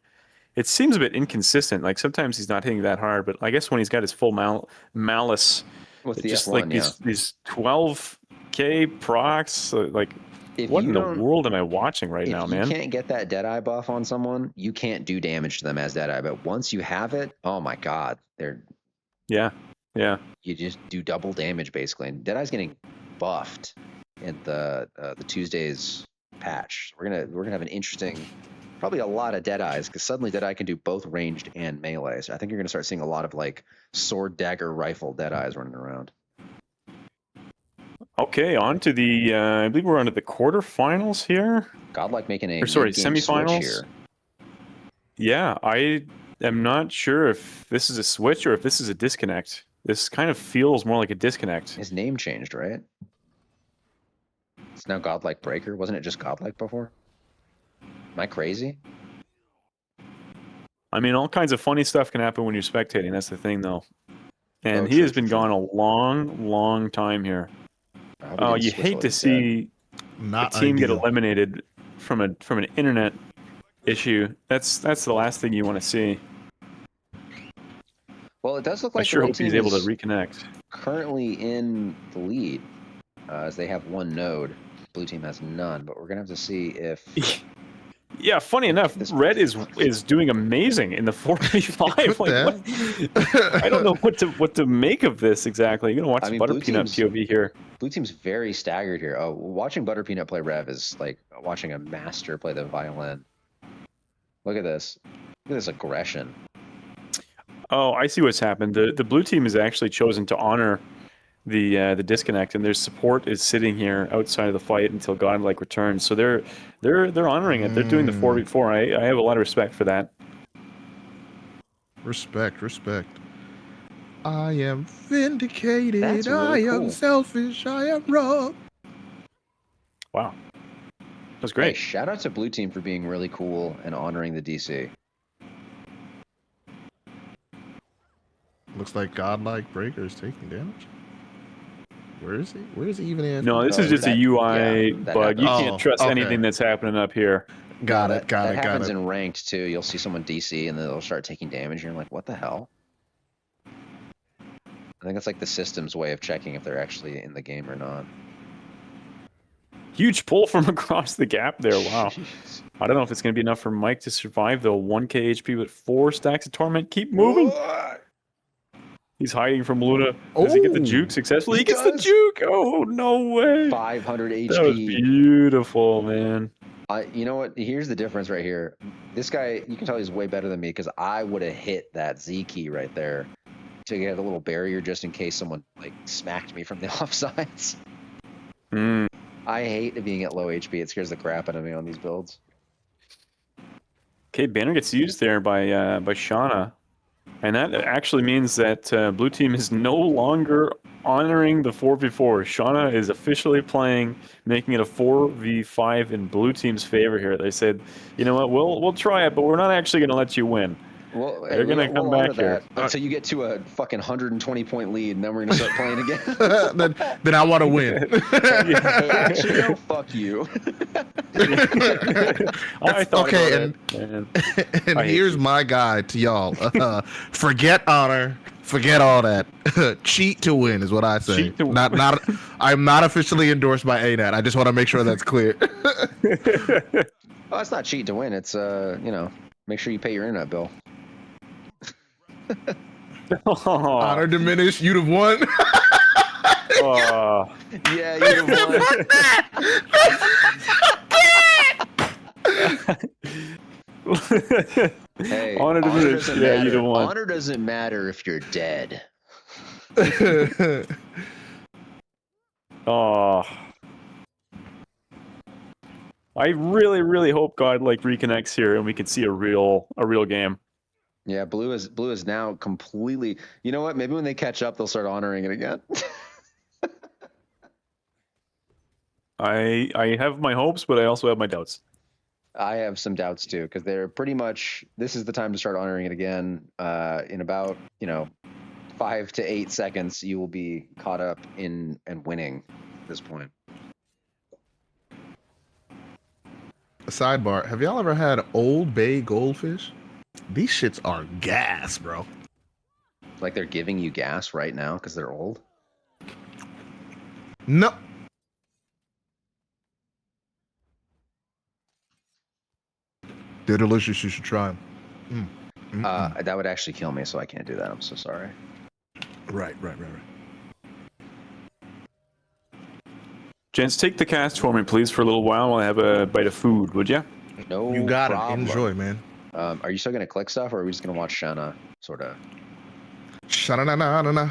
It seems a bit inconsistent. Like sometimes he's not hitting that hard, but I guess when he's got his full malice, With it's the just F1, like yeah. these 12k procs. Like, If what you in the don't- world am I watching right if now, you man? can't get that Deadeye buff on someone, you can't do damage to them as Deadeye. But once you have it, oh my god, Yeah, yeah. you just do double damage basically. And Deadeye's getting buffed in the Tuesday's patch. We're gonna have an interesting, probably a lot of Deadeyes because suddenly Deadeye can do both ranged and melee. So I think you're gonna start seeing a lot of like sword, dagger, rifle Deadeyes running around. Okay, on to the. I believe we're on to the quarterfinals here. Godlike making a Or sorry, mid-game switch semifinals? here. Yeah, I am not sure if this is a switch or if this is a disconnect. This kind of feels more like a disconnect. His name changed, right? It's now Godlike Breaker. Wasn't it just Godlike before? Am I crazy? I mean, all kinds of funny stuff can happen when you're spectating. That's the thing, though. And Oh, he true, has been true, true. gone a long, long time here. I hope he Oh, didn't you switch hate while to he's dead. see Not a team get ideal. eliminated from an internet issue. That's the last thing you want to see. Well, it does look I like sure the red hope he's team able to is reconnect. currently in the lead as they have one node. Blue team has none, but we're gonna have to see if Yeah, funny enough, This- Red is doing amazing in the 4v5. Put Like, I don't know what to make of this exactly. You're gonna watch I mean, Butter Blue Peanut team's- POV here. blue team's very staggered here. Oh, watching Butter Peanut play Rev is like watching a master play the violin. Look at this. Look at this aggression. Oh, I see what's happened. The blue team has actually chosen to honor the disconnect, and their support is sitting here outside of the fight until Godlike returns. So they're honoring it. They're doing the 4v4. I have a lot of respect for that. Respect. I am vindicated. That's really I am cool. selfish. I am wrong. Wow. was Hey, great. shout out to Blue Team for being really cool and honoring the DC. Looks like godlike breaker is taking damage. Where is he? Where is he even in? No, this is just a that- UI yeah, that bug. You happens. can't Oh, trust okay. anything that's happening up here. Got No, it. Got that it. Got happens it. in ranked too. You'll see someone DC and then they'll start taking damage. And you're like, what the hell? I think it's like the system's way of checking if they're actually in the game or not. Huge pull from across the gap there. Wow. Jeez. I don't know if it's going to be enough for Mike to survive, though. 1k HP with 4 stacks of Torment. Keep moving. He's hiding from Luna. Does he get the juke successfully? He He gets the does. juke. Oh, no way. 500 HP. That was beautiful, man. You know what? Here's the difference right here. This guy, you can tell he's way better than me because I would have hit that Z key right there to get a little barrier just in case someone like smacked me from the offsides. Mm. I hate being at low HP. It scares the crap out of me on these builds. Okay, banner gets used there by Shauna. And that actually means that Blue Team is no longer honoring the 4v4. Shauna is officially playing, making it a 4v5 in Blue Team's favor here. They said, you know what, we'll try it, but we're not actually going to let you win. Well, They're going to come back here. until you get to a fucking 120-point lead, and then we're gonna start playing again. then I want to win. Hey, actually, no, fuck you. I thought Okay, about it, man. And I hate here's you. my guide to y'all. Forget honor. Forget all that. Cheat to win is what I say. Cheat to win. Not. I'm not officially endorsed by ANAT. I just want to make sure that's clear. Oh, it's not cheat to win. It's make sure you pay your internet bill. Honor diminished. You'd have won. Oh. Yeah, you won. Hey, Honor diminished. doesn't Yeah, matter. you'd have won. Honor doesn't matter if you're dead. Oh. I really, really hope God reconnects here and we can see a real game. Yeah, blue is now completely. You know what? Maybe when they catch up, they'll start honoring it again. I have my hopes, but I also have my doubts. I have some doubts too, because they're pretty much. This is the time to start honoring it again. In about 5 to 8 seconds, you will be caught up in and winning at this point. A sidebar: have y'all ever had Old Bay goldfish? These shits are gas, bro. Like they're giving you gas right now because they're old. No. They're delicious. You should try them. That would actually kill me, so I can't do that. I'm so sorry. Right. Gents, take the cast for me, please, for a little while I have a bite of food, would you? No, You got problem. it. Enjoy, man. Are you still gonna click stuff, or are we just gonna watch Shanna sort of? Sha-na-na-na-na-na.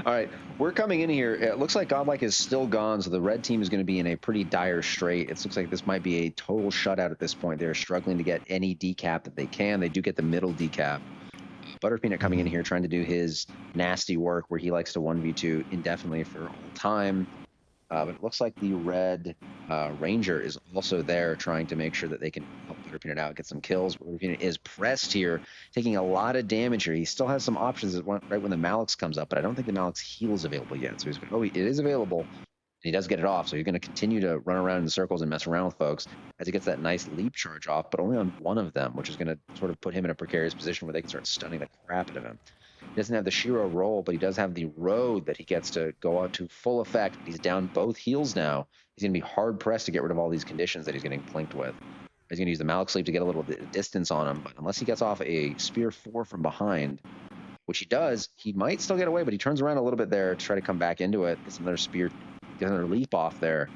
All right, we're coming in here. It looks like Godlike is still gone, so the red team is going to be in a pretty dire strait. It looks like this might be a total shutout at this point. They're struggling to get any decap that they can. They do get the middle decap. Butterpeanut coming in here trying to do his nasty work where he likes to 1v2 indefinitely for all time. But it looks like the red Ranger is also there trying to make sure that they can help Butterpeanut out, get some kills. Butterpeanut is pressed here, taking a lot of damage here. He still has some options right when the Malix comes up, but I don't think the Malix heal is available yet. So he's going, it is available. He does get it off, so he's going to continue to run around in circles and mess around with folks as he gets that nice leap charge off, but only on one of them, which is going to sort of put him in a precarious position where they can start stunning the crap out of him. He doesn't have the Shiro roll, but he does have the road that he gets to go out to full effect. He's down both heals now. He's going to be hard-pressed to get rid of all these conditions that he's getting plinked with. He's going to use the Malik Sleep to get a little bit of distance on him, but unless he gets off a Spear 4 from behind, which he does, he might still get away, but he turns around a little bit there to try to come back into it, gets another Spear, gets another leap off there,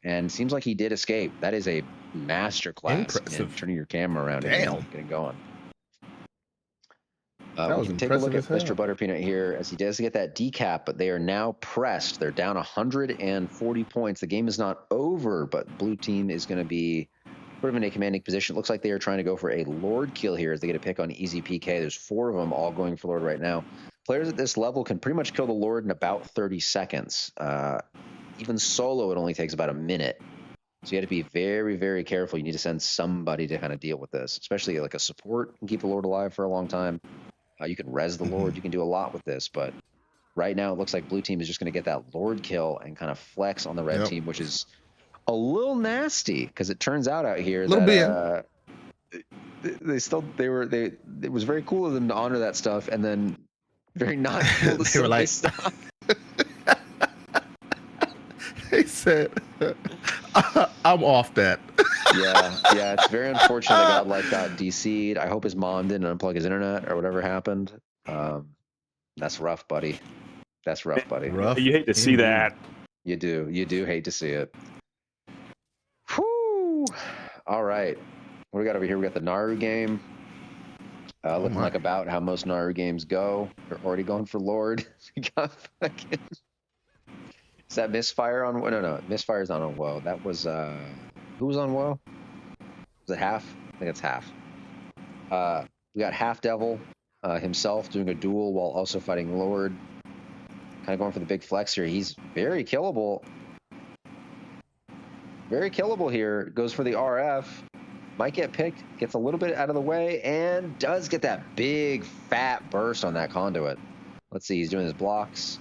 and seems like he did escape. That is a masterclass in turning your camera around and getting going. We can take a look at Mr. Butterpeanut here as he does get that decap, but they are now pressed. They're down 140 points. The game is not over, but blue team is going to be sort of in a commanding position. It looks like they are trying to go for a Lord kill here as they get a pick on Easy PK. There's 4 of them all going for Lord right now. Players at this level can pretty much kill the Lord in about 30 seconds. Even solo, it only takes about a minute. So you have to be very, very careful. You need to send somebody to kind of deal with this, especially like a support can keep the Lord alive for a long time. You can res the Lord. You can do a lot with this, but right now it looks like blue team is just going to get that Lord kill and kind of flex on the red team, which is a little nasty because it turns out here that it was very cool of them to honor that stuff, and then very not cool to They were like, stop. They said, I'm off that. Yeah, it's very unfortunate that Godlike got DC'd. I hope his mom didn't unplug his internet or whatever happened. That's rough, buddy. That's rough, buddy. Rough. You hate to see indeed. that. You do hate to see it. Whew. All right. What do we got over here? We got the Naru game. Looking like about how most Naru games go. They're already going for Lord. We got fucking... Is that Misfire on... No. Misfire's not on Woe. That was... Who was on Woe? Was it Half? I think it's Half. We got Half Devil himself doing a duel while also fighting Lord. Kind of going for the big flex here. He's very killable. Very killable here. Goes for the RF. Might get picked. Gets a little bit out of the way and does get that big fat burst on that conduit. Let's see. He's doing his blocks.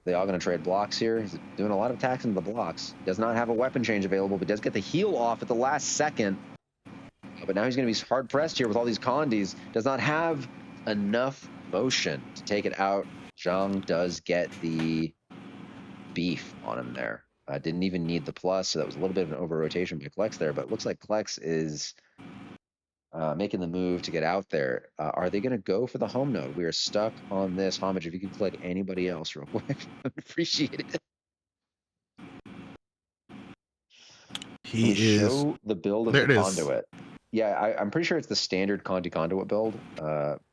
They all going to trade blocks here. He's doing a lot of attacks into the blocks. Does not have a weapon change available, but does get the heal off at the last second. But now he's going to be hard pressed here with all these condies. Does not have enough motion to take it out. Zhang does get the beef on him there. Didn't even need the plus, so that was a little bit of an over rotation by Klex there. But it looks like Klex is making the move to get out there. Are they going to go for the home node? We are stuck on this. Homage, if you could click anybody else real quick, I would appreciate it. Show the build of the conduit. Yeah, I'm pretty sure it's the standard conduit build.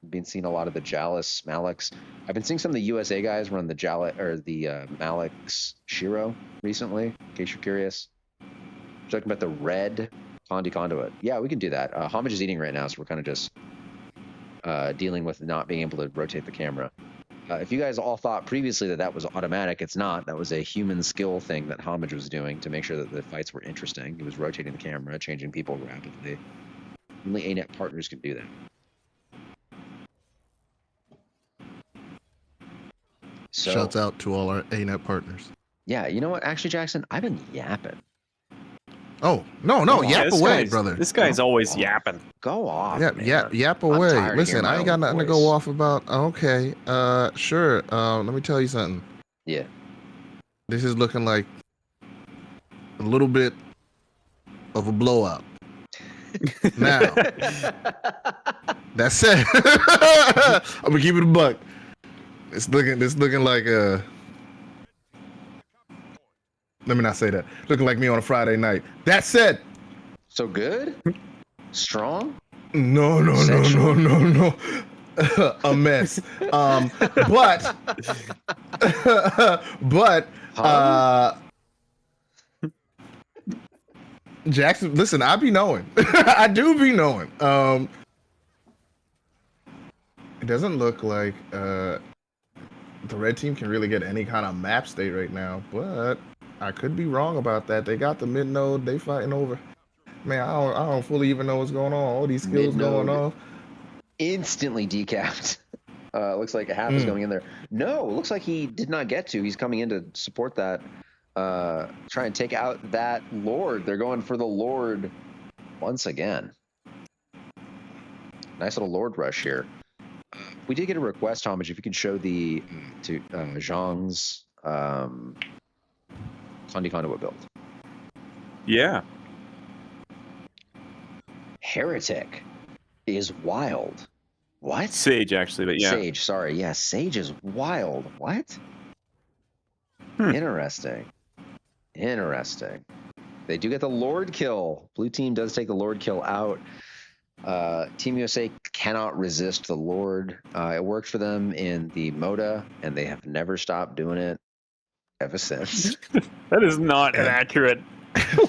Been seeing a lot of the Jalis Malix. I've been seeing some of the USA guys run the Malix Shiro recently, in case you're curious. Talking about the red conduit. Yeah, we can do that. Homage is eating right now, so we're kind of just dealing with not being able to rotate the camera. If you guys all thought previously that was automatic, it's not. That was a human skill thing that Homage was doing to make sure that the fights were interesting. He was rotating the camera, changing people rapidly. Only ANET partners can do that. So, shouts out to all our ANET partners. Yeah, you know what? Actually, Jackson, I've been yapping. Oh, no, yap away, brother. This guy's always yapping. Go off. Yap away. Listen, I ain't got nothing to go off about. Okay, sure. Let me tell you something. Yeah. This is looking like a little bit of a blowout. Now, that said, I'm gonna keep it a buck. It's looking like let me not say that. Looking like me on a Friday night. That said, so good, strong. No. A mess. But Jackson, listen, I be knowing. I do be knowing. It doesn't look like the red team can really get any kind of map state right now, but I could be wrong about that. They got the mid node. They fighting over. Man, I don't fully even know what's going on. All these skills going off. Instantly decapped. Looks like a half is going in there. No, looks like he did not get to. He's coming in to support that. Try and take out that Lord. They're going for the Lord once again. Nice little Lord rush here. We did get a request, Homage, if you could show the to Zhang's conduit build. Yeah. Heretic is wild. What? Sage, actually, but yeah. Sage, sorry. Yeah, Sage is wild. What? Interesting. They do get the Lord kill. Blue team does take the Lord kill out. Team USA cannot resist the Lord. It worked for them in the Moda, and they have never stopped doing it ever since. That is not an accurate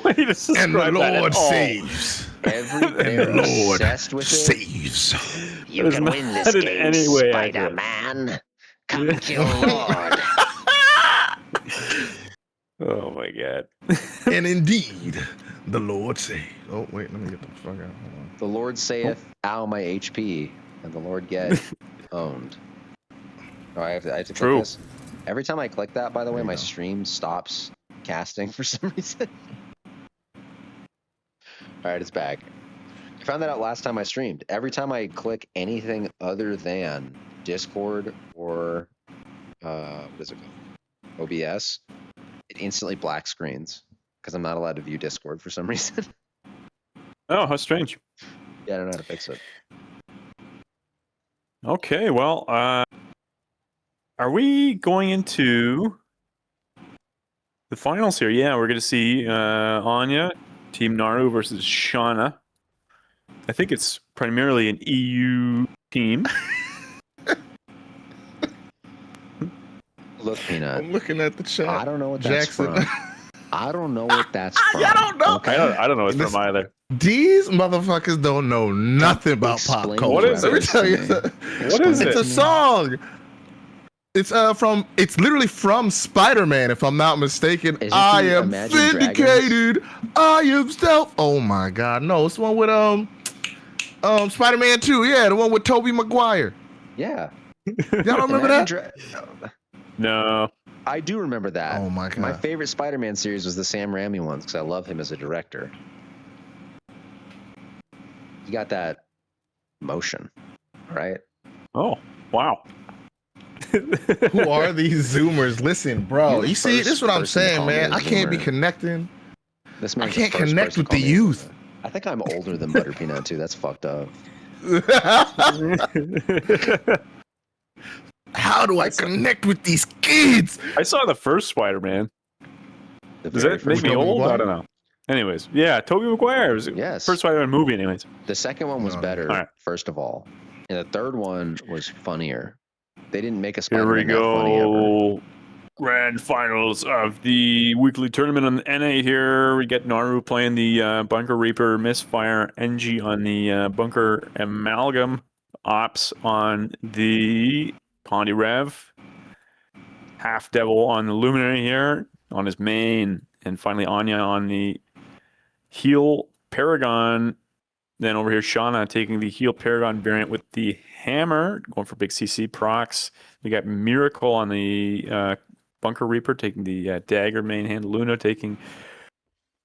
way to describe and the Lord that at all. saves. They're obsessed with it. Saves. You can win this game, Spider-Man. Come kill Lord. Oh my god. And indeed, the Lord say. Oh wait, let me get the fuck out. Hold on. The Lord saith, "Ow, my HP," and the Lord get owned. Oh, I have to click True. this. Every time I click that, by the way, There you my go. stream stops casting for some reason. All right, it's back. I found that out last time I streamed. Every time I click anything other than Discord or what is it called? OBS, it instantly black screens because I'm not allowed to view Discord for some reason. Oh, how strange. Yeah, I don't know how to fix it. Okay, well, are we going into the finals here? Yeah, we're going to see Anya, Team Naru versus Shauna. I think it's primarily an EU team. Look, Peanut. I'm looking at the chat. I don't know what that's Jackson. from. I don't know what that's from. I don't know. Okay? I don't know what's This- from either. These motherfuckers don't know nothing about pop Explain culture. What is Let me it? tell you. What is It's it? a song. It's literally from Spider-Man, if I'm not mistaken. Is it I the am Imagine vindicated. I am stealth. Oh my god, no, it's the one with Spider-Man 2, yeah, the one with Tobey Maguire. Yeah. Y'all don't remember that? No. I do remember that. Oh my god. My favorite Spider-Man series was the Sam Raimi ones because I love him as a director. He got that motion, right? Oh, wow. Who are these Zoomers? Listen, bro. You're the You see, this is first what I'm person to saying, call me man. a I can't be Zoomer. connecting. This I man's can't the first connect person with to the call me a youth. Zoomer. I think I'm older than Butter Peanut too. That's fucked up. How do I connect with these kids? I saw the first Spider-Man. The Does very that make first me Tobey one. old? Maguire? I don't know. Anyways, yeah, Tobey Maguire was Yes. first Spider-Man movie. Anyways, The second one was No. better, All right. first of all, and the third one was funnier. They didn't make a here we Spider-Man that funny ever. go. Grand finals of the weekly tournament on the NA here. We get Naru playing the Bunker Reaper, Misfire, NG on the Bunker Amalgam, Ops on the Pondy Rev, Half Devil on the Luminary here on his main, and finally Anya on the Heal Paragon. Then over here, Shauna taking the Heal Paragon variant with the Hammer, going for big CC procs. We got Miracle on the Bunker Reaper taking the Dagger main hand. Luna taking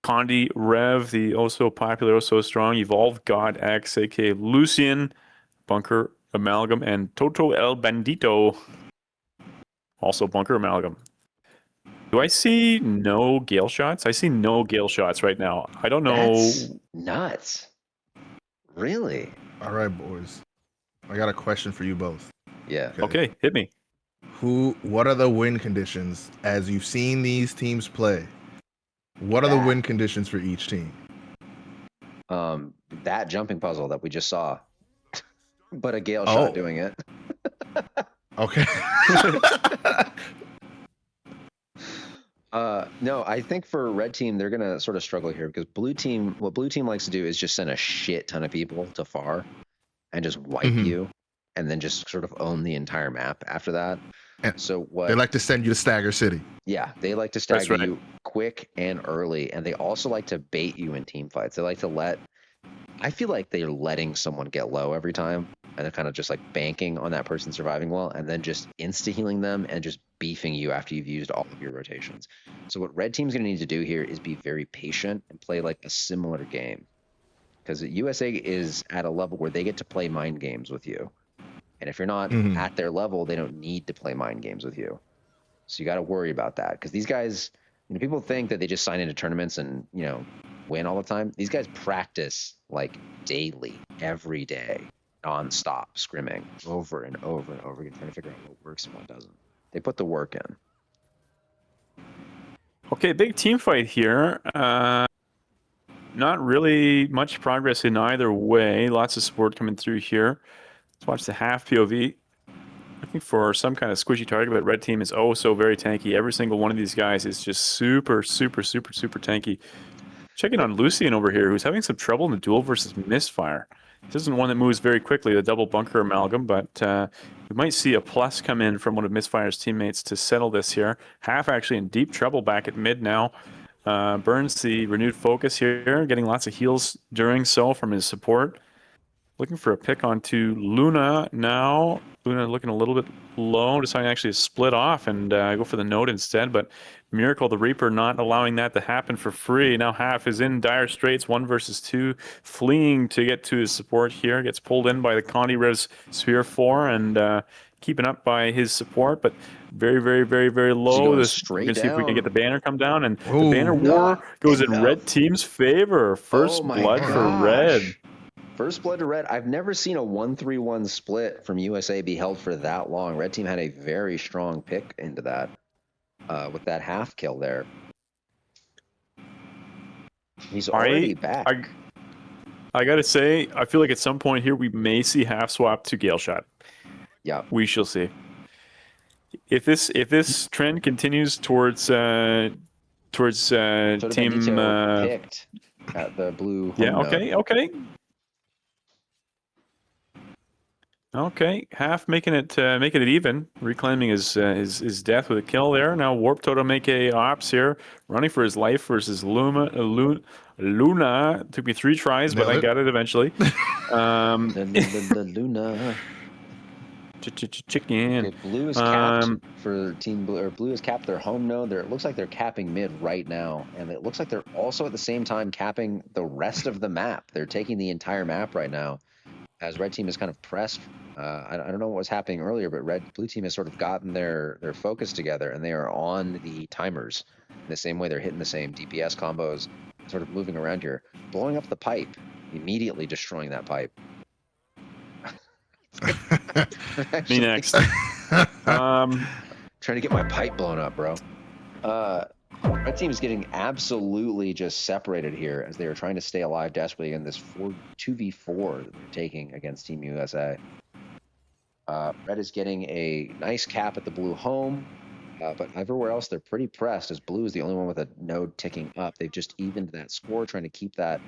Condi Rev, the also popular, also strong Evolved God X, aka Lucian, Bunker Amalgam, and Toto El Bandito, also Bunker Amalgam. Do I see no Gale shots? I see no Gale shots right now. I don't know. That's nuts. Really? All right, boys. I got a question for you both. Yeah. Okay, hit me. What are the win conditions as you've seen these teams play? What are the win conditions for each team? That jumping puzzle that we just saw, but a Gale Oh. shot doing it. Okay. No, I think for red team they're gonna sort of struggle here because what blue team likes to do is just send a shit ton of people to far and just wipe Mhm. you, and then just sort of own the entire map after that. And So what? They like to send you to Stagger City. Yeah, they like to That's stagger right. you quick and early, and they also like to bait you in team fights. They like to I feel like they're letting someone get low every time, and they're kind of just like banking on that person surviving well, and then just insta healing them and just beefing you after you've used all of your rotations. So what red team's going to need to do here is be very patient and play like a similar game, because USA is at a level where they get to play mind games with you, and if you're not Mhm. at their level, they don't need to play mind games with you. So you got to worry about that, because these guys, people think that they just sign into tournaments and win all the time. These guys practice like daily, every day, non-stop, scrimming over and over and over again, trying to figure out what works and what doesn't. They put the work in. Okay, big team fight here. Not really much progress in either way. Lots of support coming through here. Let's watch the half POV. Looking for some kind of squishy target, but red team is oh so very tanky. Every single one of these guys is just super, super, super, super tanky. Checking on Lucian over here, who's having some trouble in the duel versus Misfire. This isn't one that moves very quickly, the double bunker amalgam, but we might see a plus come in from one of Misfire's teammates to settle this here. Half actually in deep trouble back at mid now. Burns the renewed focus here, getting lots of heals during so from his support. Looking for a pick onto Luna now. Luna looking a little bit low, deciding actually to split off and go for the node instead. But Miracle the Reaper not allowing that to happen for free. Now Half is in dire straits, 1 versus 2, fleeing to get to his support here. Gets pulled in by the Condi Revs Sphere 4 and keeping up by his support, but very, very, very, very low. We're going to see if we can get the banner come down. And the banner war goes in red team's favor. First blood for red. First blood to red. I've never seen a 1-3-1 split from USA be held for that long. Red team had a very strong pick into that with that half kill there. He's already back. I gotta say, I feel like at some point here we may see Half swap to Gale Shot. Yeah, we shall see. If this trend continues towards team picked at the blue. Okay, Half making it even, reclaiming his death with a kill there. Now Warp Totem make a ops here, running for his life versus Luna. Took me 3 tries, but I got it eventually. The Luna. Chicken. Okay, blue is capped for Team Blue, or blue is capped their home node. It looks like they're capping mid right now, and it looks like they're also at the same time capping the rest of the map. They're taking the entire map right now, as red team is kind of pressed. I don't know what was happening earlier, but blue team has sort of gotten their focus together, and they are on the timers in the same way. They're hitting the same DPS combos, sort of moving around here, blowing up the pipe, immediately destroying that pipe. Me next. Trying to get my pipe blown up, bro. Red team is getting absolutely just separated here as they are trying to stay alive desperately in this 2v4 that they're taking against Team USA. Red is getting a nice cap at the blue home, but everywhere else they're pretty pressed, as blue is the only one with a node ticking up. They've just evened that score, trying to keep that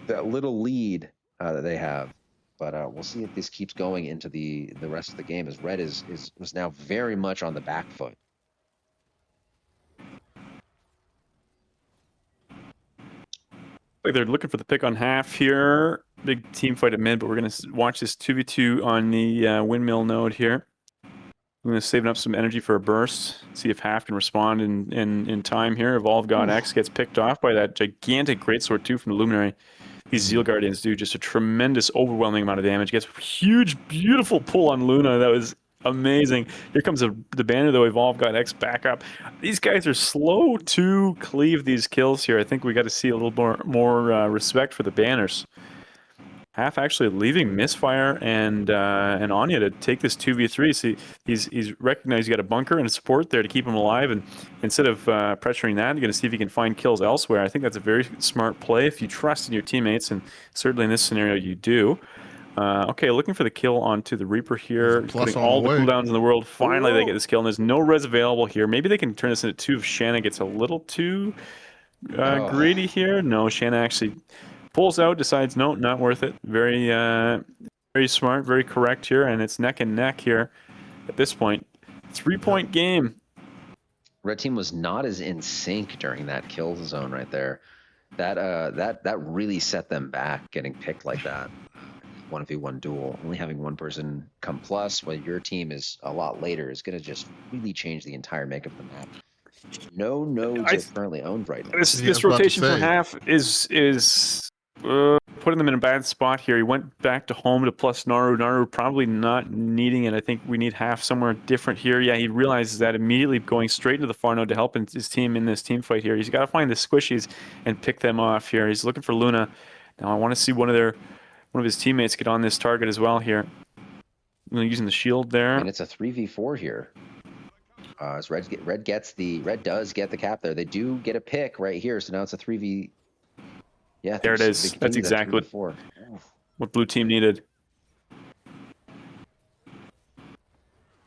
little lead that they have. But we'll see if this keeps going into the rest of the game, as red was now very much on the back foot. Like they're looking for the pick on Half here. Big team fight at mid, but we're going to watch this 2v2 on the windmill node here. I'm going to save up some energy for a burst, see if Half can respond in time here. Evolve God X gets picked off by that gigantic Greatsword 2 from the Luminary. These Zeal Guardians do just a tremendous, overwhelming amount of damage. Gets a huge, beautiful pull on Luna. That was amazing. Here comes the banner, though. Evolve God X back up. These guys are slow to cleave these kills here. I think we got to see a little more respect for the banners. Half actually leaving Misfire and Anya to take this 2v3. See, he's recognized you got a bunker and a support there to keep him alive, and instead of pressuring that, you're going to see if he can find kills elsewhere. I think that's a very smart play if you trust in your teammates, and certainly in this scenario you do. Okay, looking for the kill onto the Reaper here, putting all the cooldowns in the world. Finally, they get this kill, and there's no res available here. Maybe they can turn this into 2 if Shanna gets a little too greedy here. No, Shanna actually pulls out, decides, no, not worth it. Very smart, very correct here, and it's neck and neck here at this point. 3-point game. Red team was not as in sync during that kill zone right there. That really set them back, getting picked like that. 1v1 duel, only having one person come plus when your team is a lot later is going to just really change the entire makeup of the map. No nodes are currently owned right now. This rotation from Half is putting them in a bad spot here. He went back to home to plus Naru. Naru probably not needing it. I think we need Half somewhere different here. Yeah, he realizes that immediately, going straight into the far node to help his team in this team fight here. He's got to find the squishies and pick them off here. He's looking for Luna. Now I want to see one of his teammates get on this target as well here. Using the shield there. And it's a 3v4 here. As Red does get the cap there. They do get a pick right here, so now it's a 3v. Yeah, there it is. That's exactly what blue team needed.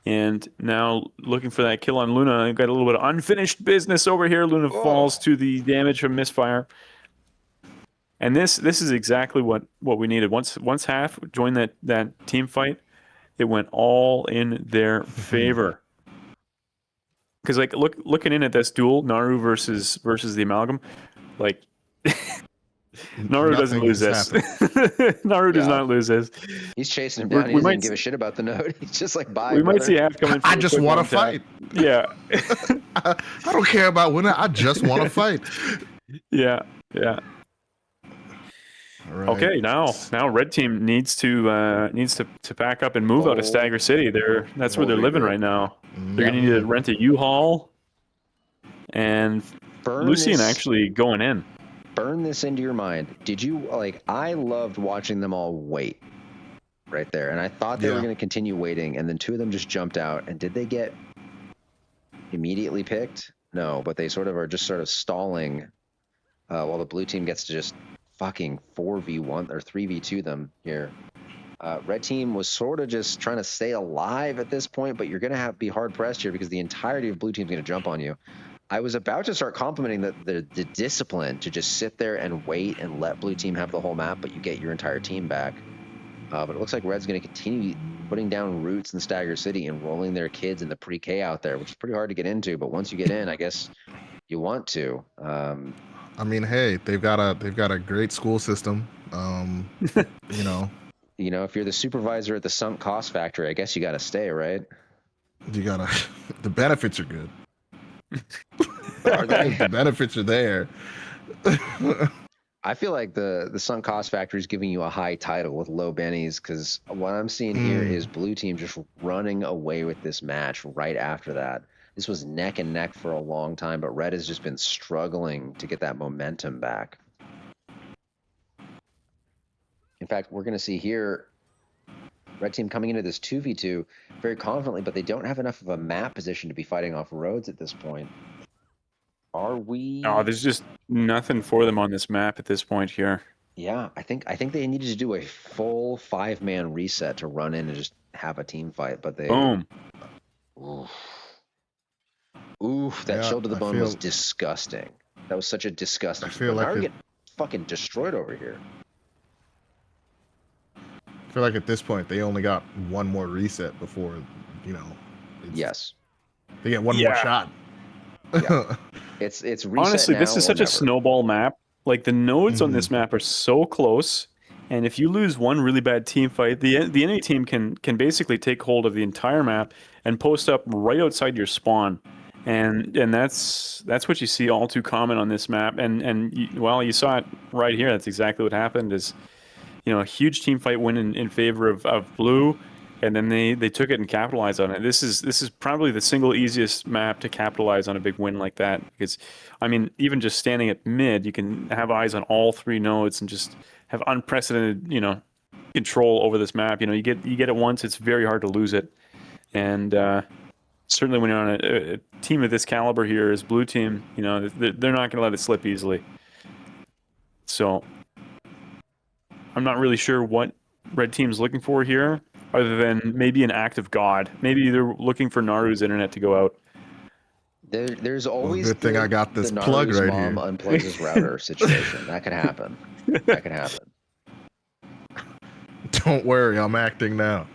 And now looking for that kill on Luna. Got a little bit of unfinished business over here. Luna falls to the damage from Misfire. And this is exactly what we needed. Once half joined that team fight, it went all in their favor. Because like looking in at this duel, Naru versus the Amalgam, like Naru doesn't Nothing lose has this. Naru does Yeah. not lose this. He's chasing him down. He We doesn't might even give a shit about the node. He's just like, bye, we might brother. see half coming. I just want to fight. Yeah. I don't care about winning. I just want to fight. Yeah. Right. Okay, now red team needs to pack up and move out of Stagger City. That's where they're living right now. They're gonna need to rent a U-Haul, and Lucian actually going in. Burn this into your mind. Did you I loved watching them all wait right there, and I thought they were going to continue waiting, and then two of them just jumped out. And did they get immediately picked? No, but they sort of stalling while the blue team gets to just fucking 4v1 or 3v2 them here. Red team was sort of just trying to stay alive at this point, but you're going to be hard pressed here because the entirety of blue team's going to jump on you. I was about to start complimenting the discipline to just sit there and wait and let blue team have the whole map, but you get your entire team back. But it looks like red's going to continue putting down roots in Stagger City and rolling their kids in the pre-K out there, which is pretty hard to get into. But once you get in, I guess you want to. I mean, hey, they've got a great school system. You know, if you're the supervisor at the sunk cost factory, I guess you got to stay, right? You gotta. The benefits are good. Are they? The benefits are there. I feel like the sunk cost factory is giving you a high title with low bennies, because what I'm seeing here is blue team just running away with this match right after that. This was neck and neck for a long time, but red has just been struggling to get that momentum back. In fact, we're going to see here red team coming into this 2v2 very confidently, but they don't have enough of a map position to be fighting off roads at this point. Are we? Oh, there's just nothing for them on this map at this point here. Yeah, I think they needed to do a full 5-man reset to run in and just have a team fight, but they. Boom. Oof, that chill to the bone was disgusting. That was such a disgusting. I feel like we get fucking destroyed over here. I feel like at this point they only got one more reset before, Yes. They get one more shot. Yeah. It's reset. Honestly, now this is such or a never. snowball map. Like the nodes on this map are so close, and if you lose one really bad team fight, the enemy team can basically take hold of the entire map and post up right outside your spawn. And that's what you see all too common on this map. And you saw it right here. That's exactly what happened. Is a huge team fight win in favor of blue, and then they took it and capitalized on it. This is probably the single easiest map to capitalize on a big win like that, because I mean, even just standing at mid, you can have eyes on all three nodes and just have unprecedented control over this map. You get it once, it's very hard to lose it. And certainly when you're on a team of this caliber here as blue team, they're not going to let it slip easily. So I'm not really sure what red team's looking for here, other than maybe an act of God. Maybe they're looking for Naru's internet to go out. There's always good thing I got this the plug Naru's right mom here. unplugs his router situation. That could happen. That could happen. Don't worry, I'm acting now.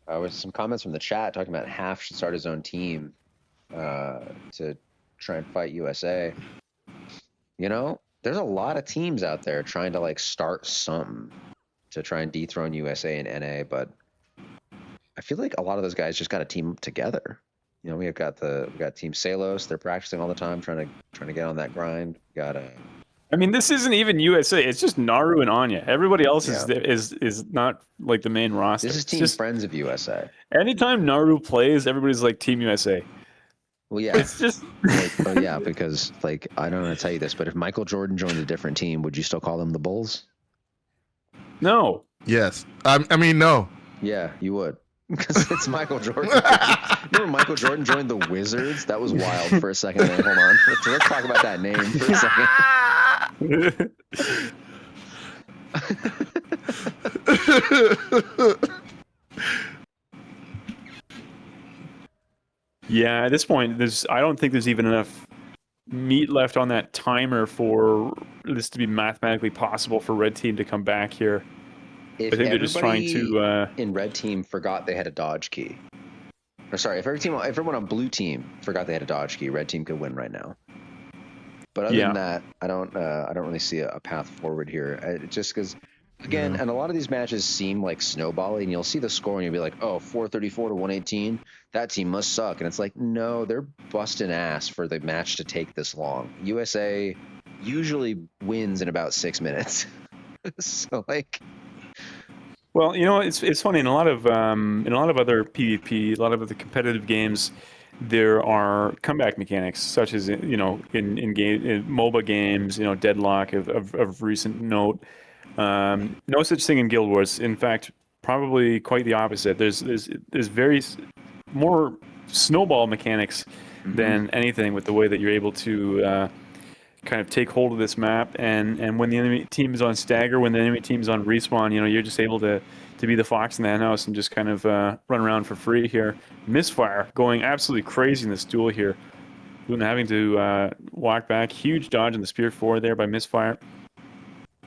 With some comments from the chat talking about Half should start his own team to try and fight USA. There's a lot of teams out there trying to start something to try and dethrone USA and NA, but I feel like a lot of those guys just got to team together. We got Team Salos. They're practicing all the time, trying to get on that grind. I mean, this isn't even USA. It's just Naru and Anya. Everybody else is not like the main roster. This is Team Friends of USA. Anytime Naru plays, everybody's like Team USA. Well, yeah. It's just because I don't want to tell you this, but if Michael Jordan joined a different team, would you still call them the Bulls? No. Yes. I mean, no. Yeah, you would. Because it's Michael Jordan. Remember Michael Jordan joined the Wizards? That was wild for a second there. Hold on. Let's talk about that name for a second. Yeah, at this point, I don't think there's even enough meat left on that timer for this to be mathematically possible for red team to come back here. If I think they're just trying to. in red team forgot they had a dodge key, or sorry, if everyone on blue team forgot they had a dodge key, red team could win right now. But other than that, I don't really see a path forward here. Just because, again, and a lot of these matches seem like snowballing, and you'll see the score and you'll be like, oh, 434 to 118, that team must suck. And it's like, no, they're busting ass for the match to take this long. USA usually wins in about 6 minutes. So like, well, it's funny in a lot of other PvP, a lot of other competitive games, there are comeback mechanics, such as in MOBA games, Deadlock of recent note. No such thing in Guild Wars. In fact, probably quite the opposite. There's very more snowball mechanics than anything, with the way that you're able to kind of take hold of this map, and when the enemy team is on stagger, when the enemy team is on respawn, you're just able to be the fox in the henhouse and just kind of run around for free here. Misfire going absolutely crazy in this duel here. Luna having to walk back. Huge dodge in the spear forward there by Misfire.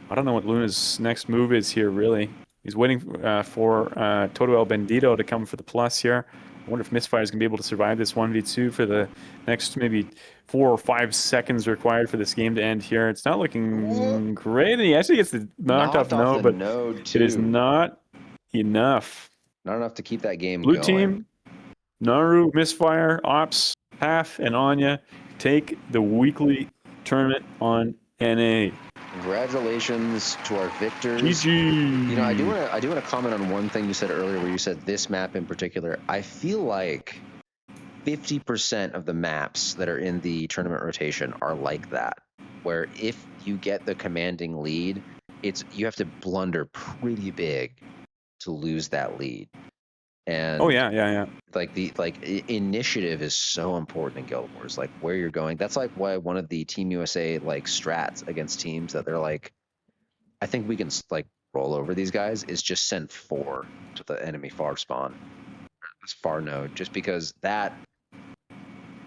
I don't know what Luna's next move is here, really. He's waiting for Todo El Bandito to come for the plus here. I wonder if Misfire is going to be able to survive this 1v2 for the next maybe 4 or 5 seconds required for this game to end here. It's not looking great. And he actually gets the knocked off node, but it is not enough. Not enough to keep that game Blue going. team, Naru, Misfire, Ops, Half, and Anya take the weekly tournament on NA. Congratulations to our victors. GG. I do want to comment on one thing you said earlier, where you said this map in particular. I feel like 50% of the maps that are in the tournament rotation are like that, where if you get the commanding lead, you have to blunder pretty big to lose that lead. And initiative is so important in Guild Wars, like where you're going. That's like why one of the Team USA like strats against teams that they're like, I think we can like roll over these guys, is just send 4 to the enemy far spawn, this far node, just because that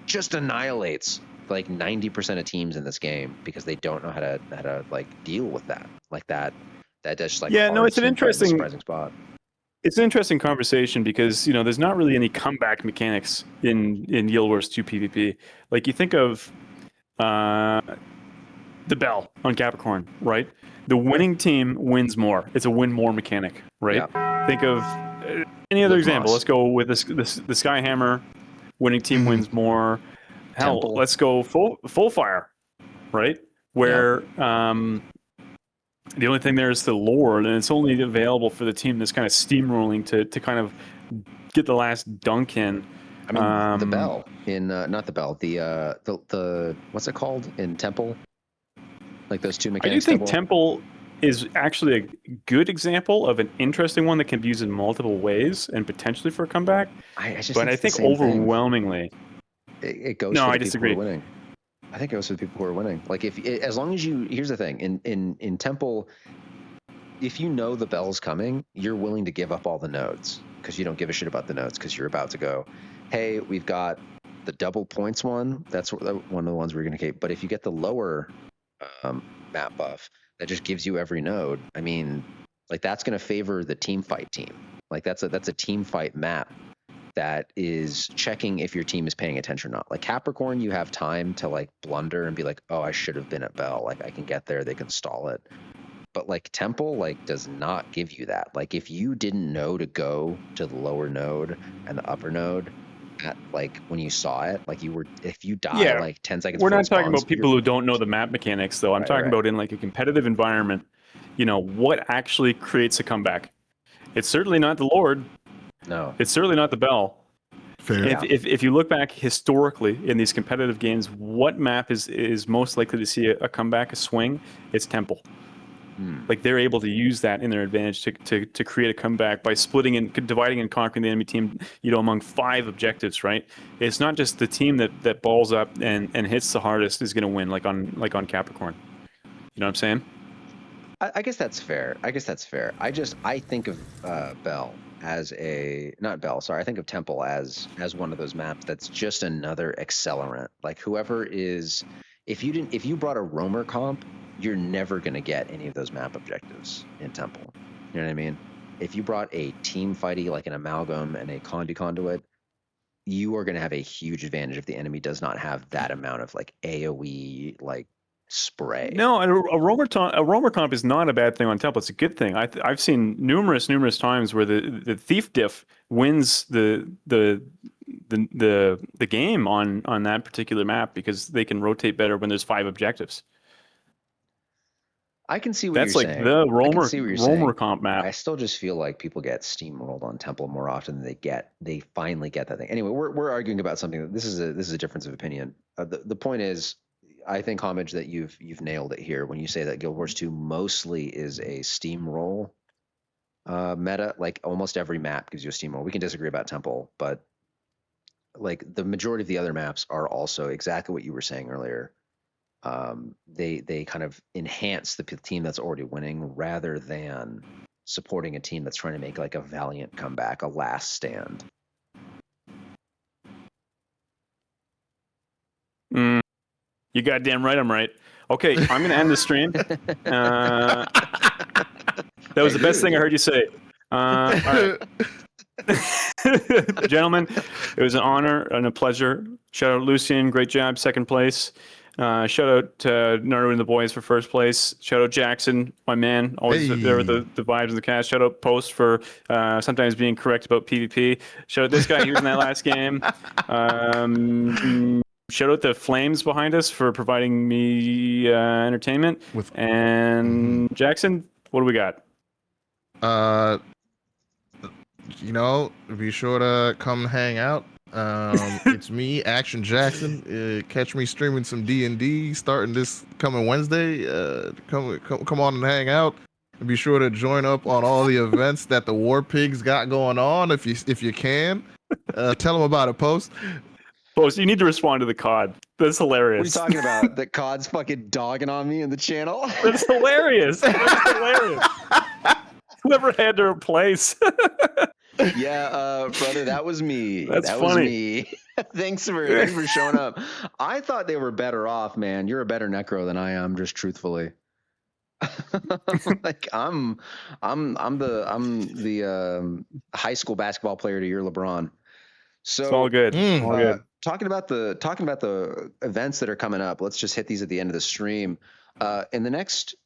just annihilates like 90% of teams in this game, because they don't know how to like deal with that, like that just like it's an interesting surprising spot. It's an interesting conversation, because there's not really any comeback mechanics in Guild Wars 2 PvP. Like, you think of the bell on Capricorn, right? The winning team wins more. It's a win more mechanic, right? Yeah. Think of any other example. Let's go with the Skyhammer. Winning team wins more. Hell, Temple. Let's go full fire, right? Where the only thing there is the Lord, and it's only available for the team that's kind of steamrolling to kind of get the last dunk in. I mean, the bell in not the bell, the what's it called in Temple? Like those two mechanics. I do think Temple is actually a good example of an interesting one that can be used in multiple ways and potentially for a comeback. I think overwhelmingly, it goes. No, for the I disagree. People who are winning. I think it goes for the people who are winning. Like as long as here's the thing in Temple, if you know the bell's coming, you're willing to give up all the nodes, because you don't give a shit about the nodes, because you're about to go, hey, we've got the double points one. That's one of the ones we're going to keep. But if you get the lower map buff that just gives you every node, I mean, like that's going to favor the team fight team. Like that's a team fight map that is checking if your team is paying attention or not. Like Capricorn, you have time to like blunder and be like, oh, I should have been at Bell. Like I can get there, they can stall it. But like Temple like does not give you that. Like if you didn't know to go to the lower node and the upper node at like when you saw it, like if you die like 10 seconds. We're not talking about people who don't know the map mechanics though. I'm talking about in like a competitive environment, what actually creates a comeback. It's certainly not the Lord. No, it's certainly not the bell. Fair. If you look back historically in these competitive games, what map is most likely to see a comeback, a swing? It's Temple. Like they're able to use that in their advantage to create a comeback by splitting and dividing and conquering the enemy team, among 5 objectives. Right? It's not just the team that balls up and hits the hardest is going to win, like on Capricorn. You know what I'm saying? I guess that's fair. I think of Bell as a not Bell, sorry, I think of Temple as one of those maps that's just another accelerant. Like whoever is, if you brought a roamer comp, you're never going to get any of those map objectives in Temple. You know what I mean? If you brought a team fighty like an Amalgam and a Conduit, you are going to have a huge advantage if the enemy does not have that amount of like AoE like spray. No, a roamer comp is not a bad thing on Temple. It's a good thing. I've seen numerous times where the thief diff wins the game on that particular map because they can rotate better when there's 5 objectives. I can see what That's you're like saying. the I can see what you're roamer saying. comp map. I still just feel like people get steamrolled on Temple more often than they finally get that thing. Anyway, we're arguing about something that this is a difference of opinion. The point is, I think, Homage, that you've nailed it here when you say that Guild Wars 2 mostly is a steamroll meta. Like almost every map gives you a steamroll. We can disagree about Temple, but like the majority of the other maps are also exactly what you were saying earlier. They kind of enhance the team that's already winning rather than supporting a team that's trying to make like a valiant comeback, a last stand. You goddamn right, I'm right. Okay, I'm going to end the stream. That was the best thing I heard you say. All right. Gentlemen, it was an honor and a pleasure. Shout out Lucian, great job, second place. Shout out to Naru and the boys for first place. Shout out Jackson, my man, always there with the vibes in the cast. Shout out Post for sometimes being correct about PvP. Shout out this guy, he was in that last game. Shout out the Flames behind us for providing me entertainment. Jackson, what do we got? Be sure to come hang out. It's me, Action Jackson. Catch me streaming some D&D starting this coming Wednesday. Come on and hang out. And be sure to join up on all the events that the War Pigs got going on if you can. Tell them about it, Post. Post, you need to respond to the COD. That's hilarious. What are you talking about? The COD's fucking dogging on me in the channel? That's hilarious. That's hilarious. Whoever had to replace. Yeah, brother, that was me. That funny. Was me. Thanks for showing up. I thought they were better off, man. You're a better necro than I am, just truthfully. Like I'm the high school basketball player to your LeBron. So it's all good. All good. Talking about the events that are coming up. Let's just hit these at the end of the stream. In the next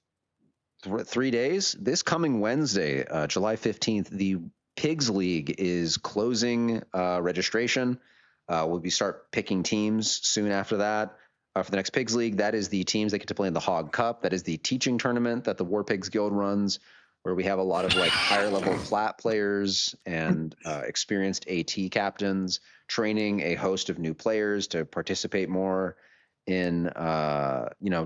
3 days, this coming Wednesday, July 15th, the Pigs League is closing registration. We'll start picking teams soon after that. For the next Pigs League, that is the teams that get to play in the Hog Cup. That is the teaching tournament that the War Pigs Guild runs, where we have a lot of like higher level flat players and experienced AT captains training a host of new players to participate more in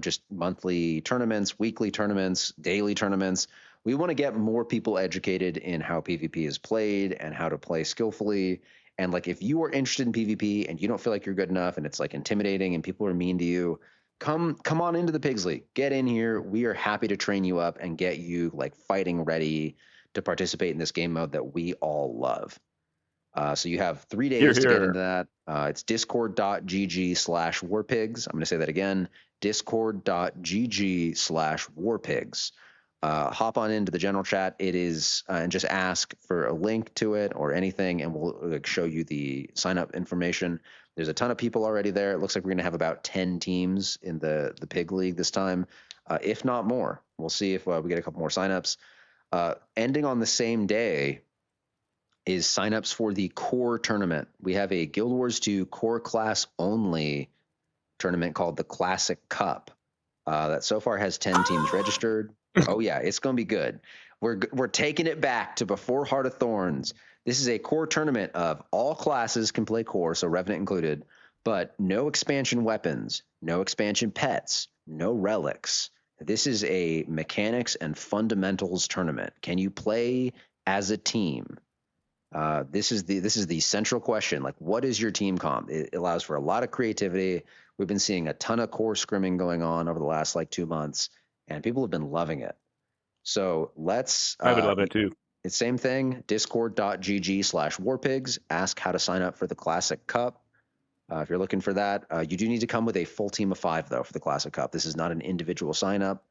just monthly tournaments, weekly tournaments, daily tournaments. We want to get more people educated in how PvP is played and how to play skillfully. And like, if you are interested in PvP and you don't feel like you're good enough and it's like intimidating and people are mean to you, come on into the Pigs League. Get in here. We are happy to train you up and get you like fighting ready to participate in this game mode that we all love. So you have 3 days to get into that. It's discord.gg/warpigs. I'm going to say that again, discord.gg/warpigs. Hop on into the general chat. It is, and just ask for a link to it or anything, and we'll show you the sign up information. There's a ton of people already there. It looks like we're going to have about 10 teams in the Pig League this time, if not more. We'll see if we get a couple more signups. Ending on the same day is signups for the core tournament. We have a Guild Wars 2 core class only tournament called the Classic Cup that so far has 10 teams registered. Oh yeah, it's going to be good. We're taking it back to before Heart of Thorns. This is a core tournament of all classes can play core, so Revenant included, but no expansion weapons, no expansion pets, no relics. This is a mechanics and fundamentals tournament. Can you play as a team? This is the central question. Like, what is your team comp? It allows for a lot of creativity. We've been seeing a ton of core scrimming going on over the last 2 months, and people have been loving it. So let's. I would love it too. It's same thing, discord.gg/warpigs. Ask how to sign up for the Classic Cup. If you're looking for that, you do need to come with a full team of 5, though, for the Classic Cup. This is not an individual sign up.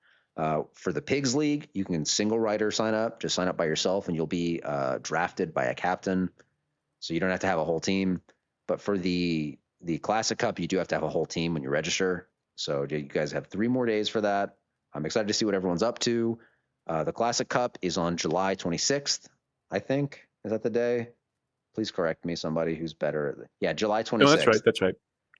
For the Pigs League, you can single rider sign up. Just sign up by yourself, and you'll be drafted by a captain. So you don't have to have a whole team. But for the Classic Cup, you do have to have a whole team when you register. So you guys have 3 more days for that. I'm excited to see what everyone's up to. The Classic Cup is on July 26th, I think. Is that the day? Please correct me, somebody who's better. Yeah, July 26th. No, that's right. That's right.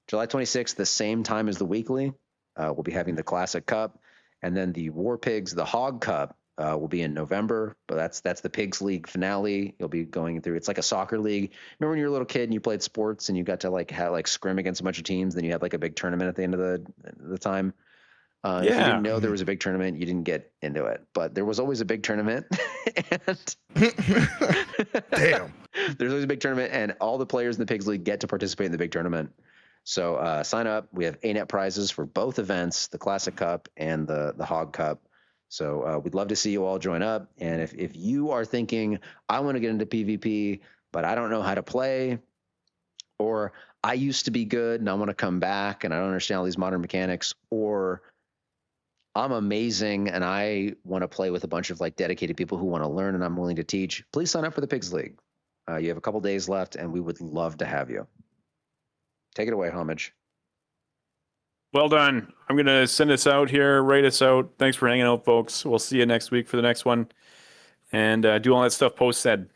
July 26th, the same time as the weekly. We'll be having the Classic Cup. And then the War Pigs, the Hog Cup, will be in November. But that's the Pigs League finale. You'll be going through. It's like a soccer league. Remember when you were a little kid and you played sports and you got to have scrim against a bunch of teams? Then you had like a big tournament at the end of the time. If you didn't know there was a big tournament, you didn't get into it. But there was always a big tournament. And Damn. There's always a big tournament, and all the players in the Pigs League get to participate in the big tournament. So sign up. We have ANET prizes for both events, the Classic Cup and the Hog Cup. So we'd love to see you all join up. And if you are thinking, I want to get into PvP, but I don't know how to play, or I used to be good and I want to come back and I don't understand all these modern mechanics, or I'm amazing and I want to play with a bunch of dedicated people who want to learn and I'm willing to teach, please sign up for the Pigs League. You have a couple days left and we would love to have you. Take it away, Homage. Well done. I'm going to send us out here, write us out. Thanks for hanging out, folks. We'll see you next week for the next one. And do all that stuff post said.